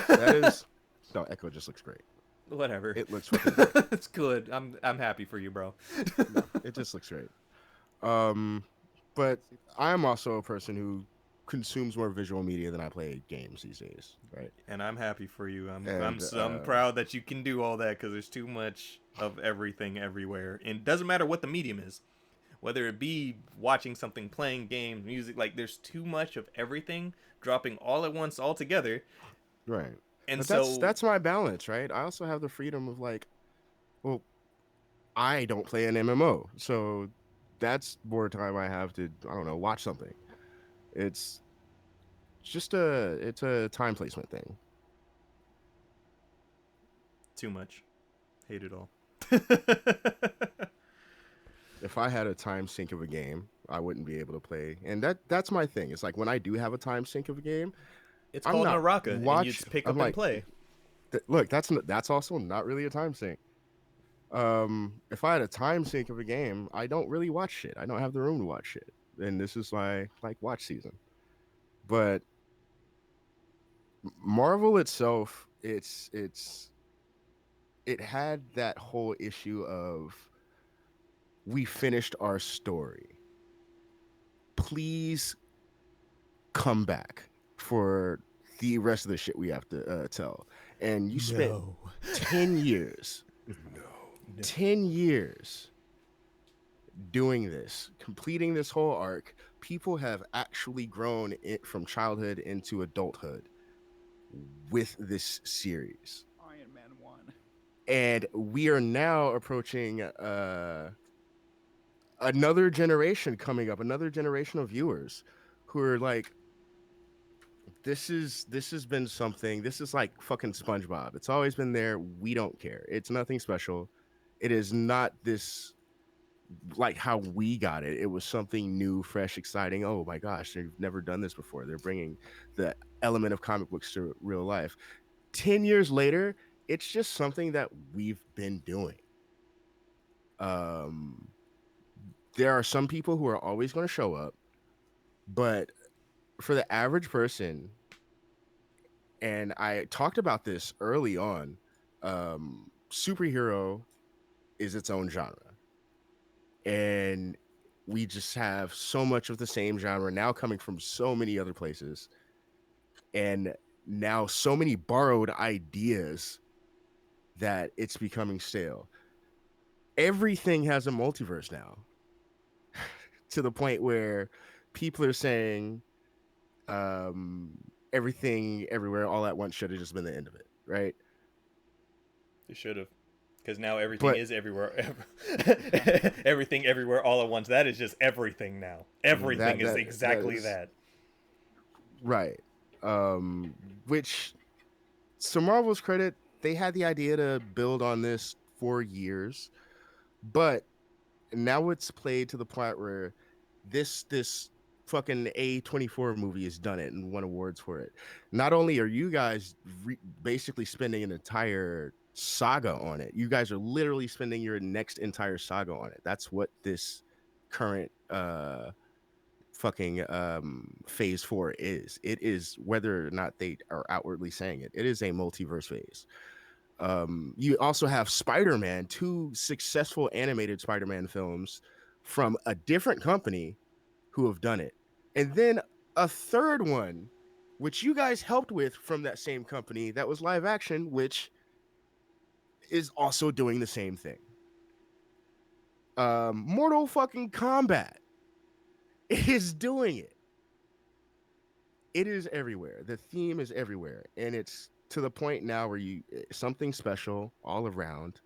That is no Echo just looks great. Whatever. It looks fucking great. It's good. I'm happy for you, bro. It just looks great. But I am also a person who consumes more visual media than I play games these days, right? And I'm happy for you. I'm And, proud that you can do all that, because there's too much of everything everywhere, and it doesn't matter what the medium is, whether it be watching something, playing games, music. Like, there's too much of everything dropping all at once, all together. Right. And But so that's my balance, right? I also have the freedom of like, well, I don't play an MMO, so that's more time I have to, I don't know, watch something. It's just it's a time placement thing. too much. Hate it all. If I had a time sink of a game, I wouldn't be able to play. And that's my thing. It's like when I do have a time sink of a game, It's I'm called not Naraka, and you just pick up I'm and like, play. Look, that's also not really a time sink. If I had a time sink of a game, I don't really watch shit. I don't have the room to watch shit. And this is my like watch season. But Marvel itself, it had that whole issue of we finished our story. Please come back for the rest of the shit we have to tell. And you spent 10 years, 10 years doing this, completing this whole arc. People have actually grown it from childhood into adulthood with this series. Iron Man 1. And we are now approaching another generation coming up, another generation of viewers who are like, this has been something. This is like fucking SpongeBob. It's always been there. We don't care. It's nothing special. It is not this like how we got it. It was something new, fresh, exciting. Oh my gosh, they've never done this before. They're bringing the element of comic books to real life. 10 years later, it's just something that we've been doing. There are some people who are always going to show up, but for the average person, and I talked about this early on, superhero is its own genre. And we just have so much of the same genre now coming from so many other places. And now so many borrowed ideas that it's becoming stale. Everything has a multiverse now. To the point where people are saying everything everywhere all at once should have just been the end of it, right? You should have, because now everything But- is everywhere. Everything everywhere all at once. That is just everything now. Everything is exactly that. Right. Which, to Marvel's credit, they had the idea to build on this for years, but now it's played to the point where this fucking A24 movie has done it and won awards for it. Not only are you guys basically spending an entire saga on it, you guys are literally spending your next entire saga on it. That's what this current fucking phase 4 is. It is, whether or not they are outwardly saying it, it is a multiverse phase. You also have Spider-Man, 2 successful animated Spider-Man films from a different company who have done it. And then a third one, which you guys helped with from that same company, that was live action, which is also doing the same thing. Mortal fucking Kombat is doing it. It is everywhere. The theme is everywhere. And it's to the point now where something special all around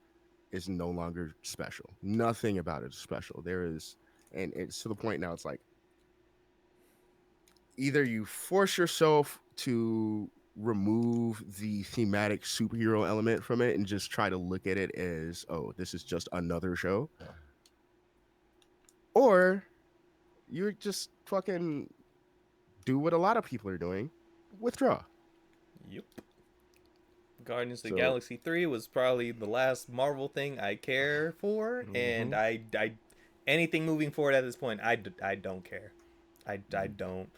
is no longer special. Nothing about it is special. There is, and it's to the point now it's like, either you force yourself to remove the thematic superhero element from it and just try to look at it as, oh, this is just another show, or you just fucking do what a lot of people are doing, withdraw. Yep. Guardians of the So- Galaxy 3 was probably the last Marvel thing I care for, and I anything moving forward at this point, I don't care. I don't.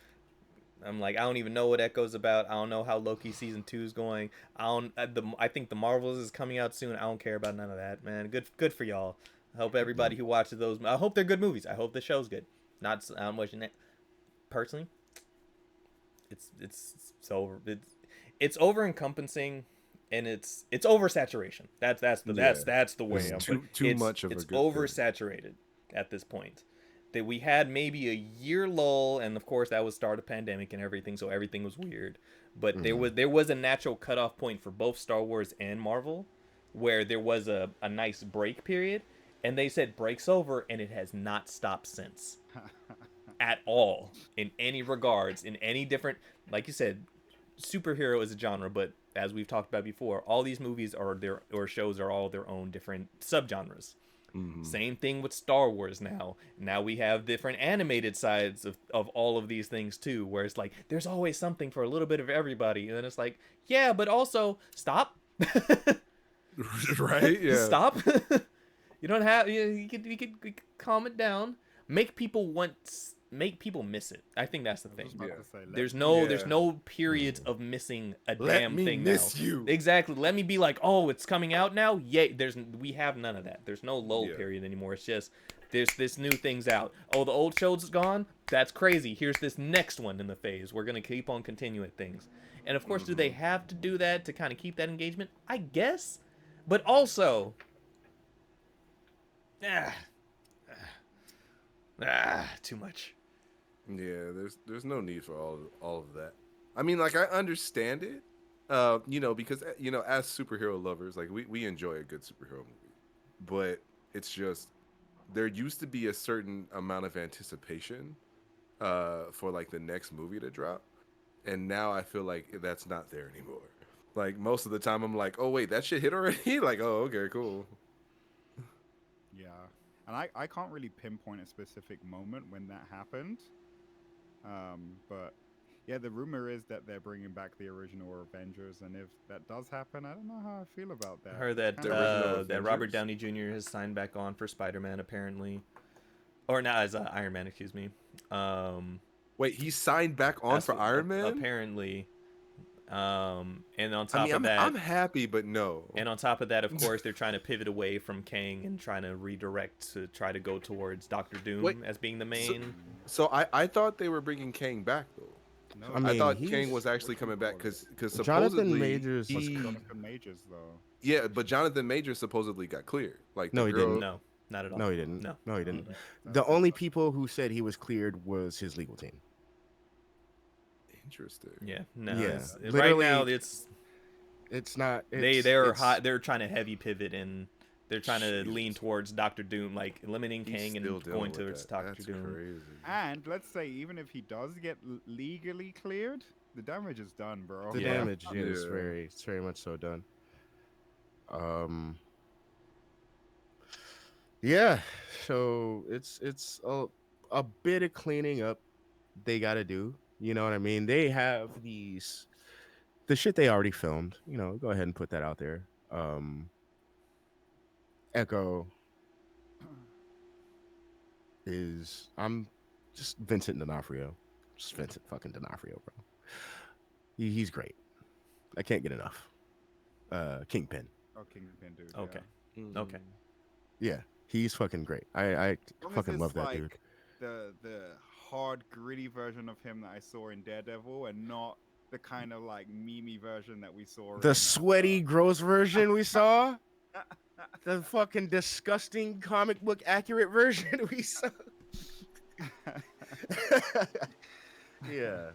I'm like, I don't even know what Echo's about. I don't know how Loki season 2 is going. I think the Marvels is coming out soon. I don't care about none of that, man. Good for y'all. I hope everybody who watches those. I hope they're good movies. I hope the show's good. Not I'm wishing it. Personally, it's over encompassing, and it's oversaturation. That's the way It's I'm too much of a it's good thing. oversaturated at this point. That we had maybe a year lull, and of course that was start of pandemic and everything, so everything was weird. But there was a natural cutoff point for both Star Wars and Marvel, where there was a nice break period, and they said break's over, and it has not stopped since. At all, in any regards, in any different, like you said, superhero is a genre, but as we've talked about before, all these movies or shows are all their own different subgenres. Same thing with Star Wars now. Now we have different animated sides of all of these things too, where it's like there's always something for a little bit of everybody, and then it's like, yeah, but also stop. Right? Yeah. Stop. You don't have you could calm it down. Make people miss it. I think that's the thing. There's no periods of missing a damn me thing miss now. you. Exactly. Let me be like, oh, it's coming out now. Yay! We have none of that. There's no lull Yeah. period anymore. It's just there's this new thing's out. Oh, the old show's gone. That's crazy. Here's this next one in the phase. We're gonna keep on continuing things. And of course, do they have to do that to kind of keep that engagement? I guess. But also, too much. Yeah, there's no need for all of that. I mean, like I understand it, because as superhero lovers, like we enjoy a good superhero movie, but it's just there used to be a certain amount of anticipation, for like the next movie to drop, and now I feel like that's not there anymore. Like most of the time, I'm like, oh wait, that shit hit already. Like, oh okay, cool. Yeah, and I can't really pinpoint a specific moment when that happened. But yeah, the rumor is that they're bringing back the original Avengers, and if that does happen, I don't know how I feel about that. I heard that The original that Robert Avengers? Downey Jr. has signed back on for Spider-Man apparently, or not as Iron Man, excuse me. Wait, he signed back on That's for what- Iron Man? apparently. And on top I mean, of that, I'm happy, but no. and on top of that, of course, they're trying to pivot away from Kang and trying to redirect to try to go towards Doctor Doom Wait, as being the main. So I thought they were bringing Kang back though. No, I mean, I thought he's- Kang was actually coming back because supposedly Jonathan Majors. Jonathan Majors though. yeah, but Jonathan Majors supposedly got cleared. Like No, the he girl, didn't. No, not at all. No, he didn't. No. No, he didn't. Mm-mm. The only people who said he was cleared was his legal team. Interesting. Yeah, no. Yeah, Right literally, now, it's It's not. they're it's- hot. They're trying to heavy pivot and they're trying to lean Jesus. towards Doctor Doom, like eliminating He's Kang and still dealing going with towards that. Doctor That's Doom. crazy. And let's say even if he does get legally cleared, the damage is done, bro. The Yeah. damage is Yeah. very much so done. Yeah, so it's a bit of cleaning up they got to do. You know what I mean? They have the shit they already filmed. You know, go ahead and put that out there. Echo is I'm just Vincent D'Onofrio, just Vincent fucking D'Onofrio, bro. He's great. I can't get enough. Kingpin. Oh, Kingpin, dude. Okay. Yeah. Okay. Yeah, he's fucking great. I As long as fucking it's love that like dude. The hard, gritty version of him that I saw in Daredevil, and not the kind of like memey version that we saw. The sweaty, gross version we saw. The fucking disgusting comic book accurate version we saw. Yeah.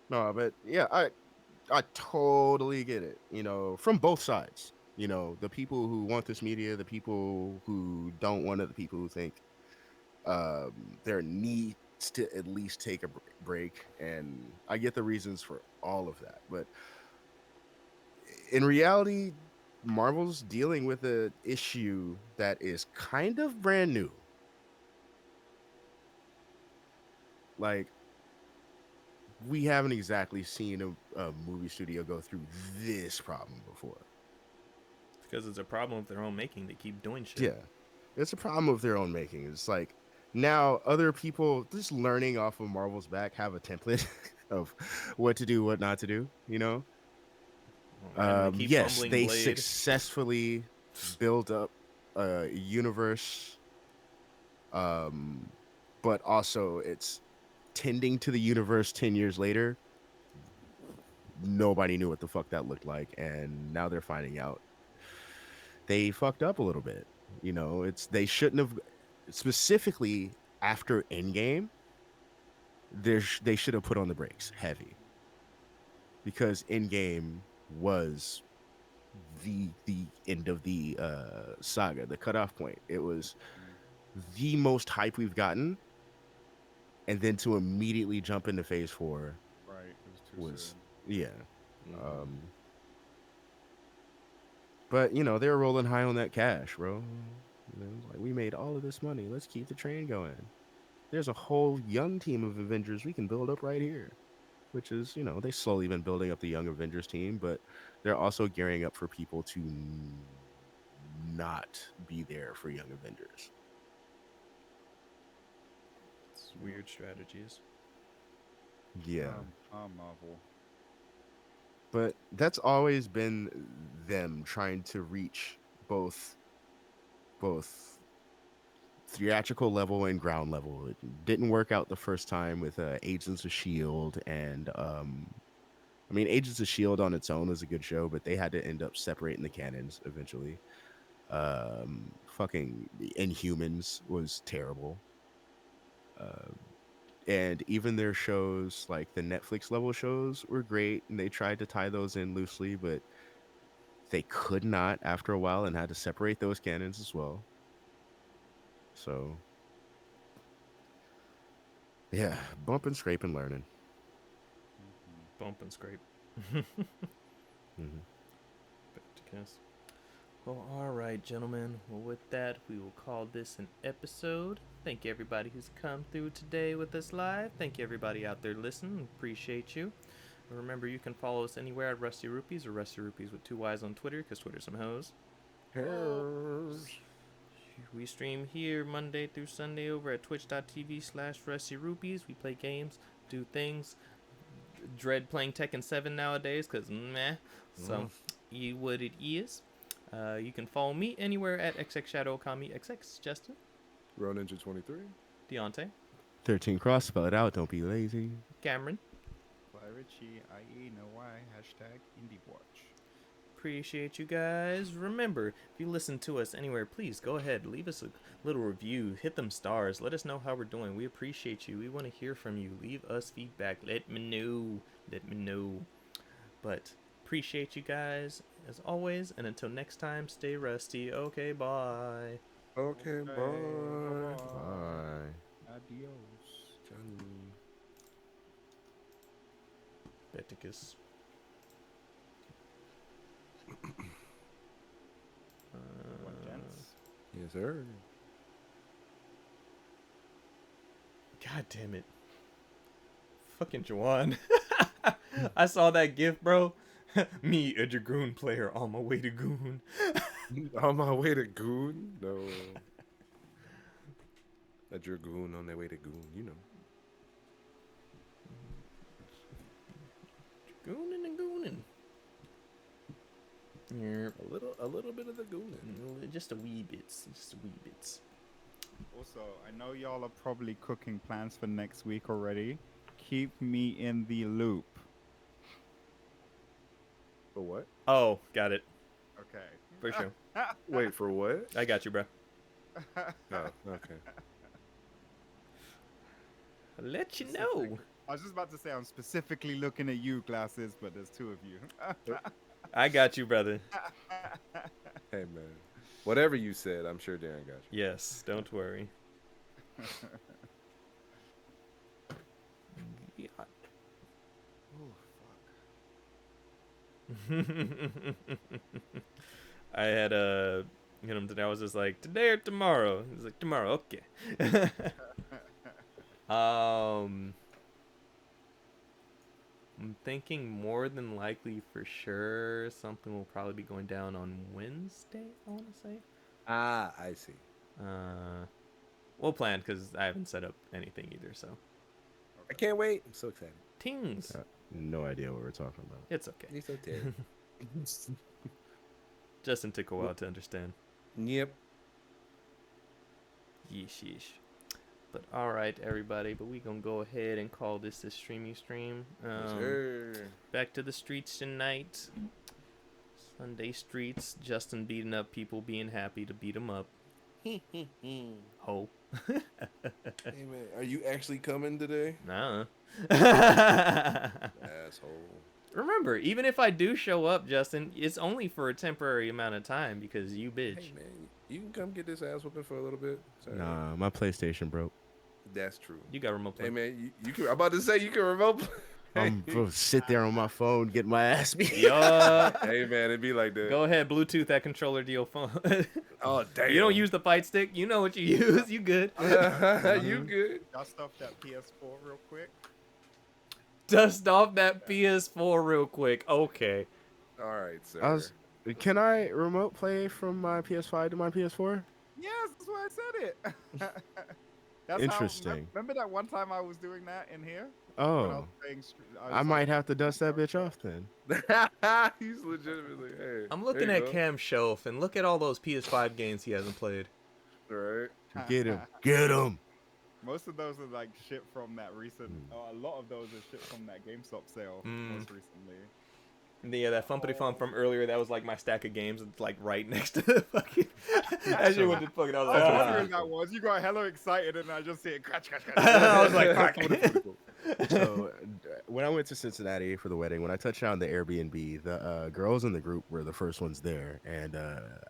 No, but yeah, I totally get it. You know, from both sides. You know, the people who want this media, the people who don't want it, the people who think there needs to at least take a break, and I get the reasons for all of that. But in reality, Marvel's dealing with an issue that is kind of brand new. Like, we haven't exactly seen a movie studio go through this problem before. Because it's a problem of their own making. They keep doing shit. Yeah, it's a problem of their own making. It's like now other people just learning off of Marvel's back have a template of what to do, what not to do. You know, Randomly keep yes, fumbling they blade. successfully build up a universe, um, but also it's tending to the universe 10 years later. Nobody knew what the fuck that looked like, and now they're finding out they fucked up a little bit. You know, it's they shouldn't have, specifically after Endgame. They should have put on the brakes heavy, because Endgame was the end of the saga, the cutoff point. It was the most hype we've gotten, and then to immediately jump into Phase 4 Right. It was too was, soon. yeah. Mhm. But you know, they're rolling high on that cash, bro. You know, it's like, we made all of this money. Let's keep the train going. There's a whole young team of Avengers we can build up right here. Which is, you know, they slowly been building up the young Avengers team, but they're also gearing up for people to not be there for young Avengers. It's weird strategies. Yeah. Marvel. But that's always been them trying to reach both theatrical level and ground level. It didn't work out the first time with Agents of Shield, and I mean, Agents of Shield on its own was a good show, but they had to end up separating the canons eventually. Fucking Inhumans was terrible. Uh, and even their shows, like the Netflix level shows, were great, and they tried to tie those in loosely, but they could not after a while and had to separate those canons as well. So yeah, bump and scrape and learning. Bump and scrape. Hmm. Back to Cass. Well, all right, gentlemen. Well, with that, we will call this an episode. Thank you, everybody who's come through today with us live. Thank you, everybody out there listening. Appreciate you. Remember, you can follow us anywhere at Rusty Rupees or Rusty Rupees with 2 Ys on Twitter, because Twitter's some hoes. We stream here Monday through Sunday over at twitch.tv/Rusty Rupees. We play games, do things. Dread playing Tekken 7 nowadays, because meh. So, what it is. You can follow me anywhere at XXShadowKami XX. Justin, RoNinja23. Deontay, 13 cross, spell it out. Don't be lazy. Cameron. Richie, IE, no Y, hashtag IndieWatch. Appreciate you guys. Remember, if you listen to us anywhere, please go ahead, leave us a little review, hit them stars, let us know how we're doing. We appreciate you. We want to hear from you. Leave us feedback. Let me know. But appreciate you guys as always, and until next time, stay rusty. Okay, bye. Okay, bye. Bye. Adios. Johnny. Beticus. What, gents? Yes, sir. God damn it. Fucking Juwan. I saw that gif, bro. Me, a Dragoon player, on my way to Goon. On my way to Goon? No. A Dragoon on their way to Goon, you know. Goonin' and goonin'. Yeah, A little bit of the Goonin. just a wee bits. Also, I know y'all are probably cooking plans for next week already. Keep me in the loop. For what? Oh, got it. Okay. For sure. Wait, for what? I got you, bro. Oh, okay. I'll let you know. I was just about to say I'm specifically looking at you, Glasses, but there's two of you. I got you, brother. Hey, man. Whatever you said, I'm sure Darren got you. Yes, don't worry. Yeah. Oh, I had hit him today. I was just like, today or tomorrow? He's like, tomorrow, okay. I'm thinking more than likely for sure something will probably be going down on Wednesday, I want to say. Ah, I see. We'll plan because I haven't set up anything either. So I can't wait. I'm so excited. tings. No idea what we're talking about. It's okay. He's so terrible. Justin took a while to understand. Yep. Yeesh. But all right, everybody. But we gonna go ahead and call this a streamy stream. Sure. Back to the streets tonight. Sunday streets. Justin beating up people, being happy to beat them up. Ho. Hey man, are you actually coming today? Nah. Asshole. Remember, even if I do show up, Justin, it's only for a temporary amount of time because you bitch. Hey man, you can come get this ass whooping for a little bit. Sorry. Nah, my PlayStation broke. That's true. You got remote play. Hey man, you can. I'm about to say you can remote play. I'm gonna sit there on my phone, get my ass beat. Yo, Hey man, it'd be like that. go ahead, Bluetooth that controller to your phone. Oh damn. You don't use the fight stick. You know what you use. You good. You good? Dust off that PS4 real quick. Dust off that PS4 real quick. Okay. All right, sir. Can I remote play from my PS5 to my PS4? Yes, that's why I said it. That's Interesting. Remember that one time I was doing that in here? When I Oh, was playing I might have to dust that bitch off then. He's legitimately. Hey, I'm looking there you at go. Cam's shelf and look at all those PS5 games he hasn't played. Right. Get him. Get him. Most of those are like shit from that recent. A lot of those are shit from that GameStop sale most recently. Yeah, that Fumpity Fun from earlier, that was like my stack of games. It's like right next to the fucking. That shit went to fucking. I was I like, was ah. wondering that was. You got hella excited, and I just see it crash. I was like, fuck. So when I went to Cincinnati for the wedding, when I touched down the Airbnb, the girls in the group were the first ones there, and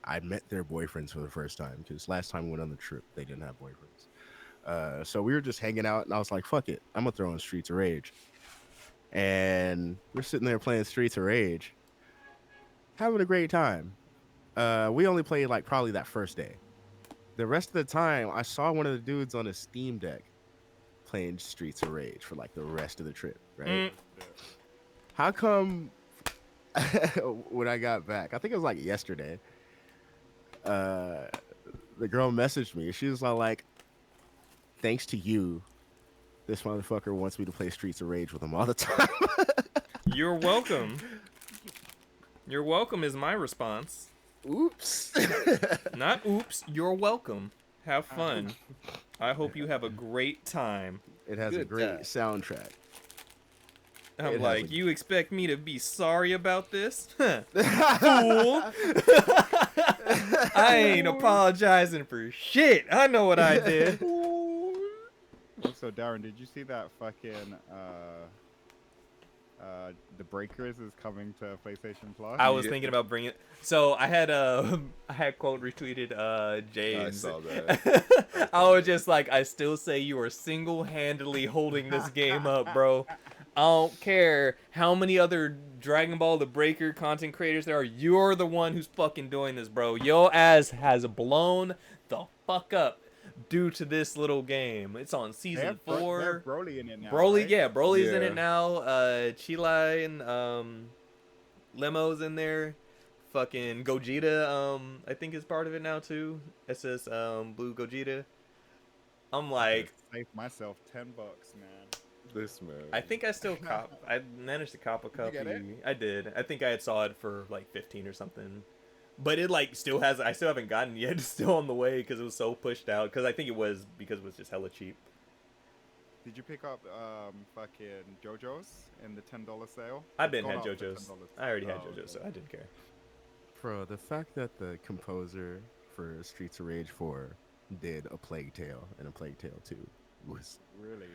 I met their boyfriends for the first time because last time we went on the trip, they didn't have boyfriends. So we were just hanging out, and I was like, "Fuck it, I'm gonna throw in Streets of Rage." And we're sitting there playing Streets of Rage, having a great time. We only played like probably that first day. The rest of the time, I saw one of the dudes on a Steam Deck playing Streets of Rage for like the rest of the trip, right? How come when I got back, I think it was like yesterday, the girl messaged me. She was all like, thanks to you, this motherfucker wants me to play Streets of Rage with him all the time. You're welcome. You're welcome is my response. Oops. Not oops. You're welcome. Have fun. I hope you have a great time. It has a Good great time. soundtrack. I'm It has like, a- you expect me to be sorry about this? Huh. Fool. I ain't apologizing for shit. I know what I did. Also, Darren, did you see that fucking the Breakers is coming to PlayStation Plus? I was Yeah. thinking about bringing. So I had quote retweeted James. I saw that. I was just like, I still say you are single-handedly holding this game up, bro. I don't care how many other Dragon Ball The Breaker content creators there are. You're the one who's fucking doing this, bro. Your ass has blown the fuck up due to this little game. It's on They season have 4. They have Broly in it now. Broly, right? yeah, Broly's in Yeah. it now. Chilai and Lemo's in there. Fucking Gogeta, I think is part of it now too. It says Blue Gogeta. I'm like, Save myself $10, man. This man. I think I still I managed to cop a copy. get it? I did. I think I had saw it for like 15 or something. But it like still has. I still haven't gotten it yet. It's still on the way because it was so pushed out. Because I think it was just hella cheap. Did you pick up fucking JoJo's in the $10 sale? I've been It's had gone up to JoJo's. $10. I already had Oh, JoJo's, so okay. I didn't care. Bro, the fact that the composer for Streets of Rage 4 did a Plague Tale and a Plague Tale 2 was Really?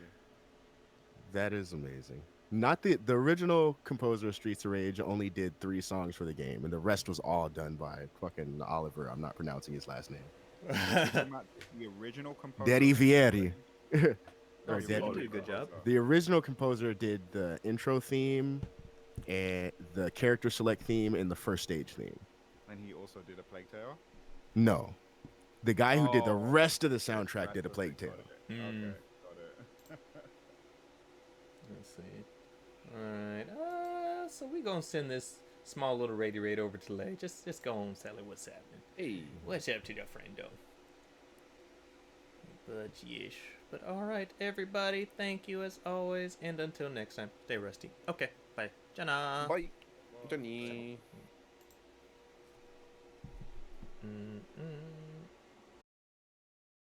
that is amazing. Not the original composer of Streets of Rage only did 3 songs for the game, and the rest was all done by fucking Oliver. I'm not pronouncing his last name. Talking about the original composer. Daddy Vieri. Oh, Or he Daddy- did a good job. The original composer did the intro theme and the character select theme and the first stage theme. And he also did a Plague Tale. No. The guy who did the Oh. rest of the soundtrack did a Plague Tale. Okay, Mm. got it. Let's see. Alright. So we gonna send this small little raid over to Lay. Just go on, tell her what's happening. Hey. What's up to the friendo? yeesh. But alright, everybody, thank you as always, and until next time, stay rusty. Okay, bye. Jana. Bye. Johnny. Mm-mm.